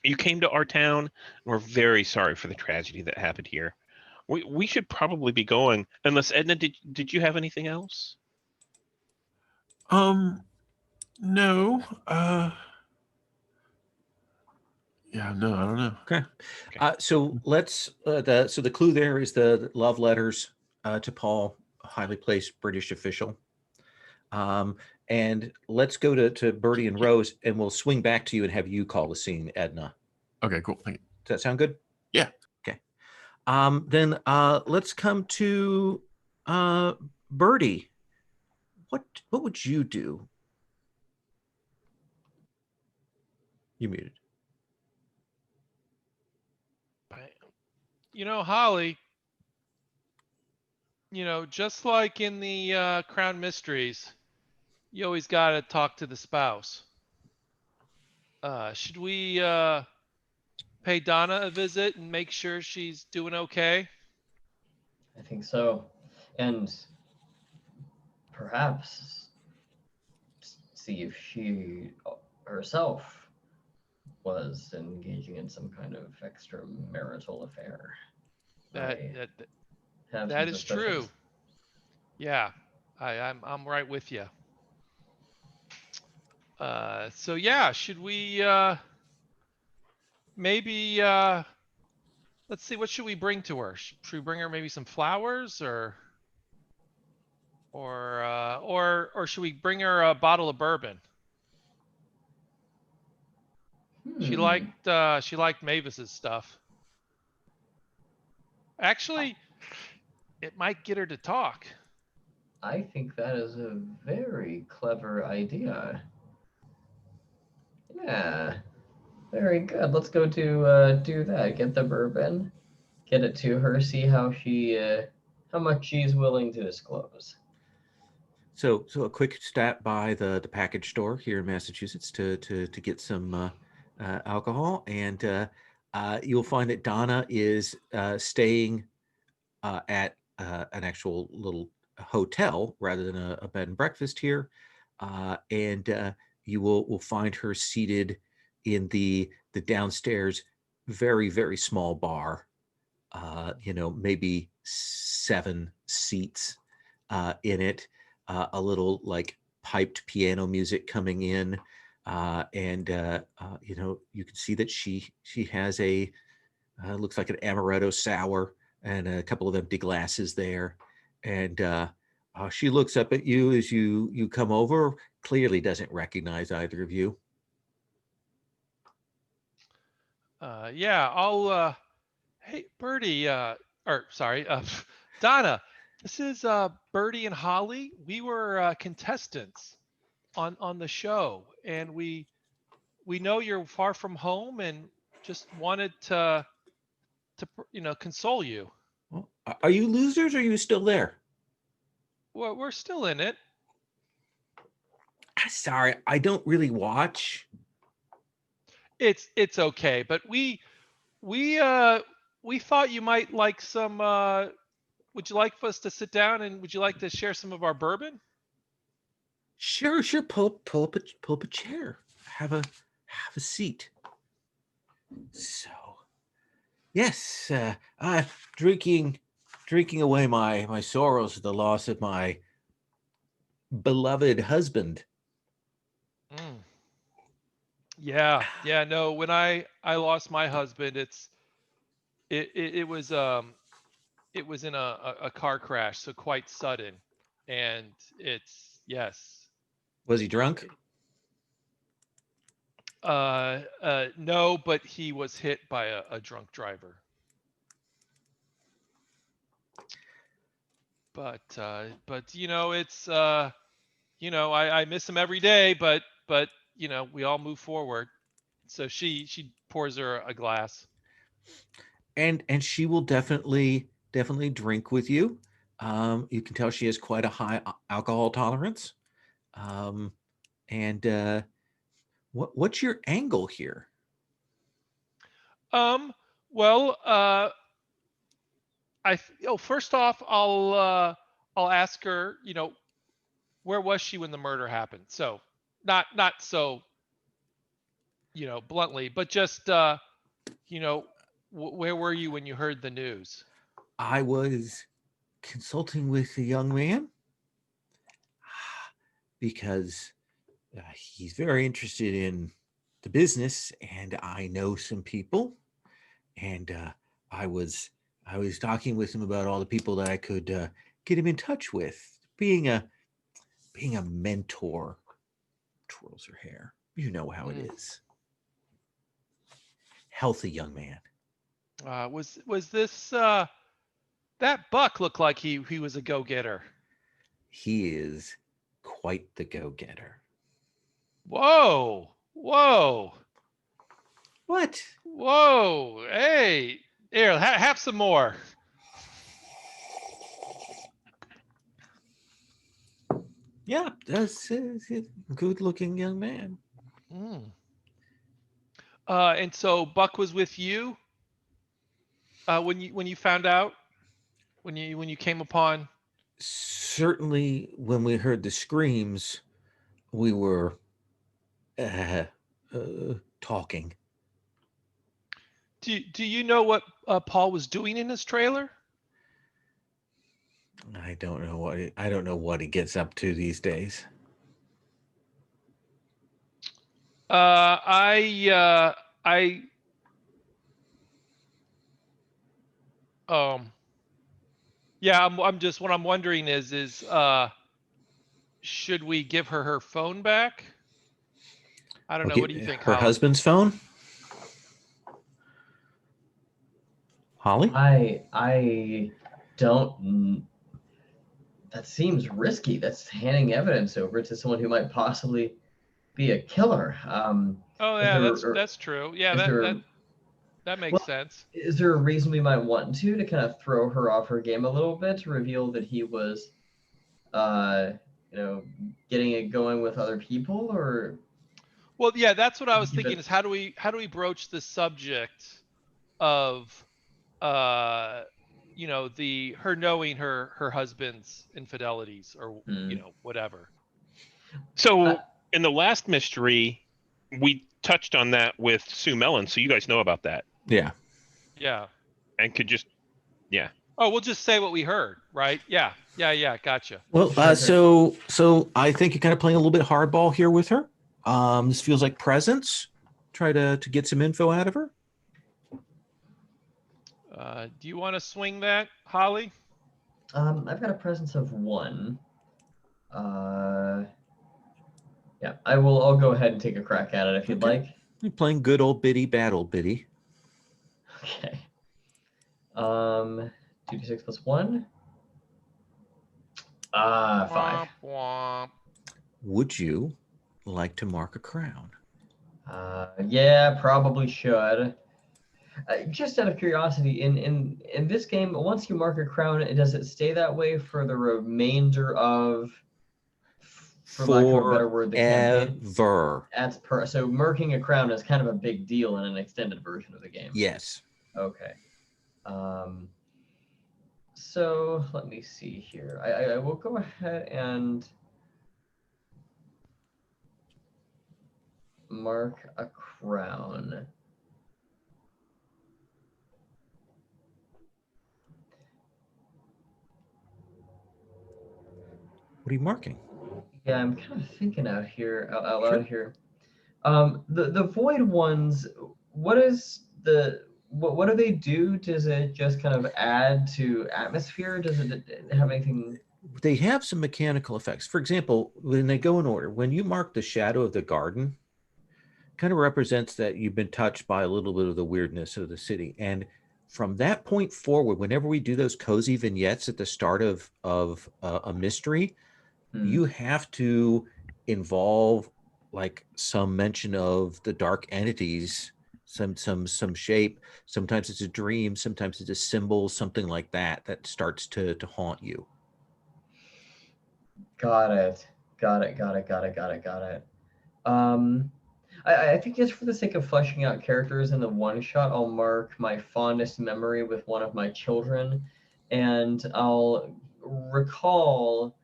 you came to our town, and we're very sorry for the tragedy that happened here. We should probably be going. Unless Edna, did you have anything else? No. Yeah, no, I don't know. Okay. So let's the clue there is the love letters to Paul, a highly placed British official. And let's go to Bertie and Rose, and we'll swing back to you and have you call the scene, Edna. Okay, cool. Thank you. Does that sound good? Yeah. Okay. Then let's come to Bertie. What would you do? You muted. Holly, just like in the Crown Mysteries, you always got to talk to the spouse. Should we pay Donna a visit and make sure she's doing okay? I think so. And perhaps see if she herself was engaging in some kind of extramarital affair. That is true. Yeah, I'm right with you. So yeah, should we maybe let's see, what should we bring to her? Should we bring her maybe some flowers or should we bring her a bottle of bourbon? She liked Mavis's stuff. Actually, it might get her to talk. I think that is a very clever idea. Yeah, very good. Let's go to do that. Get the bourbon, get it to her, see how much she's willing to disclose. So a quick stop by the package store here in Massachusetts to get some alcohol, and you'll find that Donna is staying at an actual little hotel rather than a bed and breakfast here, and you will find her seated in the downstairs very, very small bar. Maybe 7 seats in it. A little like piped piano music coming in, and you can see that she has a looks like an amaretto sour and a couple of empty glasses there, and she looks up at you as you come over. Clearly doesn't recognize either of you. Yeah, I'll Hey, Birdie, or sorry, Donna, this is Birdie and Holly. We were contestants on the show, and we know you're far from home, and just wanted to console you. Well, are you losers or are you still there? Well, we're still in it. Sorry, I don't really watch. It's okay, but we thought you might like some. Would you like for us to sit down, and would you like to share some of our bourbon? Sure, sure. Pull up a chair. Have a seat. So, yes, drinking away my sorrows at the loss of my beloved husband. Mm. Yeah. No, when I lost my husband, it was in a car crash, so quite sudden, and it's yes. Was he drunk? No, but he was hit by a drunk driver. But it's I miss him every day, but we all move forward. So she pours her a glass. And she will definitely drink with you. You can tell she has quite a high alcohol tolerance. And what's your angle here? Well, first off, I'll ask her, where was she when the murder happened? So not so, bluntly, but just where were you when you heard the news? I was consulting with a young man because he's very interested in the business, and I know some people, and I was talking with him about all the people that I could get him in touch with. Being a mentor, twirls her hair. You know how it is. Healthy young man. Was this that Buck looked like he was a go-getter? He is quite the go-getter. Whoa! What? Whoa! Hey, here, have some more. Yeah, that's a good-looking young man. Mm. And so Buck was with you when you found out, when you came upon. Certainly, when we heard the screams, we were talking. Do you know what Paul was doing in his trailer? I don't know what he gets up to these days. I yeah, I'm just what I'm wondering is should we give her phone back? I don't know. What do you think, her Holly? husband's phone? Holly? I don't. That seems risky. That's handing evidence over to someone who might possibly be a killer. Oh Is yeah, there, that's true. Yeah, is there, that makes well, sense. is there a reason we might want to kind of throw her off her game a little bit to reveal that he was, uh, getting it going with other people, or Well, yeah, that's what I was give thinking. it? Is how do we broach the subject of her knowing her husband's infidelities, or whatever. So in the last mystery, we touched on that with Sue Mellon, so you guys know about that. Yeah. Yeah. And could just, yeah. Oh, we'll just say what we heard, right? Yeah. Gotcha. Well, Sure. so I think you're kind of playing a little bit hardball here with her. This feels like presence. Try to get some info out of her. Do you want to swing that, Holly? I've got a presence of 1. Yeah, I'll go ahead and take a crack at it if you'd Okay. like. You're playing good old biddy, bad old biddy. Okay. 2d6 plus 1. 5. Womp womp. Would you like to mark a crown? Yeah, probably should. Just out of curiosity, in this game, once you mark a crown, does it stay that way for the remainder of, for lack of a better word, the campaign? Forever. So marking a crown is kind of a big deal in an extended version of the game. Yes. Okay. So let me see here. I will go ahead and mark a crown. What are you marking? Yeah, I'm kind of thinking out loud Sure. here. The void ones, what do they do? Does it just kind of add to atmosphere? Does it have anything? They have some mechanical effects. For example, when they go in order, when you mark the shadow of the garden, kind of represents that you've been touched by a little bit of the weirdness of the city. And from that point forward, whenever we do those cozy vignettes at the start of a mystery, you have to involve like some mention of the dark entities, some shape. Sometimes it's a dream, sometimes it's a symbol, something like that that starts to haunt you. Got it. I think just for the sake of fleshing out characters in the one shot, I'll mark my fondest memory with one of my children, and I'll recall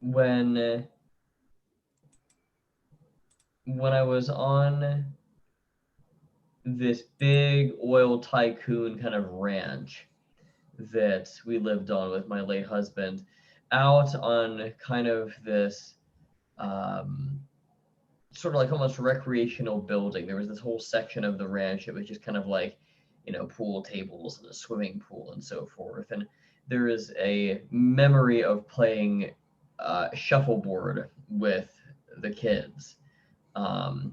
when I was on this big oil tycoon kind of ranch that we lived on with my late husband, out on kind of this sort of like almost recreational building. There was this whole section of the ranch that was just kind of like, pool tables and a swimming pool and so forth. And there is a memory of playing shuffleboard with the kids.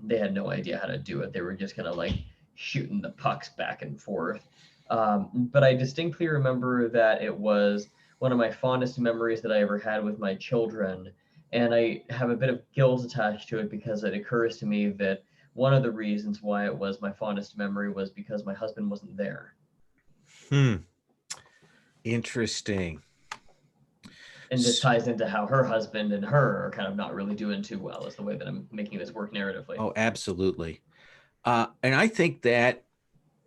They had no idea how to do it. They were just kind of like shooting the pucks back and forth. But I distinctly remember that it was one of my fondest memories that I ever had with my children. And I have a bit of guilt attached to it because it occurs to me that one of the reasons why it was my fondest memory was because my husband wasn't there. Interesting. And this ties into how her husband and her are kind of not really doing too well, is the way that I'm making this work narratively. Oh, absolutely. And I think that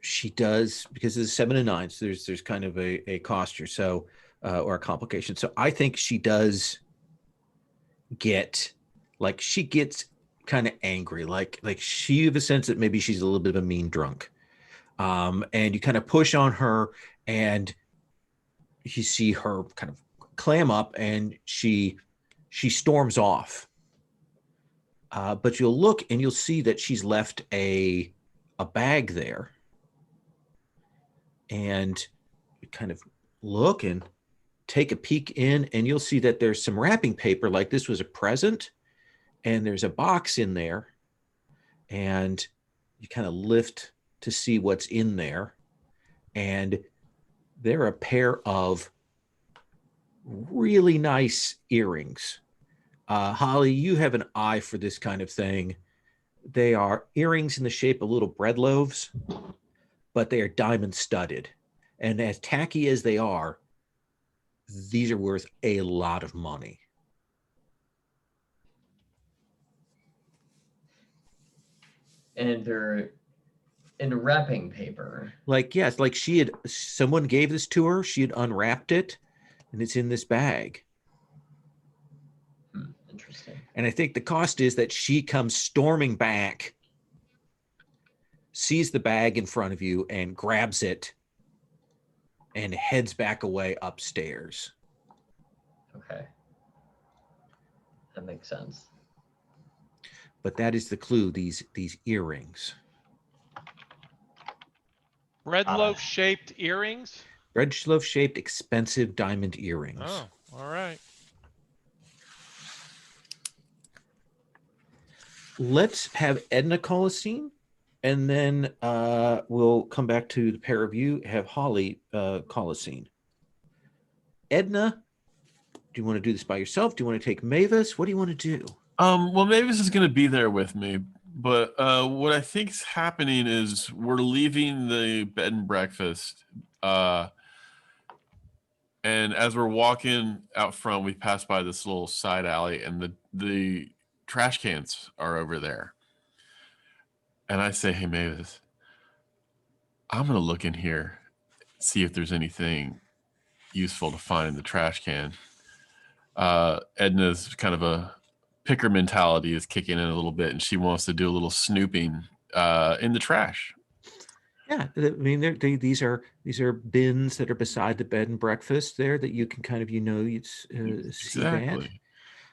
she does, because it's 7 and 9, so there's kind of a cost or so, or a complication. So I think she does get, like, she gets kind of angry, like she have a sense that maybe she's a little bit of a mean drunk. And you kind of push on her, and you see her kind of clam up, and she storms off. But you'll look and you'll see that she's left a bag there. And you kind of look and take a peek in, and you'll see that there's some wrapping paper, like this was a present, and there's a box in there. And you kind of lift to see what's in there. And there are a pair of really nice earrings. Holly, you have an eye for this kind of thing. They are earrings in the shape of little bread loaves, but they are diamond studded. And as tacky as they are, these are worth a lot of money. And they're in wrapping paper. Like, yes, like someone gave this to her, she had unwrapped it, and it's in this bag. Interesting. And I think the cost is that she comes storming back, sees the bag in front of you, and grabs it and heads back away upstairs. Okay. That makes sense. But that is the clue, these earrings. Red loaf shaped earrings? Red loaf shaped expensive diamond earrings. Oh, all right. Let's have Edna call a scene, and then we'll come back to the pair of you. Have Holly call a scene. Edna, do you want to do this by yourself? Do you want to take Mavis? What do you want to do? Well, Mavis is going to be there with me, but what I think is happening is we're leaving the bed and breakfast, and as we're walking out front, we pass by this little side alley, and the trash cans are over there. And I say, "Hey, Mavis, I'm going to look in here, see if there's anything useful to find in the trash can." Edna's kind of a picker mentality is kicking in a little bit, and she wants to do a little snooping in the trash. Yeah, I mean, these are bins that are beside the bed and breakfast there that you can kind of see that.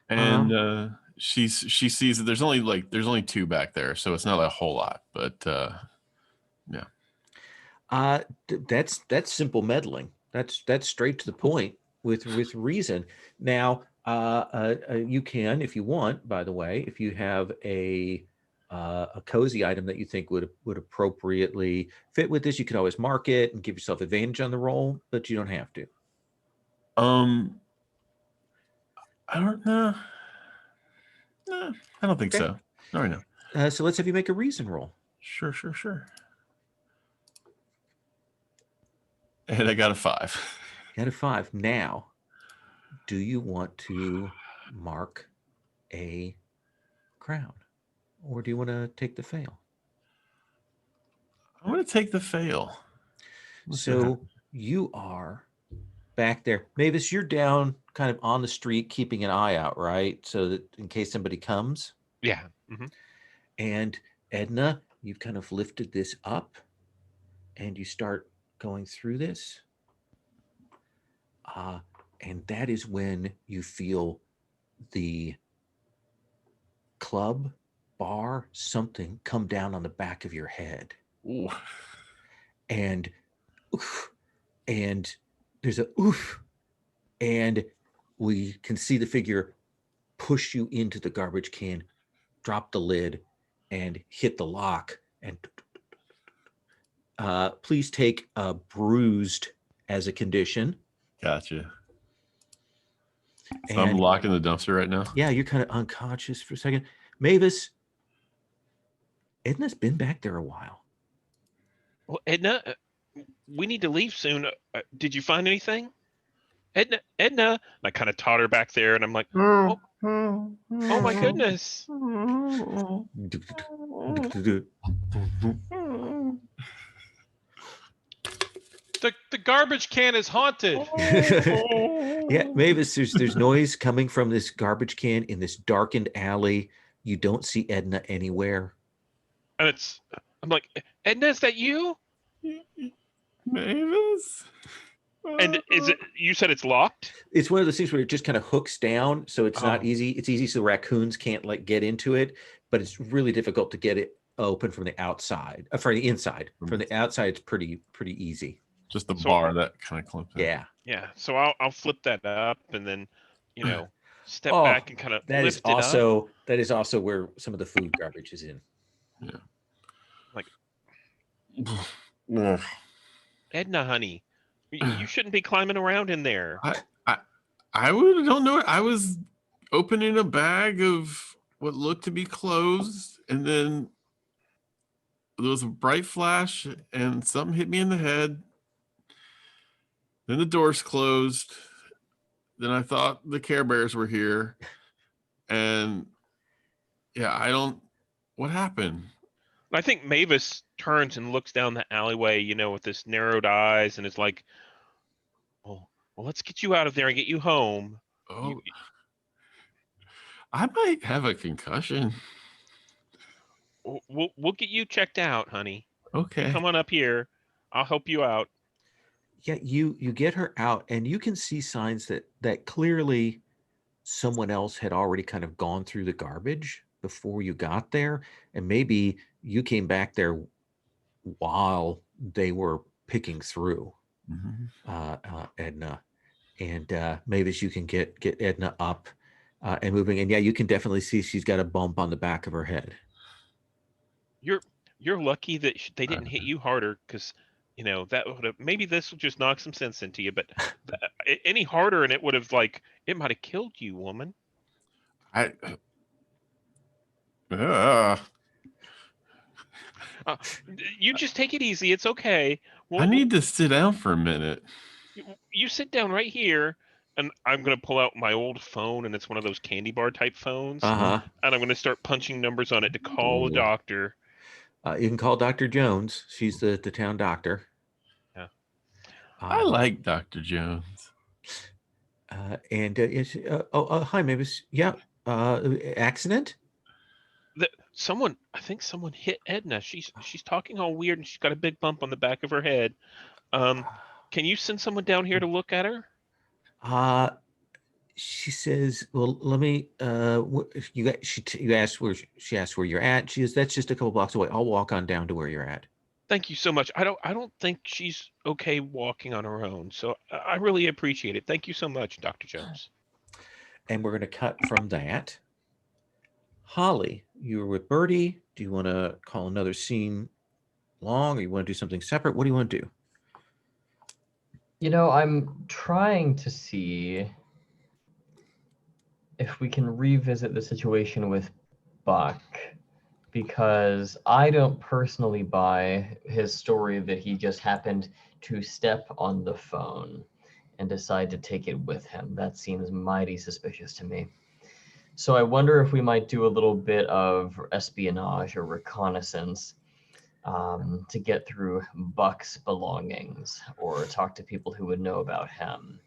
And she sees that there's only two back there, so it's not a whole lot, but yeah. That's simple meddling. That's straight to the point with reason. Now, you can, if you want, by the way, if you have a cozy item that you think would appropriately fit with this, you can always mark it and give yourself advantage on the roll, but you don't have to. I don't know. No, I don't think so. Not right now. So let's have you make a reason roll. Sure. And I got a 5. Got a 5. Now, do you want to mark a crown, or do you want to take the fail? I'm going to take the fail. So you are back there. Mavis, you're down kind of on the street, keeping an eye out, right? So that in case somebody comes. Yeah. Mm-hmm. And Edna, you've kind of lifted this up and you start going through this. And that is when you feel the club, bar, something come down on the back of your head. Ooh. And there's a oof, and we can see the figure push you into the garbage can, drop the lid, and hit the lock. And please take bruised as a condition. Gotcha. So And I'm locked in the dumpster right now? Yeah, you're kind of unconscious for a second. Mavis, Edna's been back there a while. Well, Edna, we need to leave soon. Did you find anything? Edna. And I kind of totter back there, and I'm like, oh my goodness. The garbage can is haunted. Yeah, Mavis, there's noise coming from this garbage can in this darkened alley. You don't see Edna anywhere. And I'm like, Edna, is that you? Mavis? And you said it's locked? It's one of those things where it just kind of hooks down, so it's not easy. It's easy so raccoons can't get into it, but it's really difficult to get it open from the outside. From the inside. From the outside, it's pretty easy. Just the bar that kind of clumps in. Yeah. Yeah. So I'll flip that up and then, step back and kind of lift it up. That is also where some of the food garbage is in. Yeah. Like, Edna, honey, you shouldn't be climbing around in there. I don't know. I was opening a bag of what looked to be clothes, and then there was a bright flash, and something hit me in the head. Then the doors closed. Then I thought the Care Bears were here, and what happened? I think Mavis turns and looks down the alleyway, with this narrowed eyes, and is like, well, let's get you out of there and get you home. Oh, I might have a concussion. We'll get you checked out, honey. Okay. You come on up here. I'll help you out. Yeah, you get her out, and you can see signs that clearly someone else had already kind of gone through the garbage before you got there, and maybe you came back there while they were picking through. Edna, and Mavis, you can get Edna up and moving, and yeah, you can definitely see she's got a bump on the back of her head. You're lucky that they didn't hit you harder, because that would have, maybe this will just knock some sense into you. But any harder, and it would have, like, it might have killed you, woman. I You just take it easy. It's okay. I need to sit down for a minute. You sit down right here, and I'm gonna pull out my old phone, and it's one of those candy bar type phones, Uh-huh. and I'm gonna start punching numbers on it to call a Ooh. doctor. You can call Dr. Jones. She's the town doctor. Yeah. I like Dr. Jones. Hi, Mavis. Yeah. Accident? I think someone hit Edna. She's talking all weird, and she's got a big bump on the back of her head. Can you send someone down here to look at her? She says, well, let me, you asked she asked where you're at. She says, that's just a couple blocks away. I'll walk on down to where you're at. Thank you so much. I don't think she's okay walking on her own, so I really appreciate it. Thank you so much, Dr. Jones. And we're going to cut from that. Holly, you were with Birdie. Do you want to call another scene long, or you want to do something separate? What do you want to do? I'm trying to see if we can revisit the situation with Buck, because I don't personally buy his story that he just happened to step on the phone and decide to take it with him. That seems mighty suspicious to me. So I wonder if we might do a little bit of espionage or reconnaissance to get through Buck's belongings, or talk to people who would know about him.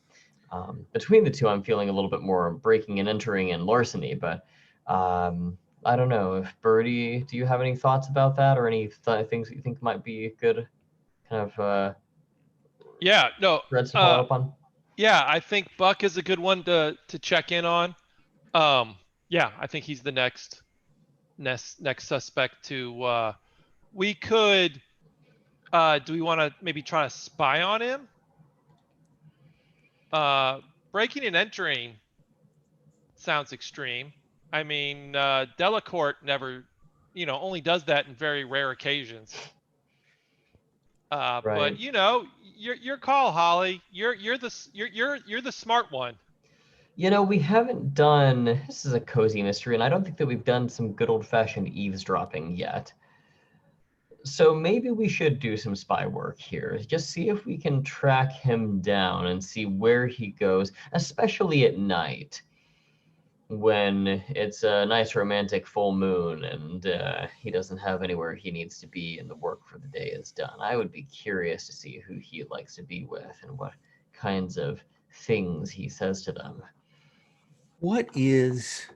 Between the two, I'm feeling a little bit more breaking and entering and larceny, but I don't know. If Birdie, do you have any thoughts about that, or any things that you think might be good kind of threads to follow up on? Yeah, I think Buck is a good one to check in on. Yeah, I think he's the next suspect to. We could. Do we want to maybe try to spy on him? Breaking and entering sounds extreme. I mean, Delacourt never, only does that in very rare occasions. Right. But your call, Holly. You're the smart one. We haven't done, this is a cozy mystery, and I don't think that we've done some good old-fashioned eavesdropping yet. So maybe we should do some spy work here. Just see if we can track him down and see where he goes, especially at night, when it's a nice romantic full moon and he doesn't have anywhere he needs to be and the work for the day is done. I would be curious to see who he likes to be with and what kinds of things he says to them. What is,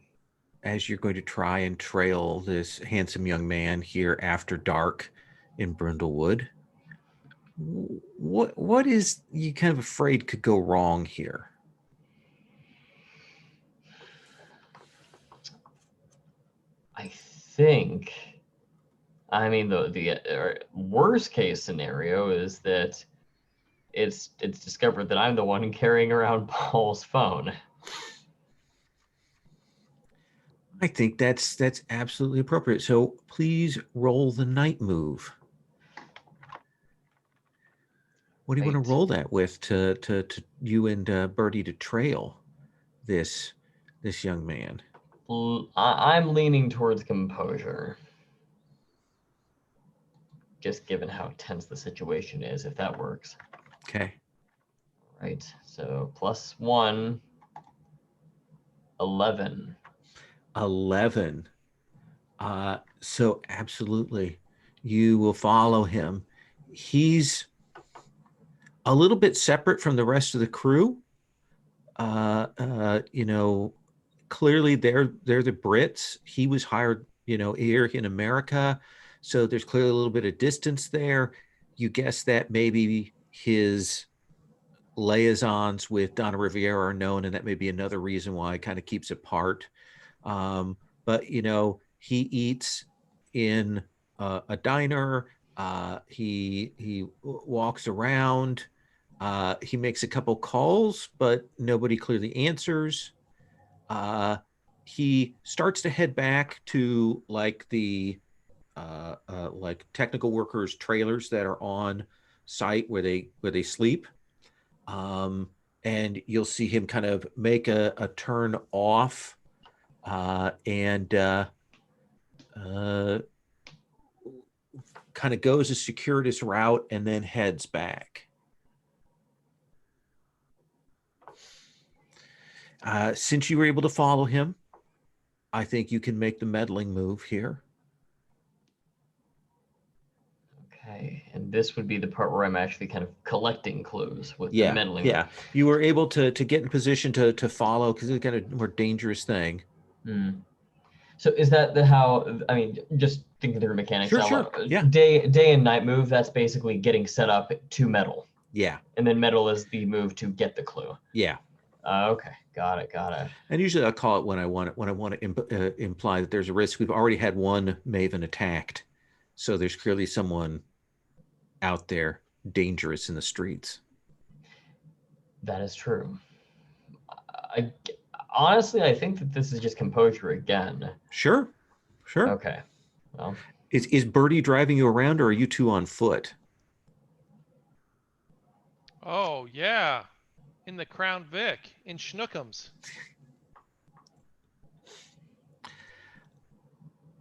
as you're going to try and trail this handsome young man here after dark in Brindlewood, what is you kind of afraid could go wrong here? I think, the worst case scenario is that it's discovered that I'm the one carrying around Paul's phone. I think that's absolutely appropriate. So please roll the night move. What do you want to roll that with to you and Birdie to trail this young man? I'm leaning towards composure, just given how tense the situation is, if that works. Okay. Right. So +1, 11. 11. So absolutely, you will follow him. He's a little bit separate from the rest of the crew. Clearly they're the Brits. He was hired, here in America. So there's clearly a little bit of distance there. You guess that maybe his liaisons with Donna Riviera are known, and that may be another reason why it kind of keeps apart. But he eats in a diner. He walks around. He makes a couple calls, but nobody clearly answers. He starts to head back to like the like technical workers trailers that are on site where they sleep. And you'll see him kind of make a turn off and kind of goes a circuitous route and then heads back. Since you were able to follow him, I think you can make the meddling move here. Okay, and this would be the part where I'm actually kind of collecting clues with the meddling. Yeah. You were able to get in position to follow because it's kind of a more dangerous thing. So is that how, I mean, just thinking through mechanics. Sure. Yeah. Day and night move, that's basically getting set up to meddle. Yeah. And then meddle is the move to get the clue. Yeah. Okay, got it. And usually I call it when I want to imply that there's a risk. We've already had one maven attacked, so there's clearly someone out there dangerous in the streets. That is true. Honestly, I think that this is just composure again. Sure. Okay. Well, is Birdie driving you around, or are you two on foot? Oh yeah, in the Crown Vic in Schnookums.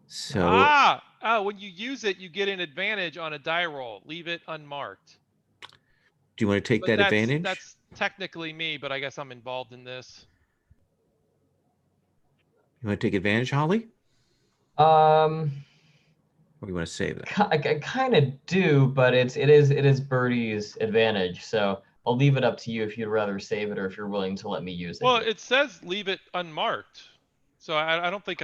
So when you use it, you get an advantage on a die roll. Leave it unmarked. Do you want to take that advantage? That's technically me, but I guess I'm involved in this. You want to take advantage, Holly? Or you want to save that? I kind of do, but it is Birdie's advantage. So I'll leave it up to you if you'd rather save it or if you're willing to let me use it. Well, it says leave it unmarked, so I don't think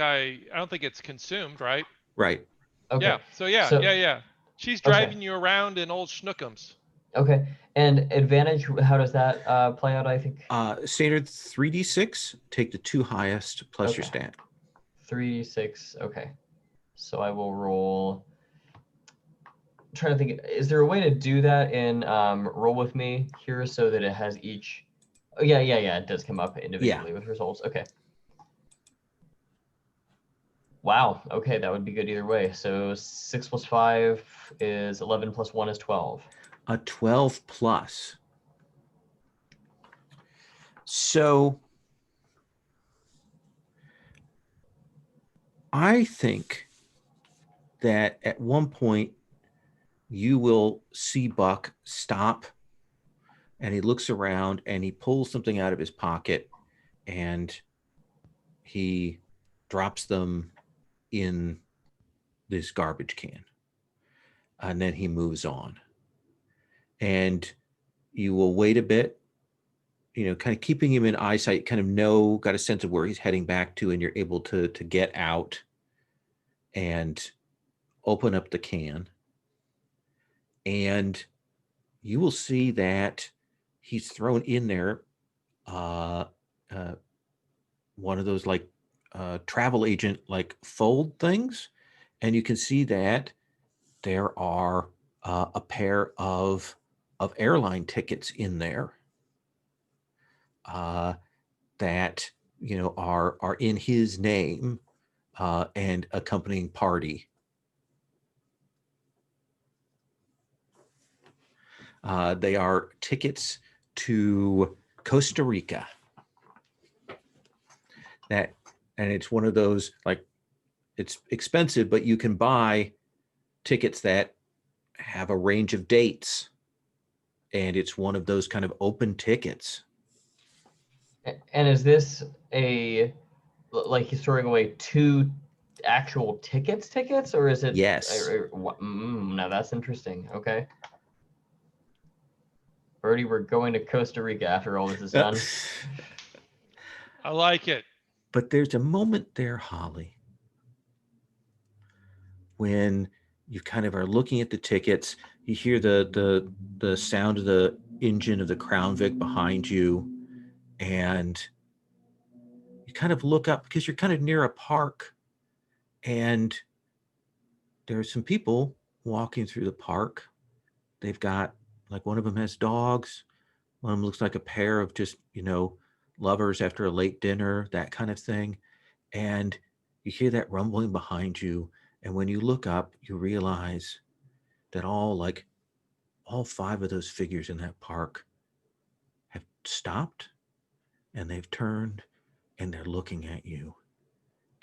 it's consumed, right? Right. Okay. Yeah. So yeah. She's driving you around in old Schnookums. Okay. And advantage, how does that play out, I think? Standard 3d6, take the two highest plus your stat. 3d6, okay. So I will roll. I'm trying to think, is there a way to do that in Roll With Me here so that it has each? Oh, yeah, it does come up individually with results. Okay. Wow, okay, that would be good either way. So 6 plus 5 is 11 plus 1 is 12. A 12 plus. So I think that at one point you will see Buck stop and he looks around and he pulls something out of his pocket and he drops them in this garbage can. And then he moves on. And you will wait a bit, kind of keeping him in eyesight, kind of got a sense of where he's heading back to, and you're able to get out and open up the can. And you will see that he's thrown in there one of those like travel agent like fold things. And you can see that there are a pair of airline tickets in there that are in his name and accompanying party. They are tickets to Costa Rica. And it's one of those, like, it's expensive, but you can buy tickets that have a range of dates. And it's one of those kind of open tickets. And is this like he's throwing away 2 actual tickets, or is it? Yes. Now that's interesting. Okay. Birdie, we're going to Costa Rica after all this is done. I like it. But there's a moment there, Holly, when you kind of are looking at the tickets, you hear the sound of the engine of the Crown Vic behind you, and you kind of look up because you're kind of near a park, and there's some people walking through the park. They've got, like, one of them has dogs. One of them looks like a pair of just, lovers after a late dinner, that kind of thing. And you hear that rumbling behind you, And when you look up, you realize that all 5 of those figures in that park have stopped, and they've turned, and they're looking at you,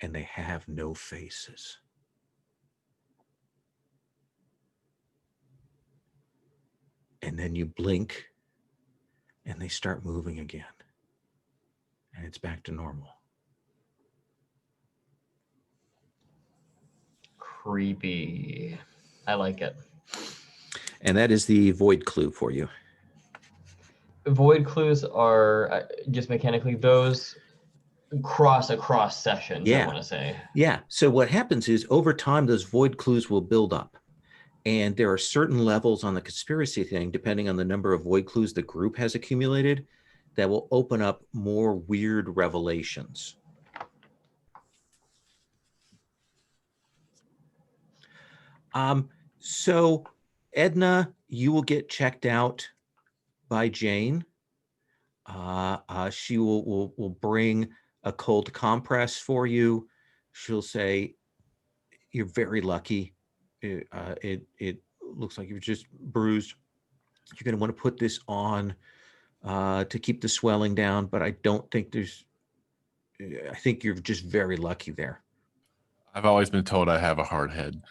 and they have no faces. And then you blink, and they start moving again. And it's back to normal. Creepy. I like it. And that is the void clue for you. Void clues are just mechanically those across sessions, I Yeah. want to say. Yeah. So what happens is over time, those void clues will build up. And there are certain levels on the conspiracy thing, depending on the number of void clues the group has accumulated, that will open up more weird revelations. So Edna, you will get checked out by Jane. She will bring a cold compress for you. She'll say, "You're very lucky. It looks like you're just bruised. You're going to want to put this on to keep the swelling down, but I don't think I think you're just very lucky there." I've always been told I have a hard head.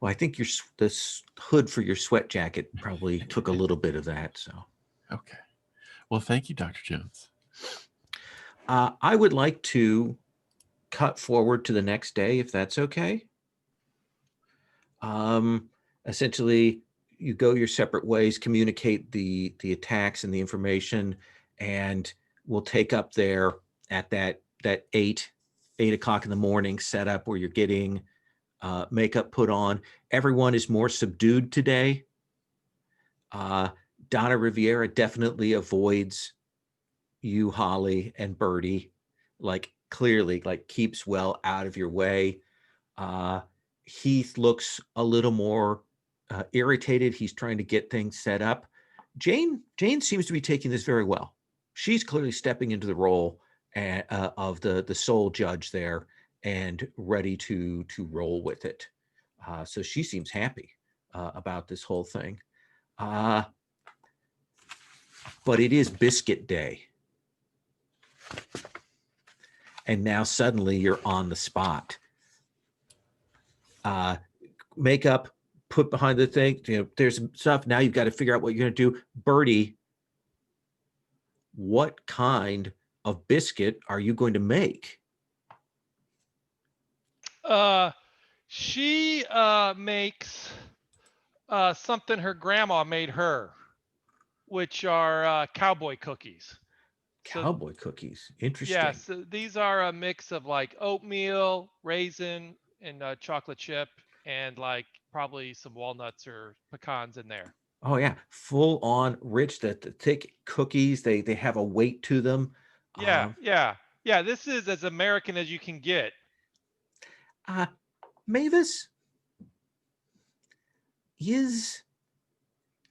Well, I think the hood for your sweat jacket probably took a little bit of that. So, Okay. Well, thank you, Dr. Jones. I would like to cut forward to the next day, if that's okay. Essentially, you go your separate ways, communicate the attacks and the information, and we'll take up there at that 8 o'clock in the morning setup where you're getting makeup put on. Everyone is more subdued today. Donna Riviera definitely avoids you, Holly, and Birdie, clearly keeps well out of your way. Heath looks a little more irritated. He's trying to get things set up. Jane seems to be taking this very well. She's clearly stepping into the role of the sole judge there and ready to roll with it. So she seems happy about this whole thing. But it is biscuit day. And now suddenly you're on the spot. Makeup put behind the thing. There's stuff. Now you've got to figure out what you're going to do. Birdie, what kind of biscuit are you going to make? She makes something her grandma made her, which are cowboy cookies. Cowboy cookies. Interesting. Yeah, so these are a mix of oatmeal, raisin, and chocolate chip, and probably some walnuts or pecans in there. Oh yeah, full on rich. The thick cookies. They have a weight to them. Yeah. This is as American as you can get. Mavis,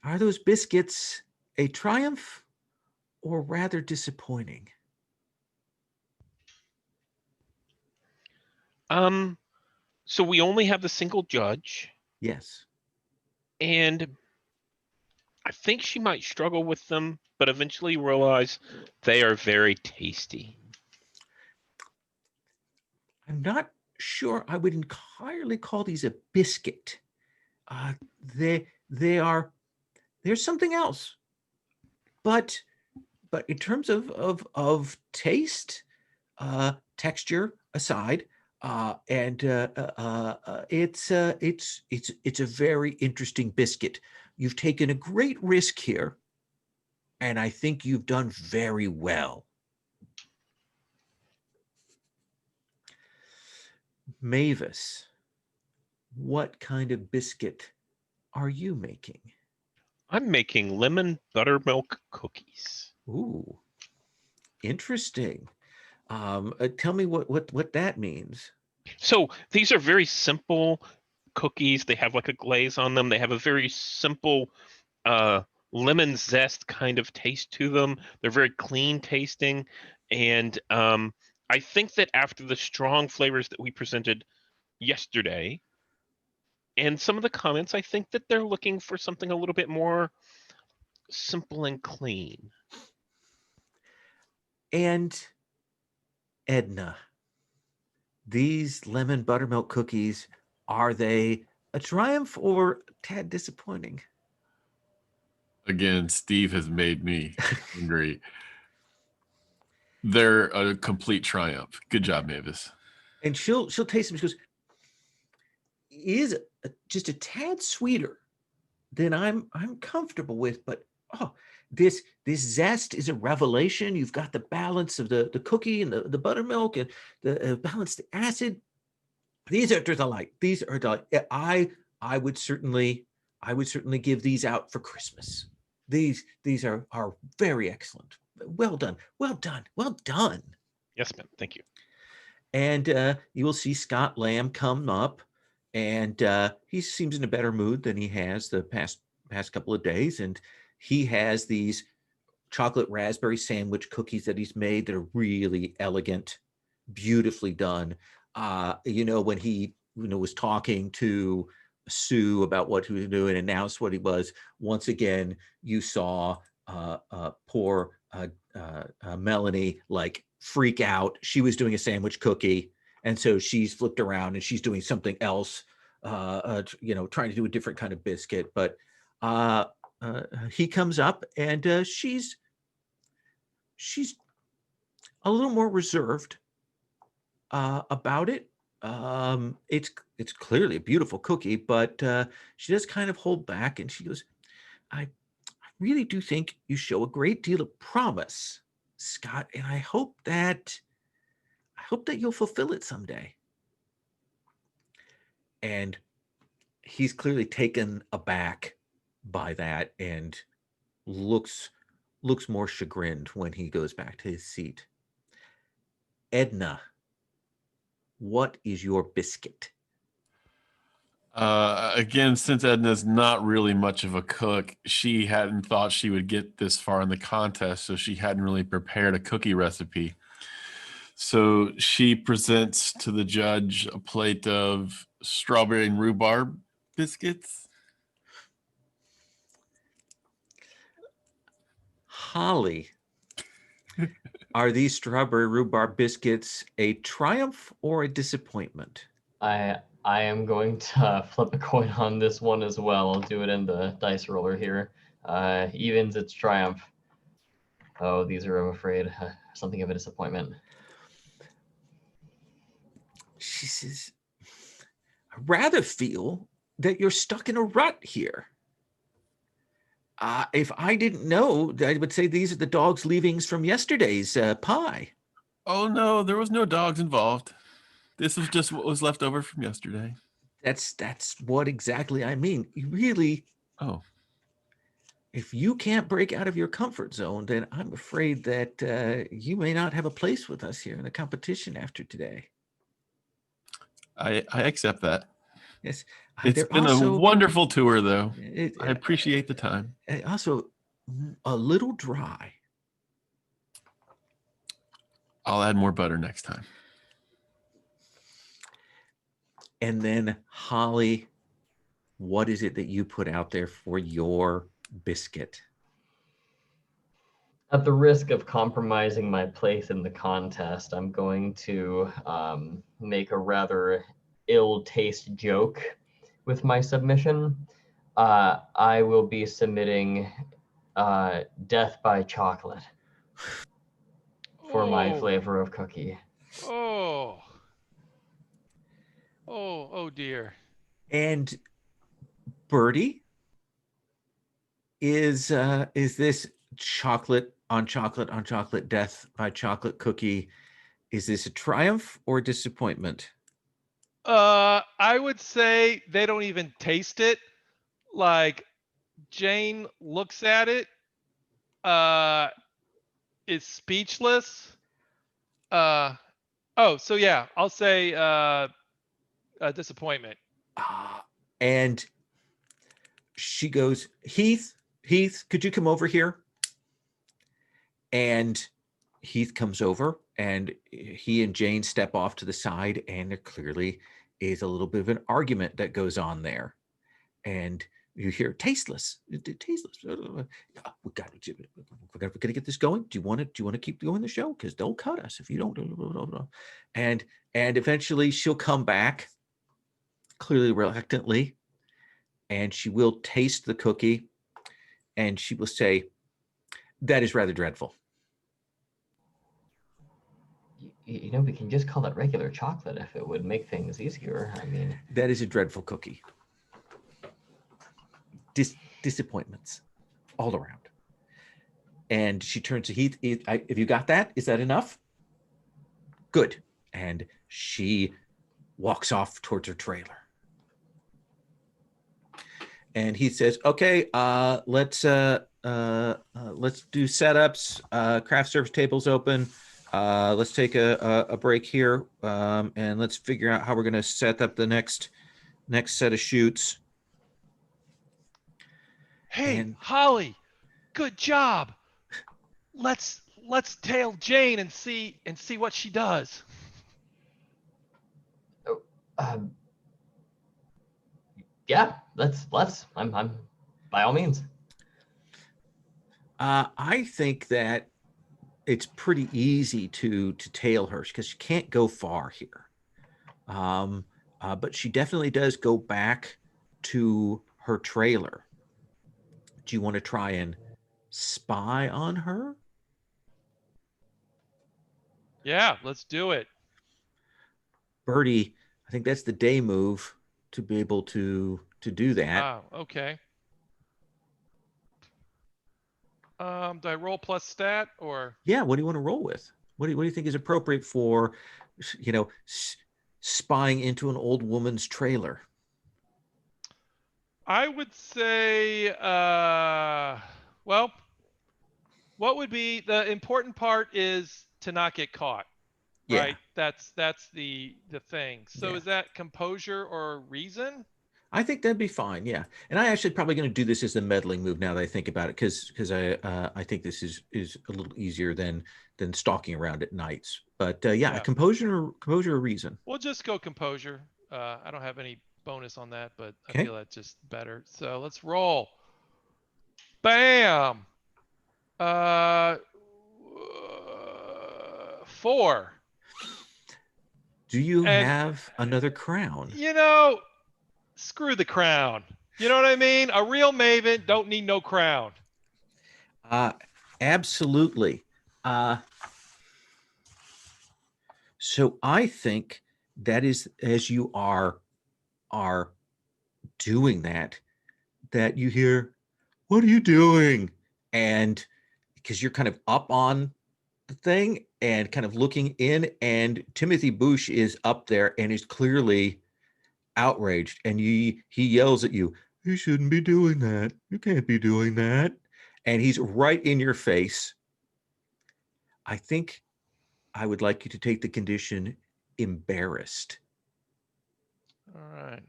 are those biscuits a triumph or rather disappointing? So we only have the single judge, Yes. and I think she might struggle with them, but eventually realize they are very tasty. I'm not sure I would entirely call these a biscuit. They're something else. But in terms of taste, texture aside, it's a very interesting biscuit. You've taken a great risk here, and I think you've done very well. Mavis, what kind of biscuit are you making? I'm making lemon buttermilk cookies. Ooh, interesting. Tell me what that means. So these are very simple cookies. They have a glaze on them. They have a very simple lemon zest kind of taste to them. They're very clean tasting. And I think that after the strong flavors that we presented yesterday. And some of the comments, I think that they're looking for something a little bit more simple and clean. And Edna, these lemon buttermilk cookies, are they a triumph or a tad disappointing? Again, Steve has made me hungry. They're a complete triumph. Good job, Mavis. And she'll taste them. She goes, is just a tad sweeter than I'm comfortable with, but this zest is a revelation. You've got the balance of the cookie and the buttermilk and the balanced acid. These are delight. These are delight. I would certainly give these out for Christmas. These are very excellent. Well done. Well done. Well done. Yes, ma'am. Thank you. And you will see Scott Lamb come up, and he seems in a better mood than he has the past couple of days. And he has these chocolate raspberry sandwich cookies that he's made that are really elegant, beautifully done. When he was talking to Sue about what he was doing, announced what he was, once again, you saw poor Melanie like freak out. She was doing a sandwich cookie, and so she's flipped around and she's doing something else, trying to do a different kind of biscuit. But he comes up, and she's a little more reserved about it. It's clearly a beautiful cookie, but she does kind of hold back, and she goes, I really do think you show a great deal of promise, Scott, and I hope that you'll fulfill it someday. And he's clearly taken aback by that and looks more chagrined when he goes back to his seat. Edna, what is your biscuit? Again, since Edna's not really much of a cook, she hadn't thought she would get this far in the contest, so she hadn't really prepared a cookie recipe. So she presents to the judge a plate of strawberry and rhubarb biscuits. Holly, are these strawberry rhubarb biscuits a triumph or a disappointment? I am going to flip a coin on this one as well. I'll do it in the dice roller here. Evens, it's triumph. Oh, these are, I'm afraid, something of a disappointment. She says, I rather feel that you're stuck in a rut here. If I didn't know, I would say these are the dog's leavings from yesterday's pie. Oh no, there was no dogs involved. This was just what was left over from yesterday. That's what exactly I mean. You really, if you can't break out of your comfort zone, then I'm afraid that you may not have a place with us here in the competition after today. I accept that. Yes, It's been a wonderful tour, though. I appreciate the time. Also, a little dry. I'll add more butter next time. And then, Holly, what is it that you put out there for your biscuit? At the risk of compromising my place in the contest, I'm going to make a rather ill-taste joke with my submission. I will be submitting Death by Chocolate for my flavor of cookie. Oh dear. And Birdie, is this chocolate on chocolate on chocolate death by chocolate cookie, is this a triumph or a disappointment? I would say they don't even taste it. Like, Jane looks at it, is speechless. So yeah, I'll say a disappointment. And she goes, Heath, could you come over here? And Heath comes over, and he and Jane step off to the side, and there clearly is a little bit of an argument that goes on there, and you hear tasteless. We got to get this going. Do you want to keep going the show? Because they'll cut us if you don't. And eventually she'll come back, clearly reluctantly, and she will taste the cookie, and she will say, "That is rather dreadful." You know, we can just call it regular chocolate if it would make things easier. I mean, That is a dreadful cookie. Disappointments all around. And she turns to Heath. If you got that, is that enough? Good. And she walks off towards her trailer. And he says, "Okay, let's do setups. Craft service tables open. Let's take a break here, and let's figure out how we're going to set up the next set of shoots." Hey, And- Holly, good job. Let's tail Jane and see what she does. yeah, let's. I'm by all means. I think that it's pretty easy to tail her because she can't go far here. But she definitely does go back to her trailer. Do you want to try and spy on her? Yeah, let's do it. Birdie, I think that's the day move to be able to do that. Oh, okay. Do I roll plus stat or? Yeah, what do you want to roll with? What do you think is appropriate for, spying into an old woman's trailer? I would say, well, what would be the important part is to not get caught, Yeah. right? That's the thing. So Yeah. is that composure or reason? I think that'd be fine. Yeah, and I actually probably going to do this as a meddling move now that I think about it, because I think this is a little easier than stalking around at nights. But yeah, composure or reason. We'll just go composure. I don't have any bonus on that, but Okay. I feel that's just better. So let's roll. Bam. 4. Do you And- have another crown? Screw the crown. You know what I mean? A real maven don't need no crown. Absolutely. So I think that is, as you are doing that you hear, "What are you doing?" And because you're kind of up on the thing and kind of looking in, and Timothy Bush is up there and is clearly outraged, and he yells at you, "You shouldn't be doing that. You can't be doing that." And he's right in your face. I think I would like you to take the condition embarrassed. All right.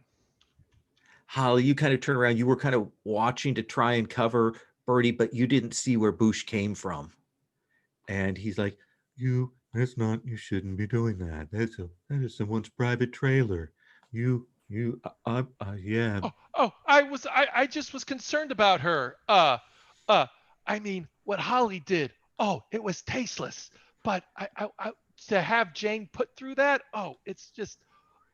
Holly, you kind of turn around. You were kind of watching to try and cover Birdie, but you didn't see where Bush came from. And he's like, you shouldn't be doing that. That is someone's private trailer. Yeah. I just was concerned about her. I mean, what Holly did. Oh, it was tasteless. But I to have Jane put through that. Oh, it's just.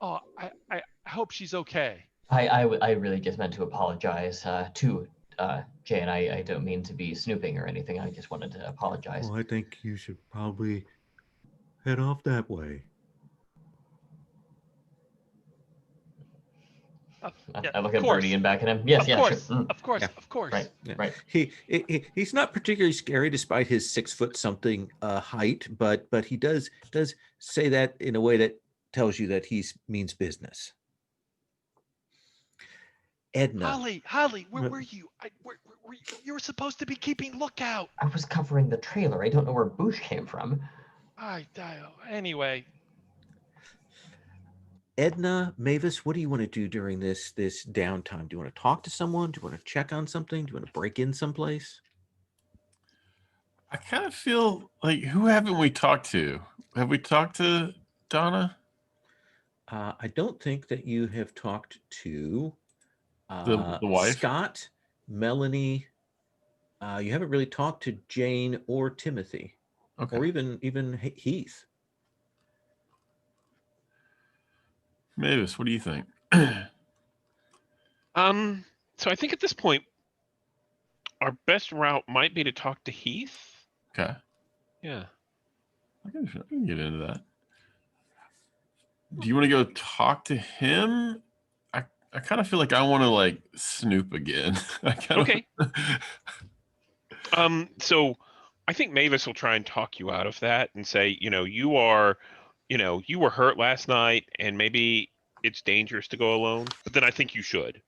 Oh, I hope she's okay. I really just meant to apologize to Jane. I don't mean to be snooping or anything. I just wanted to apologize. Well, I think you should probably head off that way. I look at Birdie and back at him. Yes, of yeah, course, sure. of course, Yeah. of course. Right, Yeah. right. He's not particularly scary despite his 6'something height, but he does say that in a way that tells you that he means business. Edna. Holly, where were you? You were supposed to be keeping lookout. I was covering the trailer. I don't know where Bush came from. Anyway. Edna, Mavis, what do you want to do during this downtime? Do you want to talk to someone? Do you want to check on something? Do you want to break in someplace? I kind of feel like, who haven't we talked to? Have we talked to Donna? I don't think that you have talked to The wife? Scott, Melanie. You haven't really talked to Jane or Timothy, Okay. or even Heath. Mavis, what do you think? So I think at this point, our best route might be to talk to Heath. Okay. Yeah. I can get into that. Do you want to go talk to him? I kind of feel like I want to like snoop again. Okay. So I think Mavis will try and talk you out of that and say, you were hurt last night and maybe it's dangerous to go alone, but then I think you should.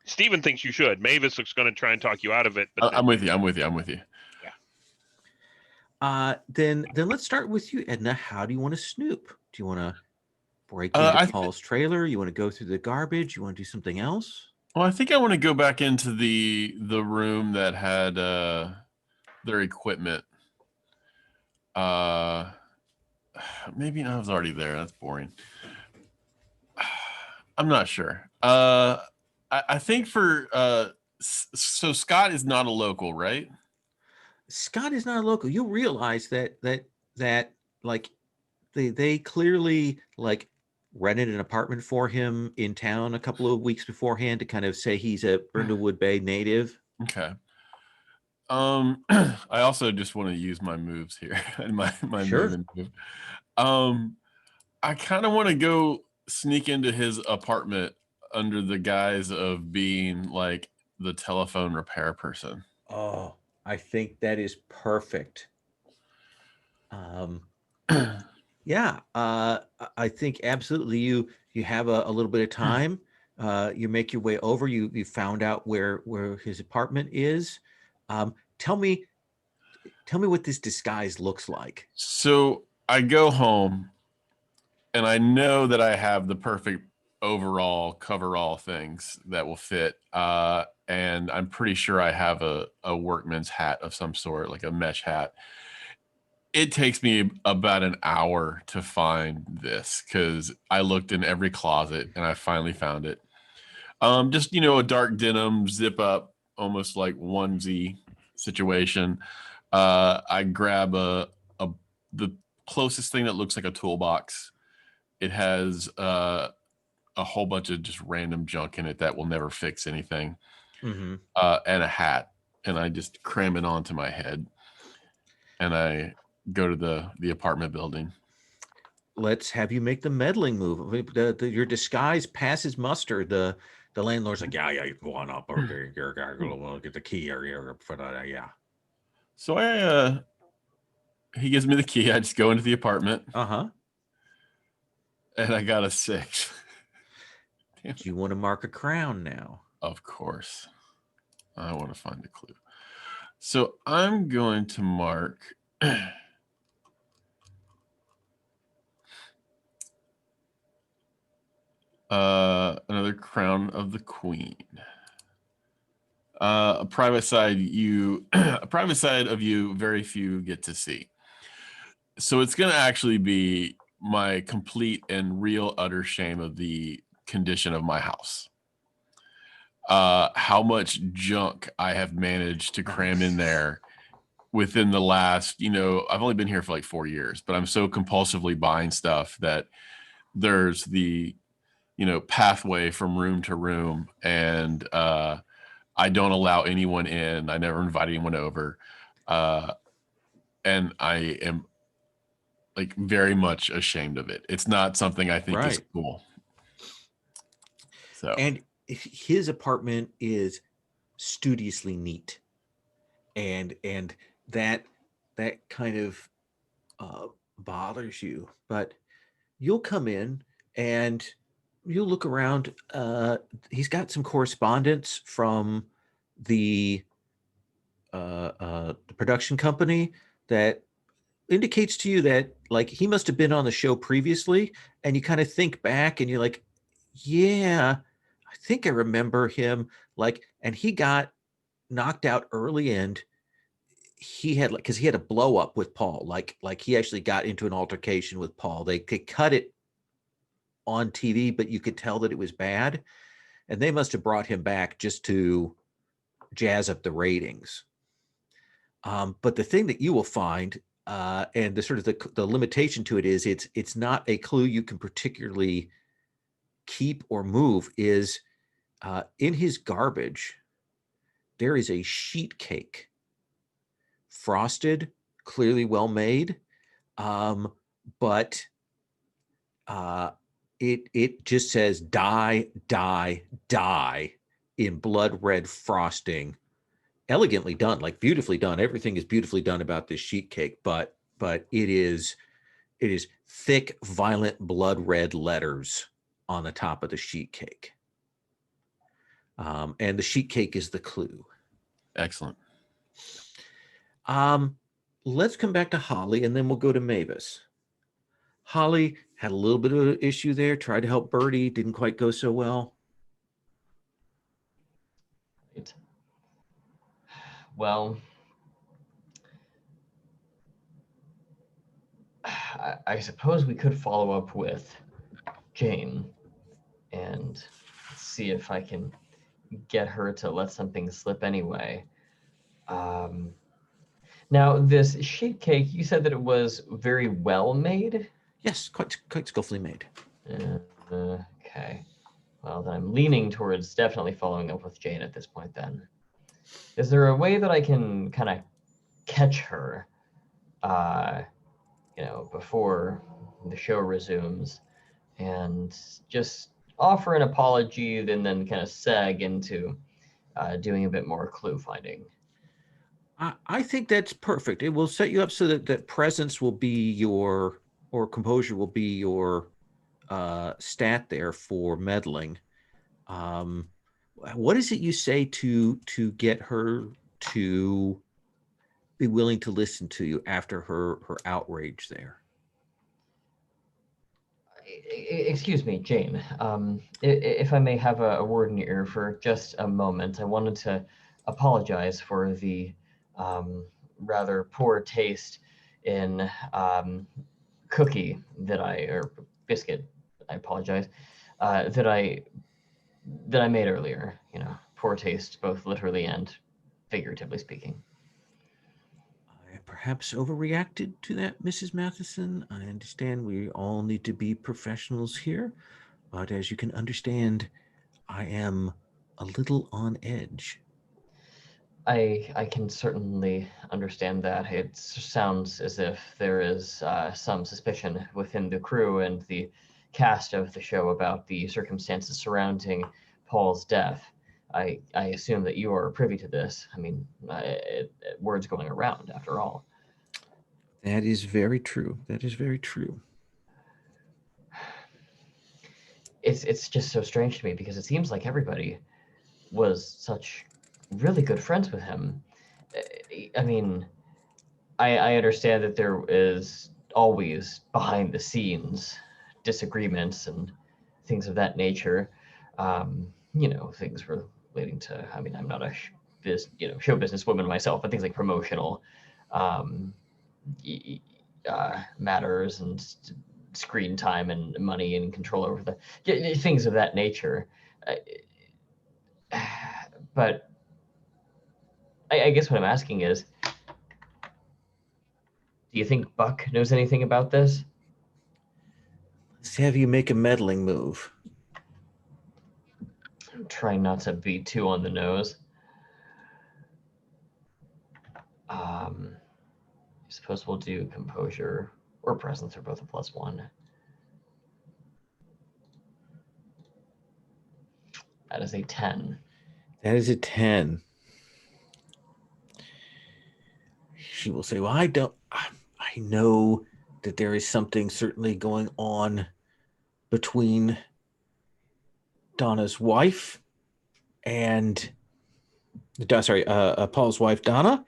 Steven thinks you should. Mavis looks going to try and talk you out of it. But I'm with you. Then let's start with you, Edna. How do you want to snoop? Do you want to break into Paul's trailer? You want to go through the garbage? You want to do something else? Well, I think I want to go back into the room that had their equipment. Maybe I was already there. That's boring. I'm not sure. I think for so Scott is not a local, right? Scott is not a local. You'll realize that like they clearly like rented an apartment for him in town a couple of weeks beforehand to kind of say he's a Brindlewood Bay native. Okay. I also just want to use my moves here. my Sure. move. I kind of want to go sneak into his apartment under the guise of being like the telephone repair person. Oh, I think that is perfect. Yeah, I think absolutely you have a little bit of time. You make your way over. You found out where his apartment is. Tell me what this disguise looks like. So I go home and I know that I have the perfect overall coverall things that will fit. And I'm pretty sure I have a workman's hat of some sort, like a mesh hat. It takes me about an hour to find this because I looked in every closet and I finally found it. Just, a dark denim zip up, almost like onesie situation. I grab the closest thing that looks like a toolbox. It has a whole bunch of just random junk in it that will never fix anything, Mm-hmm. and a hat, and I just cram it onto my head, and I go to the apartment building. Let's have you make the meddling move. Your disguise passes muster. The landlord's like, yeah, you can go on up. Okay, we'll get the key or for that. Yeah. So he gives me the key. I just go into the apartment. Uh-huh. And I got a 6. Do you want to mark a crown now? Of course. I want to find a clue. So I'm going to mark another crown of the queen. A private side of you very few get to see. So it's going to actually be my complete and real utter shame of the condition of my house. How much junk I have managed to cram in there within the last, I've only been here for like 4 years, but I'm so compulsively buying stuff that there's the, pathway from room to room, and I don't allow anyone in. I never invite anyone over. And I am like very much ashamed of it. It's not something I think is cool. So, and his apartment is studiously neat, and that kind of bothers you. But you'll come in and you'll look around. He's got some correspondence from the production company that indicates to you that like he must have been on the show previously, and you kind of think back and you're like, yeah, I think I remember him, like, and he got knocked out early, and he had, like, because he had a blow up with Paul, like he actually got into an altercation with Paul. They cut it on TV, but you could tell that it was bad, and they must have brought him back just to jazz up the ratings. But the thing that you will find, and the sort of the limitation to it is it's not a clue you can particularly keep or move, is in his garbage, there is a sheet cake, frosted, clearly well made, but it just says die, die, die in blood red frosting, elegantly done, like beautifully done. Everything is beautifully done about this sheet cake, but it is thick, violent blood red letters on the top of the sheet cake. And the sheet cake is the clue. Excellent. Let's come back to Holly, and then we'll go to Mavis. Holly had a little bit of an issue there, tried to help Birdie, didn't quite go so well. Right. Well, I suppose we could follow up with Jane and see if I can get her to let something slip anyway. Now, this sheet cake, you said that it was very well made? Yes, quite skillfully made. Okay. Well, then I'm leaning towards definitely following up with Jane at this point then. Is there a way that I can kind of catch her, before the show resumes and just offer an apology and then kind of seg into doing a bit more clue finding? I think that's perfect. It will set you up so that presence will be your, or composure will be your stat there for meddling. What is it you say to get her to be willing to listen to you after her outrage there? Excuse me, Jane. If I may have a word in your ear for just a moment, I wanted to apologize for the rather poor taste in cookie or biscuit, I apologize, that I made earlier. Poor taste, both literally and figuratively speaking. I perhaps overreacted to that, Mrs. Matheson. I understand we all need to be professionals here, but as you can understand, I am a little on edge. I can certainly understand that. It sounds as if there is some suspicion within the crew and the cast of the show about the circumstances surrounding Paul's death. I assume that you are privy to this. I mean, word's going around after all. That is very true. That is very true. It's just so strange to me because it seems like everybody was such really good friends with him. I mean, I understand that there is always behind the scenes disagreements and things of that nature. Things relating to, I mean, I'm not a show business woman myself, but things like promotional matters and screen time and money and control over the things of that nature. But I guess what I'm asking is, do you think Buck knows anything about this? Let's have you make a meddling move. I'm trying not to be too on the nose. I suppose we'll do composure or presence, or both a +1. That is a 10. That is a 10. She will say, well, I know that there is something certainly going on between Donna's wife and, Paul's wife, Donna,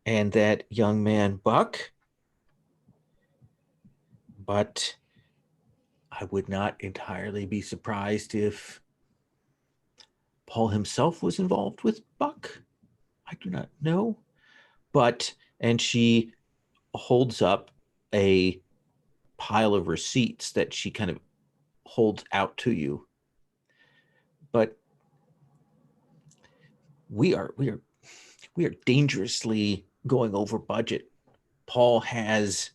and that young man, Buck. But I would not entirely be surprised if Paul himself was involved with Buck. I do not know. But And she holds up a pile of receipts that she kind of holds out to you. But we are dangerously going over budget. Paul has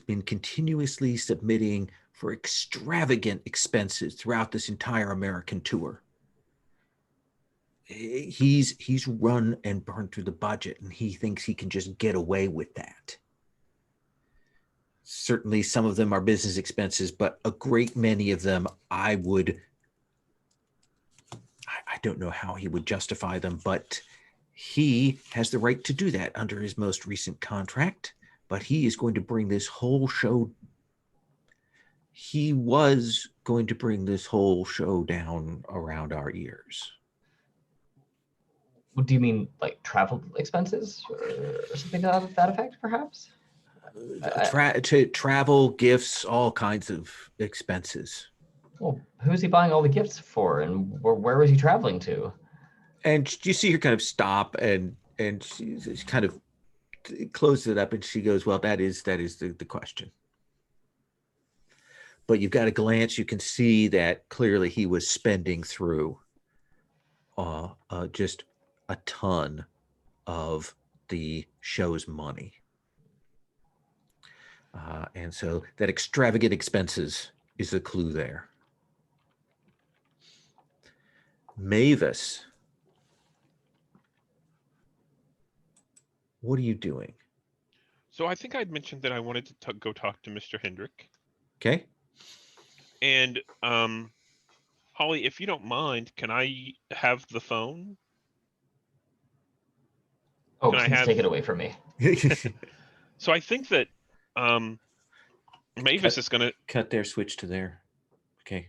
been continuously submitting for extravagant expenses throughout this entire American tour. He's run and burned through the budget, and he thinks he can just get away with that. Certainly some of them are business expenses, but a great many of them I don't know how he would justify them, but he has the right to do that under his most recent contract. But he is going to bring this whole show. He was going to bring this whole show down around our ears. What do you mean, like travel expenses or something to that effect, perhaps? Travel, gifts, all kinds of expenses. Well, who's he buying all the gifts for, and where was he traveling to? And you see her kind of stop, and she kind of closes it up, and she goes, "Well, that is the question." But you've got a glance; you can see that clearly he was spending through just a ton of the show's money. And so that extravagant expenses is the clue there. Mavis, what are you doing? So I think I'd mentioned that I wanted to go talk to Mr. Hendrick. Okay. And Holly, if you don't mind, can I have the phone? Oh, Can I please have- take it away from me. So I think that Mavis is going to cut there, switch to there. Okay.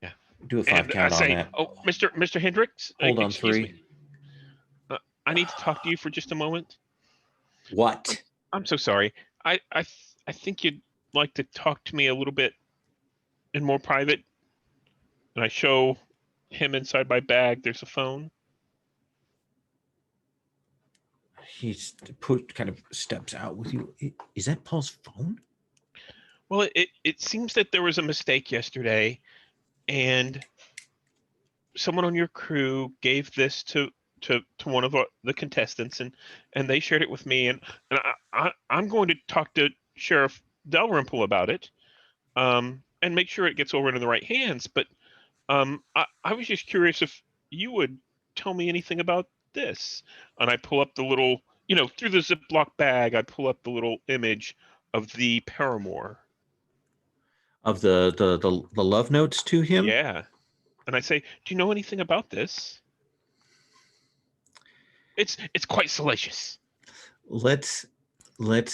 Yeah. Do a 5 count on that. Oh, Mr. Hendricks. Hold on, excuse 3. me. I need to talk to you for just a moment. What? I'm so sorry. I think you'd like to talk to me a little bit in more private. And I show him inside my bag. There's a phone. He's kind of steps out with you. Is that Paul's phone? Well, it seems that there was a mistake yesterday, and someone on your crew gave this to one of the contestants, and they shared it with me, and I'm going to talk to Sheriff Dalrymple about it, and make sure it gets over into the right hands. But I was just curious if you would tell me anything about this. And I pull up the little, through the Ziploc bag, I pull up the little image of the paramour. Of the love notes to him? Yeah. And I say, do you know anything about this? It's quite salacious. Let's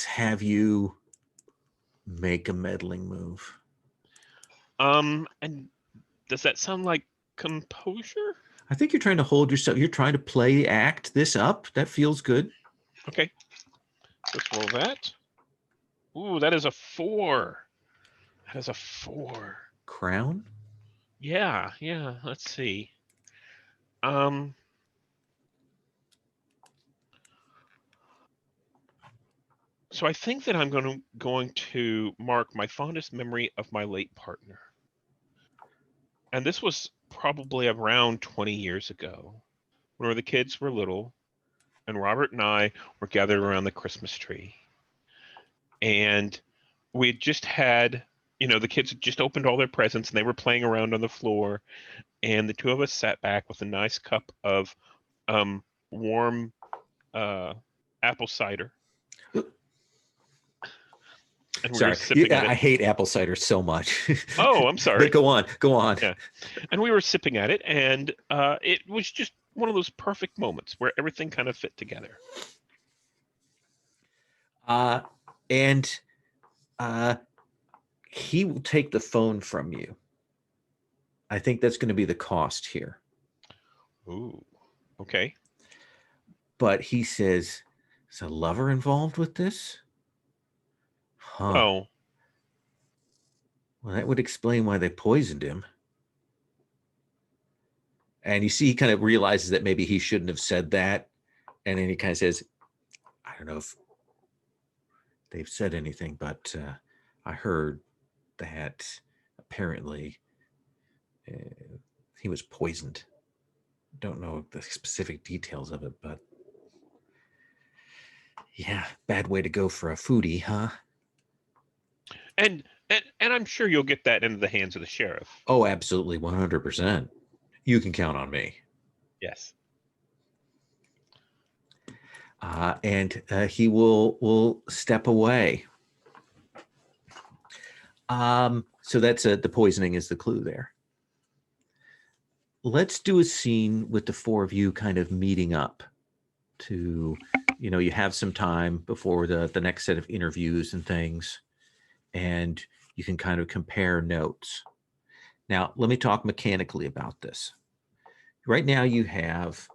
have you make a meddling move. And does that sound like composure? I think you're trying to hold yourself. You're trying to act this up. That feels good. Okay. Let's roll that. Ooh, that is a 4. That is a 4. Crown? Yeah. Let's see. So I think that I'm going to mark my fondest memory of my late partner. And this was probably around 20 years ago, when the kids were little, and Robert and I were gathered around the Christmas tree. And we had just had, the kids had just opened all their presents, and they were playing around on the floor. And the two of us sat back with a nice cup of warm apple cider. And sorry, I hate apple cider so much. Oh, I'm sorry. But go on. Yeah, and we were sipping at it, and it was just one of those perfect moments where everything kind of fit together. And he will take the phone from you. I think that's going to be the cost here. Ooh, okay. But he says, is a lover involved with this? Huh. Oh. Well, that would explain why they poisoned him. And you see, he kind of realizes that maybe he shouldn't have said that. And then he kind of says, I don't know if they've said anything, but I heard that apparently he was poisoned. Don't know the specific details of it, but yeah, bad way to go for a foodie, huh? And I'm sure you'll get that into the hands of the sheriff. Oh, absolutely, 100%. You can count on me. Yes. And he will step away. So that's the poisoning is the clue there. Let's do a scene with the four of you kind of meeting up to, you have some time before the next set of interviews and things, and you can kind of compare notes. Now, let me talk mechanically about this. Right now you have,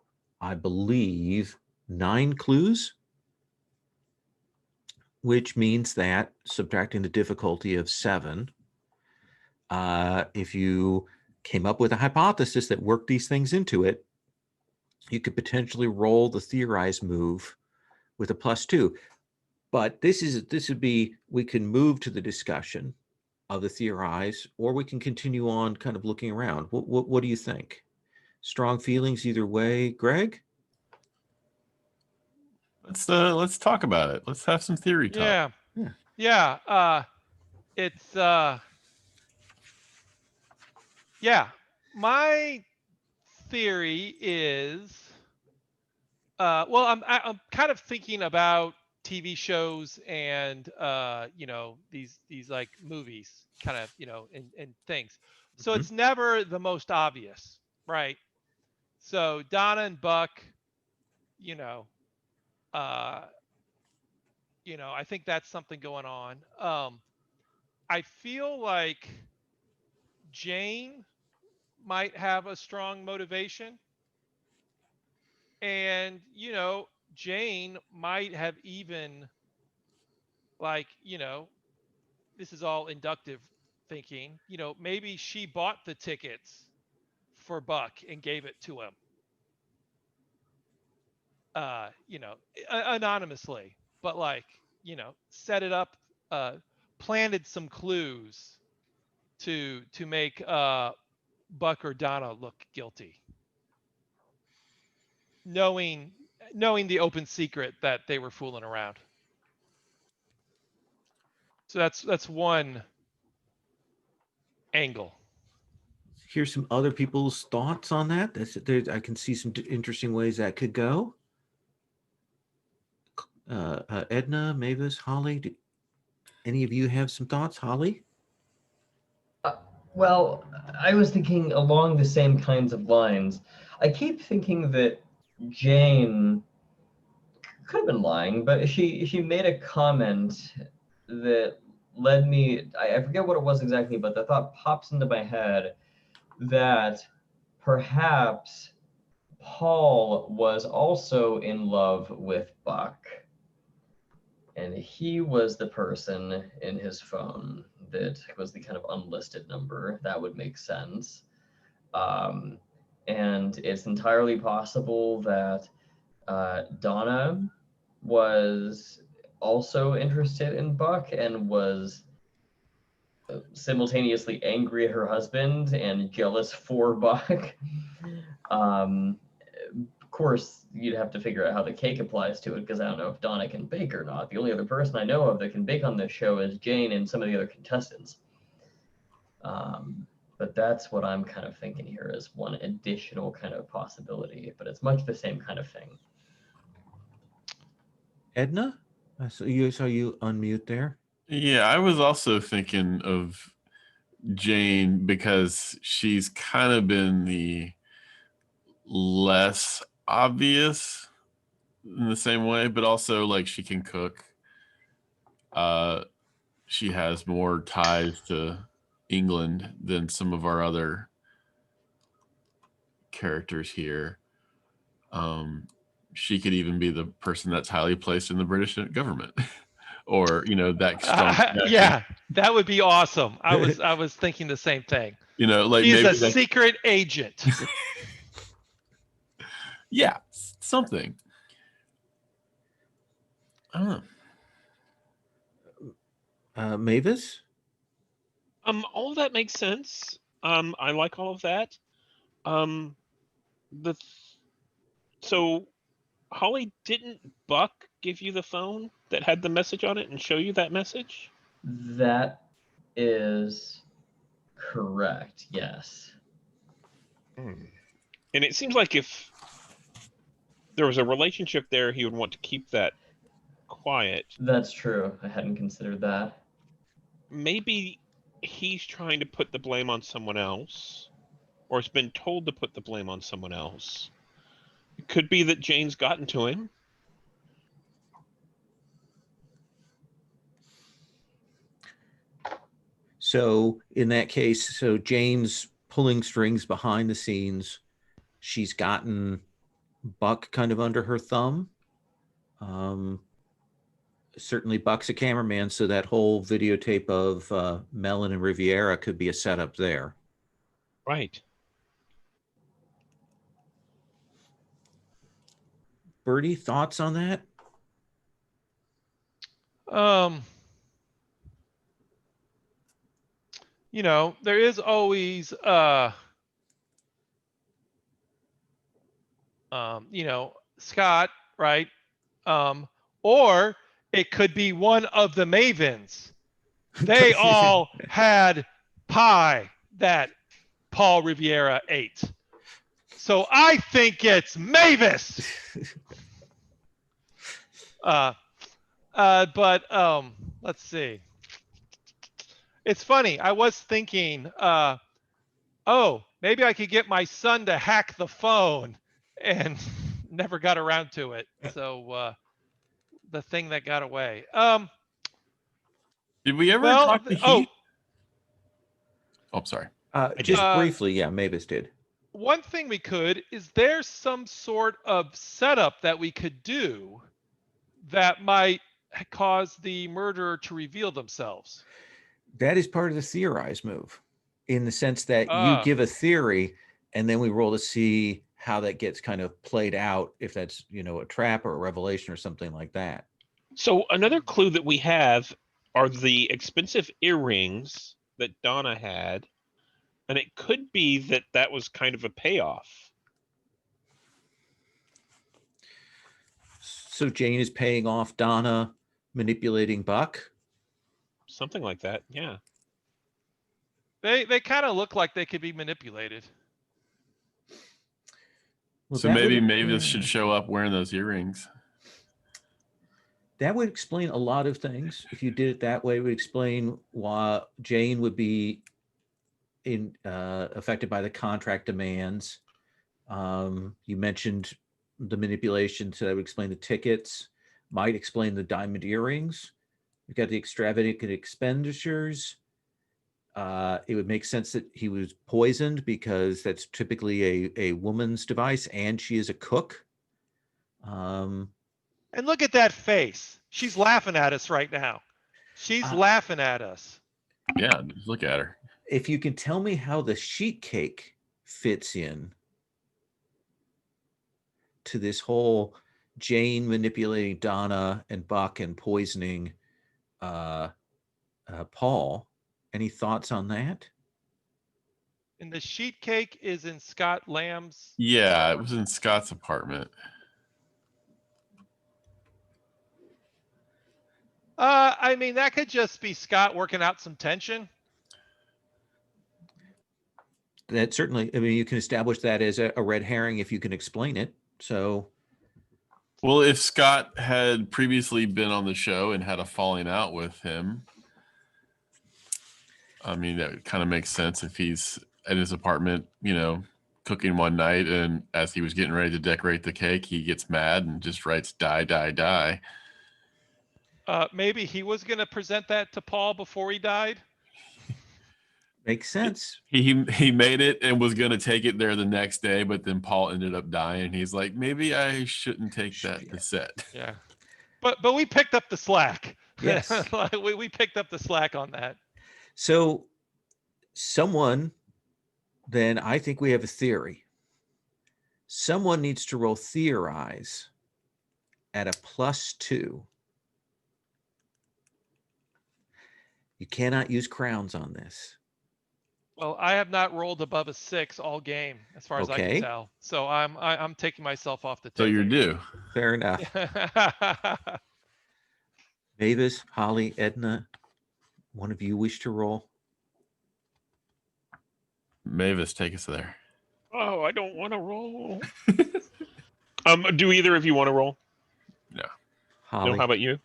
I believe, 9 clues, which means that subtracting the difficulty of 7, if you came up with a hypothesis that worked these things into it, you could potentially roll the theorize move with a +2. But this would be, we can move to the discussion of the theorize, or we can continue on kind of looking around. What do you think? Strong feelings either way, Greg? Let's talk about it. Let's have some theory talk. Yeah. It's my theory is well, I'm kind of thinking about TV shows and these like movies kind of, and things. So it's never the most obvious, right? So Donna and Buck, I think that's something going on. I feel like Jane might have a strong motivation, and Jane might have even, like, this is all inductive thinking, maybe she bought the tickets for Buck and gave it to him, anonymously, but like, set it up, planted some clues to make Buck or Donna look guilty, knowing the open secret that they were fooling around. So that's one angle. Here's some other people's thoughts on that. I can see some interesting ways that could go. Edna, Mavis, Holly, do any of you have some thoughts? Holly? Well, I was thinking along the same kinds of lines. I keep thinking that Jane could have been lying, but she made a comment that led me, I forget what it was exactly, but the thought pops into my head that perhaps Paul was also in love with Buck, and he was the person in his phone that was the kind of unlisted number. That would make sense. And it's entirely possible that Donna was also interested in Buck and was simultaneously angry at her husband and jealous for Buck. Of course, you'd have to figure out how the cake applies to it, because I don't know if Donna can bake or not. The only other person I know of that can bake on this show is Jane and some of the other contestants. But that's what I'm kind of thinking here as one additional kind of possibility, but it's much the same kind of thing. Edna? I saw you unmute there. Yeah, I was also thinking of Jane because she's kind of been the less obvious in the same way, but also like she can cook. She has more ties to England than some of our other characters here. She could even be the person that's highly placed in the British government. Or that strong yeah, that would be awesome. I was thinking the same thing. like She's maybe a secret agent. Yeah, something. I don't know. Mavis? All of that makes sense. I like all of that. The so Holly, didn't Buck give you the phone that had the message on it and show you that message? That is correct, yes. And it seems like if there was a relationship there, he would want to keep that quiet. That's true. I hadn't considered that. Maybe he's trying to put the blame on someone else, or has been told to put the blame on someone else. It could be that Jane's gotten to him. So in that case, so Jane's pulling strings behind the scenes. She's gotten Buck kind of under her thumb. Certainly Buck's a cameraman, so that whole videotape of Mellon and Riviera could be a setup there. Right. Bertie, thoughts on that? You know, there is always you know, Scott, right? Or it could be one of the mavens. They all had pie that Paul Riviera ate. So I think it's Mavis. But let's see. It's funny. I was thinking, oh, maybe I could get my son to hack the phone, and never got around to it. So the thing that got away. Did we ever Well, talk to Heath? Oh, sorry. Just briefly, yeah, Mavis did. One thing we could, is there some sort of setup that we could do that might cause the murderer to reveal themselves? That is part of the theorize move, in the sense that you give a theory and then we roll to see how that gets kind of played out, if that's, you know, a trap or a revelation or something like that. So another clue that we have are the expensive earrings that Donna had, and it could be that that was kind of a payoff. So Jane is paying off Donna, manipulating Buck. Something like that, yeah. They kind of look like they could be manipulated. Well, So maybe Mavis should show up wearing those earrings. That would explain a lot of things. If you did it that way, it would explain why Jane would be affected by the contract demands. You mentioned the manipulation, so that would explain the tickets, might explain the diamond earrings. We've got the extravagant expenditures. It would make sense that he was poisoned, because that's typically a woman's device, and she is a cook. And look at that face. She's laughing at us right now. She's laughing at us. Yeah, look at her. If you can tell me how the sheet cake fits in to this whole Jane manipulating Donna and Buck and poisoning Paul, any thoughts on that? And the sheet cake is in Scott Lamb's. Yeah, it was in Scott's apartment. I mean, that could just be Scott working out some tension. That certainly, I mean, you can establish that as a red herring if you can explain it. So, well, if Scott had previously been on the show and had a falling out with him, I mean, that kind of makes sense. If he's at his apartment, you know, cooking one night, and as he was getting ready to decorate the cake, he gets mad and just writes "die, die, die." Maybe he was going to present that to Paul before he died. makes sense. He made it and was going to take it there the next day, but then Paul ended up dying. He's like, maybe I shouldn't take that to set. Yeah, but we picked up the slack. Yes. we picked up the slack on that. So someone, then I think we have a theory. Someone needs to roll theorize at a +2. You cannot use crowns on this. Well, I have not rolled above a 6 all game, as far as I Okay. can tell. So I'm taking myself off the So table. you're due. Fair enough. Mavis, Holly, Edna, one of you wish to roll? Mavis, take us there. Oh, I don't want to roll. Do either of you want to roll? Holly? No, how about you?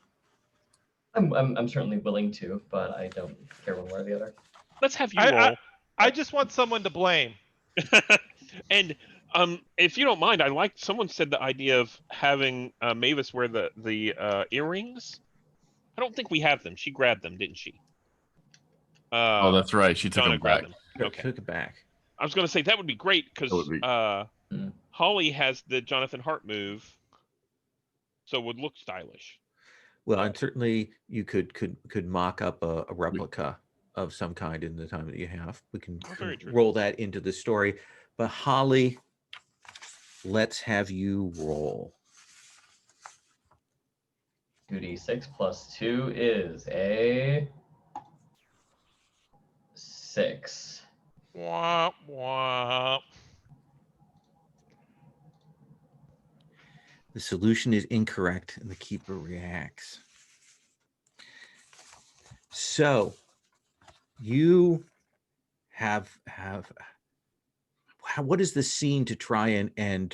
I'm certainly willing to, but I don't care one way or the other. Let's have you I- roll. I just want someone to blame. And if you don't mind, I like someone said the idea of having Mavis wear the earrings. I don't think we have them. She grabbed them, didn't she? Oh, that's right. She took Donna them grabbed back. them. Okay. Took it back. I was going to say that would be great because That would be- Holly has the Jonathan Hart move, so it would look stylish. Well, and certainly you could mock up a replica of some kind in the time that you have. We can Oh, very true. roll that into the story. But Holly, let's have you roll. 2d6 plus 2 is a 6. Womp womp. The solution is incorrect, and the keeper reacts. So you have what is the scene to try and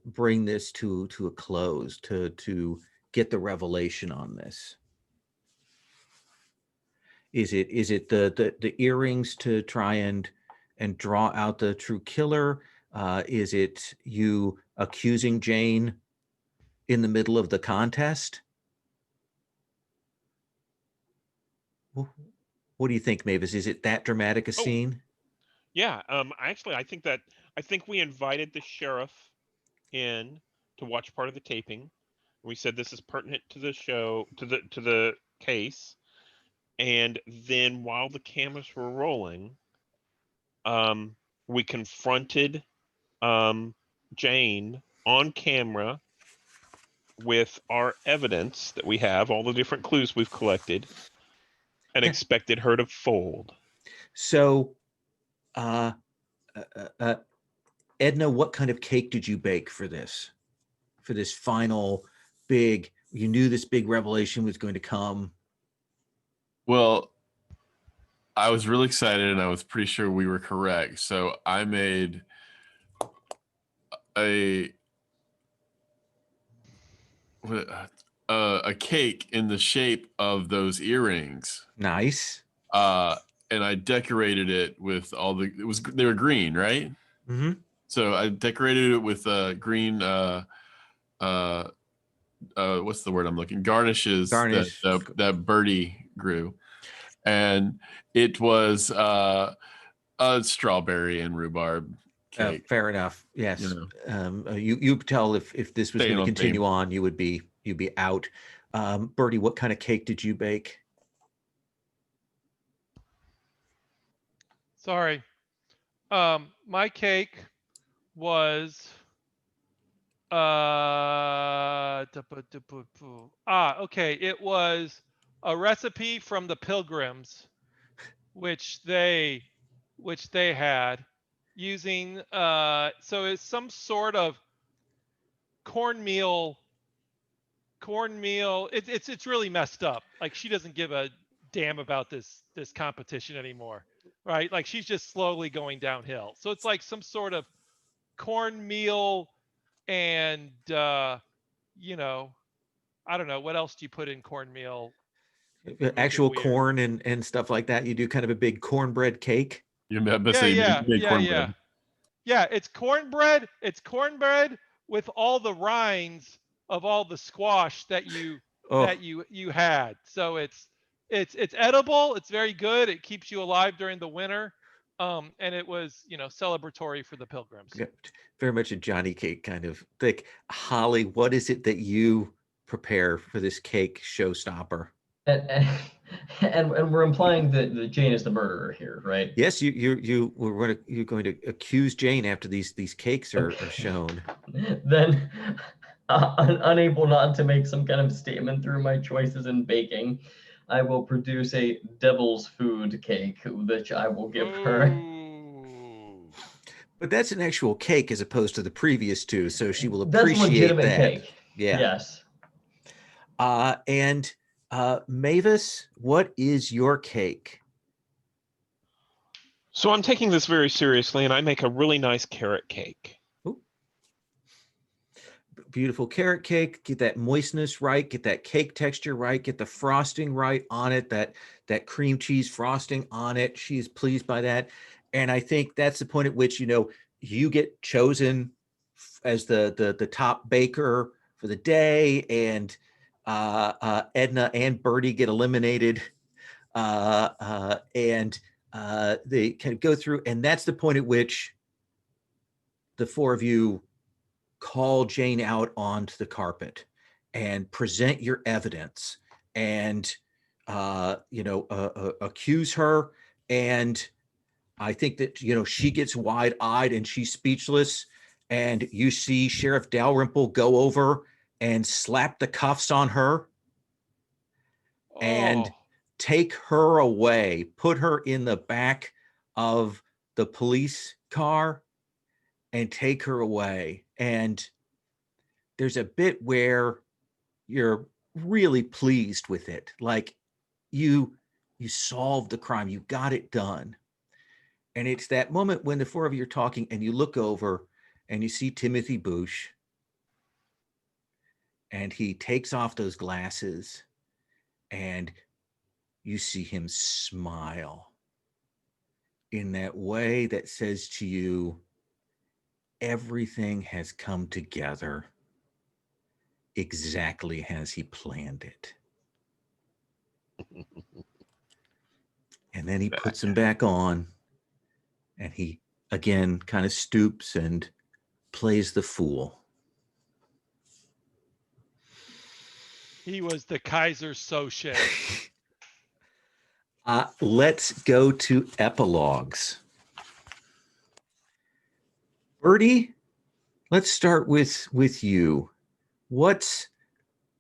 bring this to a close, to get the revelation on this? Is it the earrings to try and draw out the true killer? Is it you accusing Jane in the middle of the contest? What do you think, Mavis? Is it that dramatic a scene? Yeah. Actually, I think we invited the sheriff in to watch part of the taping. We said this is pertinent to the show, to the case, and then while the cameras were rolling, we confronted Jane on camera with our evidence that we have, all the different clues we've collected, and expected her to fold. So, Edna, what kind of cake did you bake for this? For this final big, you knew this big revelation was going to come. Well, I was really excited and I was pretty sure we were correct. So I made a cake in the shape of those earrings. Nice. And I decorated it with they were green, right? Mm-hmm. So I decorated it with green what's the word I'm looking? Garnishes that Birdie grew. And it was a strawberry and rhurbarb cake. Fair enough. Yes. You know. You tell if this was Staying going to on continue theme. on, you'd be out. Birdie, what kind of cake did you bake? Sorry. My cake was okay. It was a recipe from the Pilgrims, which they had, using so it's some sort of cornmeal. It's really messed up. Like, she doesn't give a damn about this competition anymore, right? Like, she's just slowly going downhill. So it's like some sort of cornmeal and you know, I don't know, what else do you put in cornmeal? Actual weird. corn and stuff like that. You do kind of a big cornbread cake. You made cornbread. Yeah, it's cornbread. It's cornbread with all the rinds of all the squash that you had. So it's edible. It's very good. It keeps you alive during the winter. And it was, celebratory for the Pilgrims. Yeah, very much a Johnny cake kind of thick. Holly, what is it that you prepare for this cake showstopper? And, and we're implying that Jane is the murderer here, right? Yes, you're going to accuse Jane after these cakes are shown. Then, unable not to make some kind of statement through my choices in baking, I will produce a devil's food cake, which I will give her. Ooh. But that's an actual cake as opposed to the previous two, so she will That's a appreciate legitimate that. cake. Yeah. Yes. And Mavis, what is your cake? So I'm taking this very seriously, and I make a really nice carrot cake. Ooh. Beautiful carrot cake. Get that moistness right. Get that cake texture right. Get the frosting right on it. That cream cheese frosting on it. She's pleased by that, and I think that's the point at which you get chosen as the top baker for the day, and Edna and Bertie get eliminated, and they kind of go through, and that's the point at which the four of you call Jane out onto the carpet and present your evidence and accuse her. And I think that she gets wide-eyed and she's speechless, and you see Sheriff Dalrymple go over and slap the cuffs on her and take her away, put her in the back of the police car and take her away. And there's a bit where you're really pleased with it. Like you solved the crime, you got it done. And it's that moment when the four of you are talking and you look over and you see Timothy Bouche, and he takes off those glasses and you see him smile in that way that says to you, everything has come together exactly as he planned it. And then he puts them back on, and he again kind of stoops and plays the fool. He was the Kaiser Soche. Let's go to epilogues. Bertie, let's start with you. What's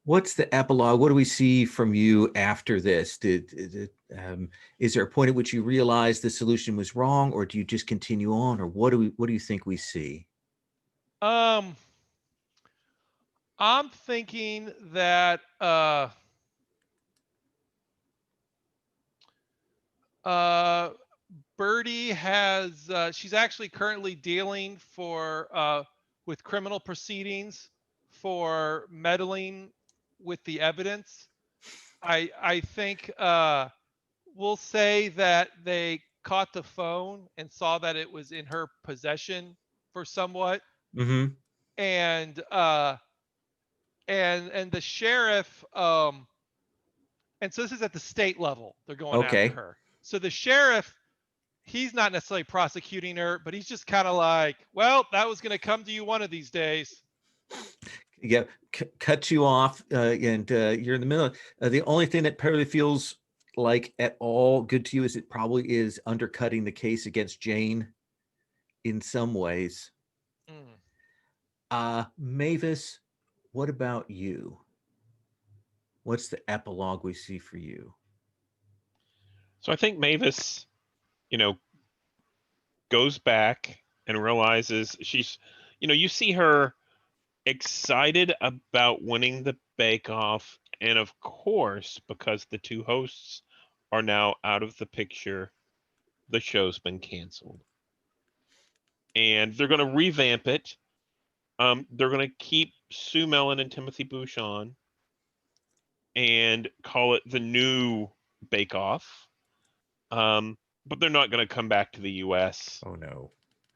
the epilogue? What do we see from you after this? Is there a point at which you realize the solution was wrong, or do you just continue on, or what do you think we see? I'm thinking that Birdie has she's actually currently dealing with criminal proceedings for meddling with the evidence. I think we'll say that they caught the phone and saw that it was in her possession for somewhat, Mm-hmm. and the sheriff and so this is at the state level, they're going after Okay. her. So the sheriff, he's not necessarily prosecuting her, but he's just kind of like, well, that was going to come to you one of these days. Yeah, cut you off, and you're in the middle. The only thing that probably feels like at all good to you is it probably is undercutting the case against Jane in some ways. Mavis, what about you? What's the epilogue we see for you? So I think Mavis, goes back and realizes she's, you see her excited about winning the bake-off, and of course, because the two hosts are now out of the picture, the show's been canceled. And they're going to revamp it. They're going to keep Sue Mellon and Timothy Bouche on and call it the new Bake Off. But they're not going to come back to the US. Oh no,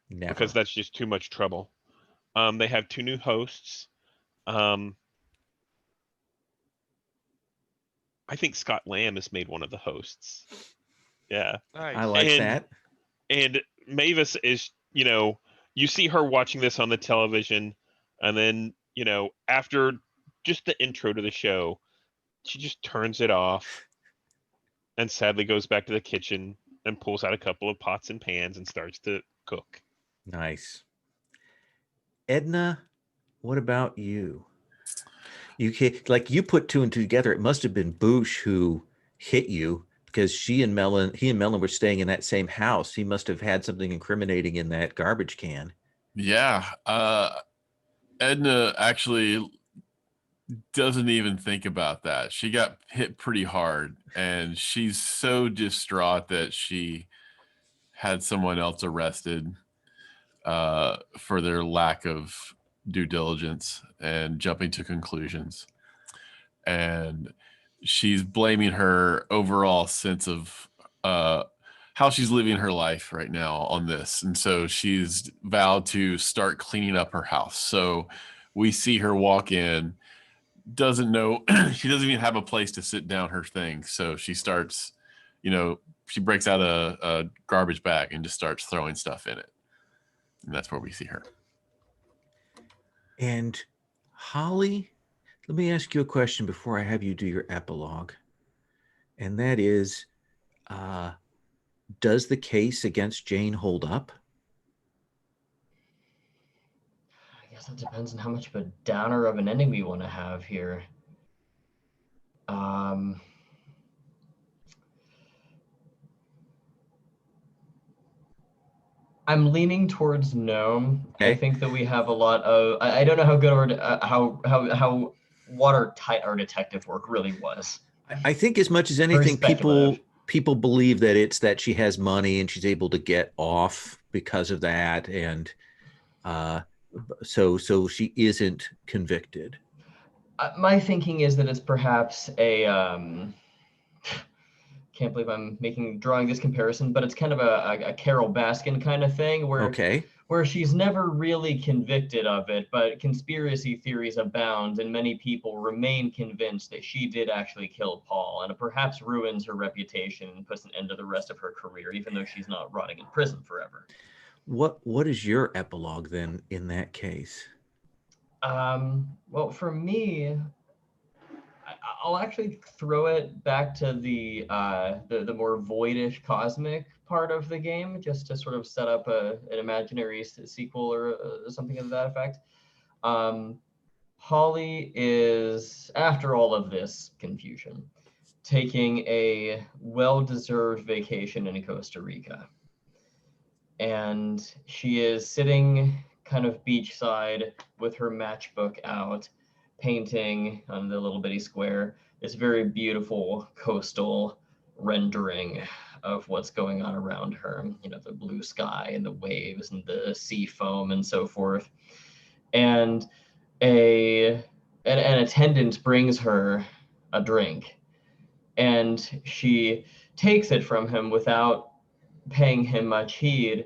never. Because that's just too much trouble. They have two new hosts. I think Scott Lamb has made one of the hosts. Yeah. Nice. I like that. And Mavis is, you see her watching this on the television, and then, after just the intro to the show, She just turns it off and sadly goes back to the kitchen and pulls out a couple of pots and pans and starts to cook. Nice. Edna, what about you? You like you put two and two together. It must have been Boosh who hit you because he and Melon were staying in that same house. He must have had something incriminating in that garbage can. Yeah. Edna actually doesn't even think about that. She got hit pretty hard, and she's so distraught that she had someone else arrested for their lack of due diligence and jumping to conclusions. And she's blaming her overall sense of how she's living her life right now on this. And so she's vowed to start cleaning up her house. So we see her walk in, doesn't know, she doesn't even have a place to sit down her things. So she starts, she breaks out a garbage bag and just starts throwing stuff in it. And that's where we see her. And Holly, let me ask you a question before I have you do your epilogue. And that is, does the case against Jane hold up? I guess that depends on how much of a downer of an ending we want to have here. I'm leaning towards no. Okay. I think that we have a lot of. I don't know how good how watertight our detective work really was. I think as much as Very anything, speculative. people believe that it's that she has money and she's able to get off because of that, and so she isn't convicted. My thinking is that it's perhaps a. Can't believe I'm drawing this comparison, but it's kind of a Carol Baskin kind of thing where she's never really convicted of it, but conspiracy theories abound and many people remain convinced that she did actually kill Paul, and it perhaps ruins her reputation and puts an end to the rest of her career, even though she's not rotting in prison forever. What is your epilogue then in that case? Well, for me, I'll actually throw it back to the more voidish cosmic part of the game, just to sort of set up an imaginary sequel or something of that effect. Holly is, after all of this confusion, taking a well-deserved vacation in Costa Rica. And she is sitting kind of beachside with her matchbook out, painting on the little bitty square this very beautiful coastal rendering of what's going on around her. The blue sky and the waves and the sea foam and so forth. And an attendant brings her a drink, and she takes it from him without paying him much heed,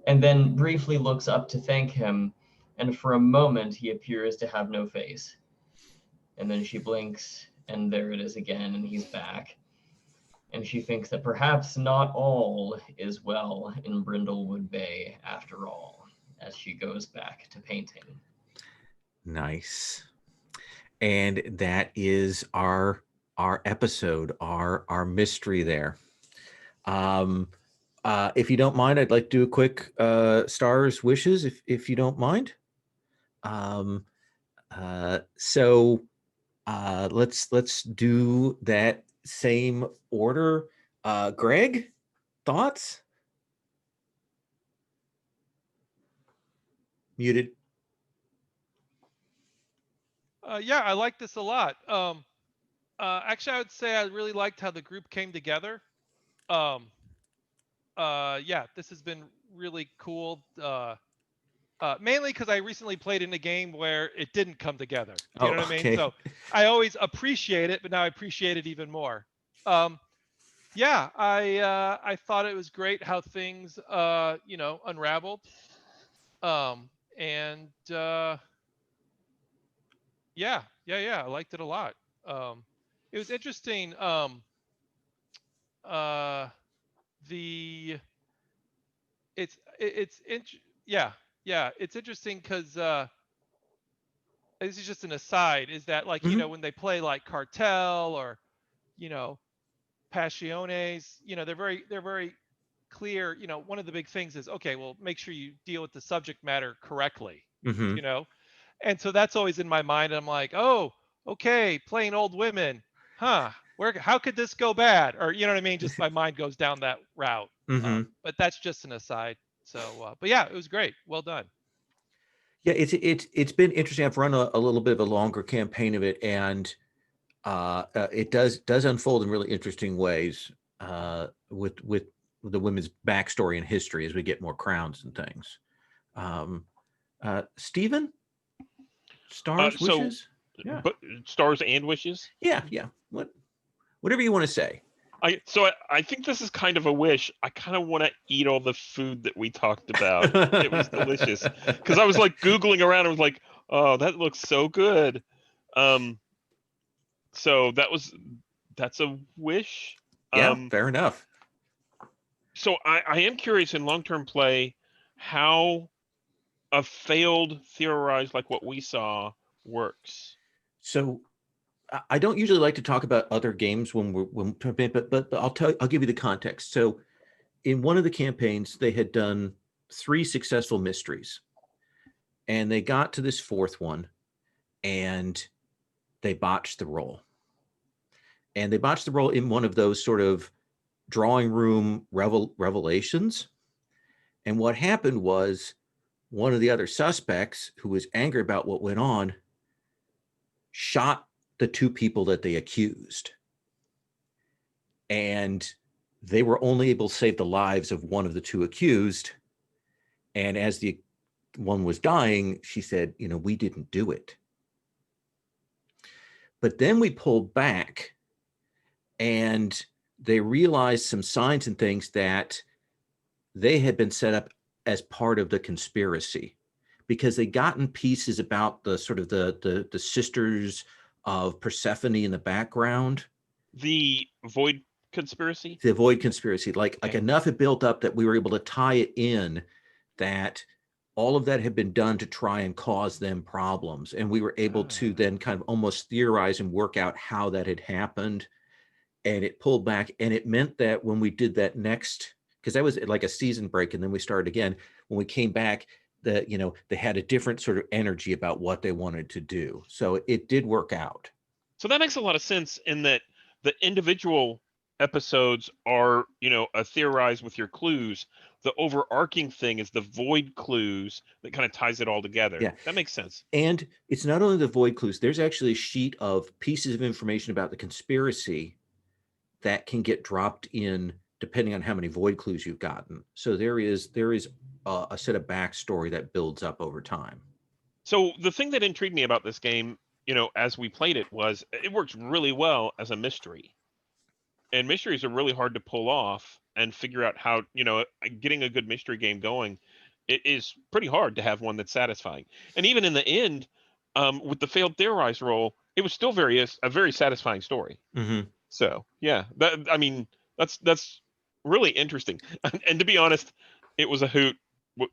and then briefly looks up to thank him, and for a moment he appears to have no face. And then she blinks, and there it is again, and he's back. And she thinks that perhaps not all is well in Brindlewood Bay after all, as she goes back to painting. Nice. And that is our episode, our mystery there. If you don't mind, I'd like to do a quick stars wishes, if you don't mind. So let's do that same order. Greg, thoughts? Muted. Yeah, I like this a lot. Actually, I would say I really liked how the group came together. Yeah, this has been really cool. Mainly because I recently played in a game where it didn't come together. Do you know what I mean? So I always appreciate it, but now I appreciate it even more. Yeah, I thought it was great how things unraveled. And yeah, I liked it a lot. It was interesting. The it's yeah, it's interesting because this is just an aside, is that like, you know, when they play like Cartel or, you know, Passiones, you know, they're very clear. You know, one of the big things is, okay, well, make sure you deal with the subject matter correctly, Mm-hmm. you know? And so that's always in my mind. I'm like, oh, okay, playing old women, huh? How could this go bad? Or, you know what I mean? Just my mind goes down that route. Mm-hmm. But that's just an aside. So, but yeah, it was great. Well done. Yeah, it's been interesting. I've run a little bit of a longer campaign of it, and it does unfold in really interesting ways with the women's backstory and history as we get more crowns and things. Stephen, stars, So, wishes, yeah, but stars and wishes. yeah. Whatever you want to say. I think this is kind of a wish. I kind of want to eat all the food that we talked about. It was delicious because I was like Googling around. I was like, oh, that looks so good. So that's a wish. Yeah, fair enough. So I am curious in long-term play how a failed theorized like what we saw works. So I don't usually like to talk about other games but I'll give you the context. So in one of the campaigns, they had done 3 successful mysteries, and they got to this 4th one, and they botched the roll. And they botched the roll in one of those sort of drawing room revelations. And what happened was one of the other suspects, who was angry about what went on, shot the 2 people that they accused. And they were only able to save the lives of one of the 2 accused. And as the one was dying, she said, you know, we didn't do it. But then we pulled back, and they realized some signs and things that they had been set up as part of the conspiracy, because they gotten pieces about the sort of the sisters of Persephone in the background. The Void conspiracy? The Void conspiracy. Like enough had built up that we were able to tie it in that all of that had been done to try and cause them problems. And we were able to then kind of almost theorize and work out how that had happened. And it pulled back. And it meant that when we did that next, because that was like a season break, and then we started again, when we came back, that, you know, they had a different sort of energy about what they wanted to do. So it did work out. So that makes a lot of sense in that the individual episodes are, you know, a theorize with your clues. The overarching thing is the void clues that kind of ties it all together. Yeah. That makes sense. And it's not only the void clues, there's actually a sheet of pieces of information about the conspiracy that can get dropped in depending on how many void clues you've gotten. So there is a set of backstory that builds up over time. So the thing that intrigued me about this game, you know, as we played it, was it works really well as a mystery. And mysteries are really hard to pull off and figure out how, you know, getting a good mystery game going, it is pretty hard to have one that's satisfying. And even in the end, with the failed theorized roll, it was still a very satisfying story. Mm-hmm. So yeah, that's really interesting. And to be honest, it was a hoot,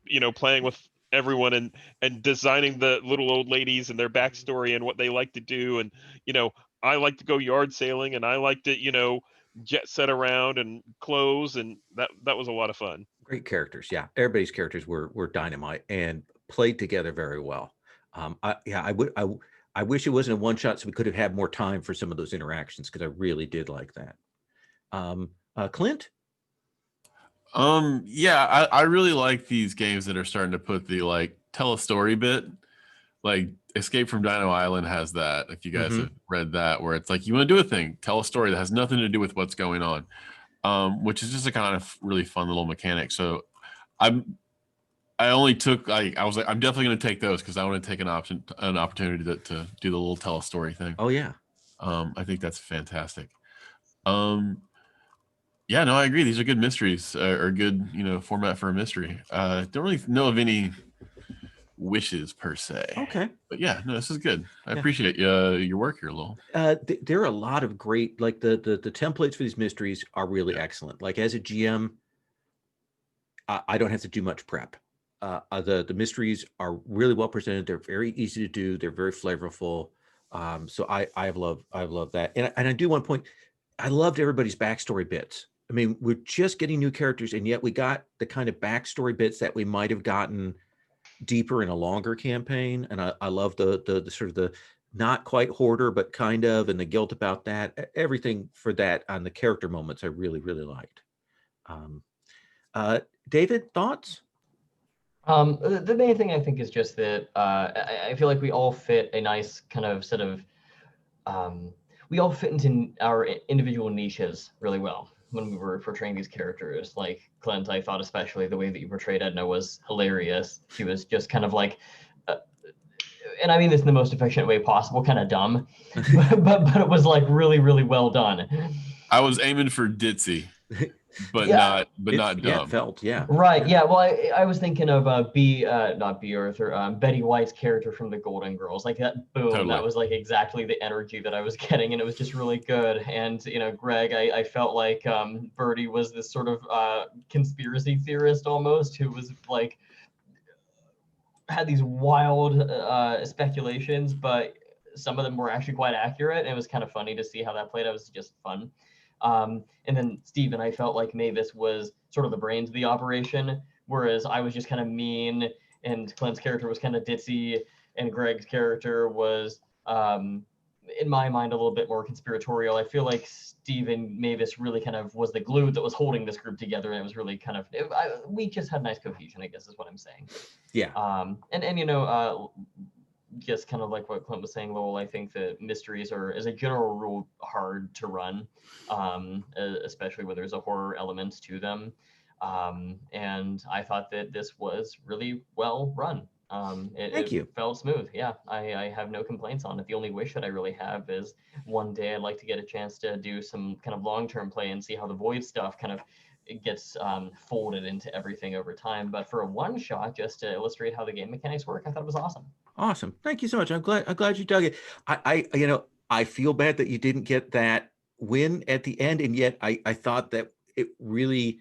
you know, playing with everyone and designing the little old ladies and their backstory and what they like to do. And, you know, I like to go yard sailing, and I like to, you know, jet set around and clothes, and that was a lot of fun. Great characters. Yeah. Everybody's characters were dynamite and played together very well. I wish it wasn't a one shot, so we could have had more time for some of those interactions, because I really did like that. Clint? Yeah, I really like these games that are starting to put the like tell a story bit. Like Escape from Dino Island has that. If you guys have read that, where it's like you want to do a thing, tell a story that has nothing to do with what's going on, which is just a kind of really fun little mechanic. So I was like, I'm definitely going to take those, because I want to take an opportunity to do the little tell a story thing. Oh yeah. I think that's fantastic. Yeah, no, I agree. These are good mysteries, or good, you know, format for a mystery. Don't really know of any wishes per se. Okay. But yeah, no, this is good. I appreciate your work here, Lowell. There are a lot of great, like the templates for these mysteries are really excellent. Like as a GM, I don't have to do much prep. The mysteries are really well presented. They're very easy to do. They're very flavorful. So I've loved that. And I do want to point, I loved everybody's backstory bits. I mean, we're just getting new characters, and yet we got the kind of backstory bits that we might have gotten deeper in a longer campaign. And I love the sort of the not quite hoarder, but kind of, and the guilt about that. Everything for that on the character moments I really, really liked. David, thoughts? The main thing I think is just that I feel like we all fit a nice kind of set of, we all fit into our individual niches really well when we were portraying these characters. Like Clint, I thought especially the way that you portrayed Edna was hilarious. She was just kind of like, and I mean this in the most affectionate way possible, kind of dumb, but it was like really, really well done. I was aiming for ditzy, but Yeah. not dumb. Yeah. Right. Yeah. Well, I was thinking of not B. Arthur, Betty White's character from the Golden Girls. Like that. Boom. Totally. That was like exactly the energy that I was getting, and it was just really good. And Greg, I felt like Birdie was this sort of conspiracy theorist almost, who was like had these wild speculations, but some of them were actually quite accurate. And it was kind of funny to see how that played out. It was just fun. And then Steve and I felt like Mavis was sort of the brains of the operation, whereas I was just kind of mean, and Clint's character was kind of ditzy, and Greg's character was, in my mind, a little bit more conspiratorial. I feel like Steve and Mavis really kind of was the glue that was holding this group together, and it was really kind of, we just had nice cohesion, I guess is what I'm saying. Yeah. Just kind of like what Clint was saying, Lowell, I think that mysteries are, as a general rule, hard to run, especially when there's a horror element to them. And I thought that this was really well run. Thank you. It felt smooth. Yeah, I have no complaints on it. The only wish that I really have is one day I'd like to get a chance to do some kind of long-term play and see how the void stuff kind of it gets folded into everything over time. But for a one shot, just to illustrate how the game mechanics work, I thought it was awesome. Awesome. Thank you so much. I'm glad you dug it. I feel bad that you didn't get that win at the end. And yet I thought that it really,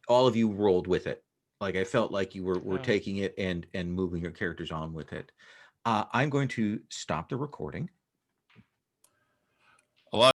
all of you rolled with it. Like I felt like you were taking it and moving your characters on with it. I'm going to stop the recording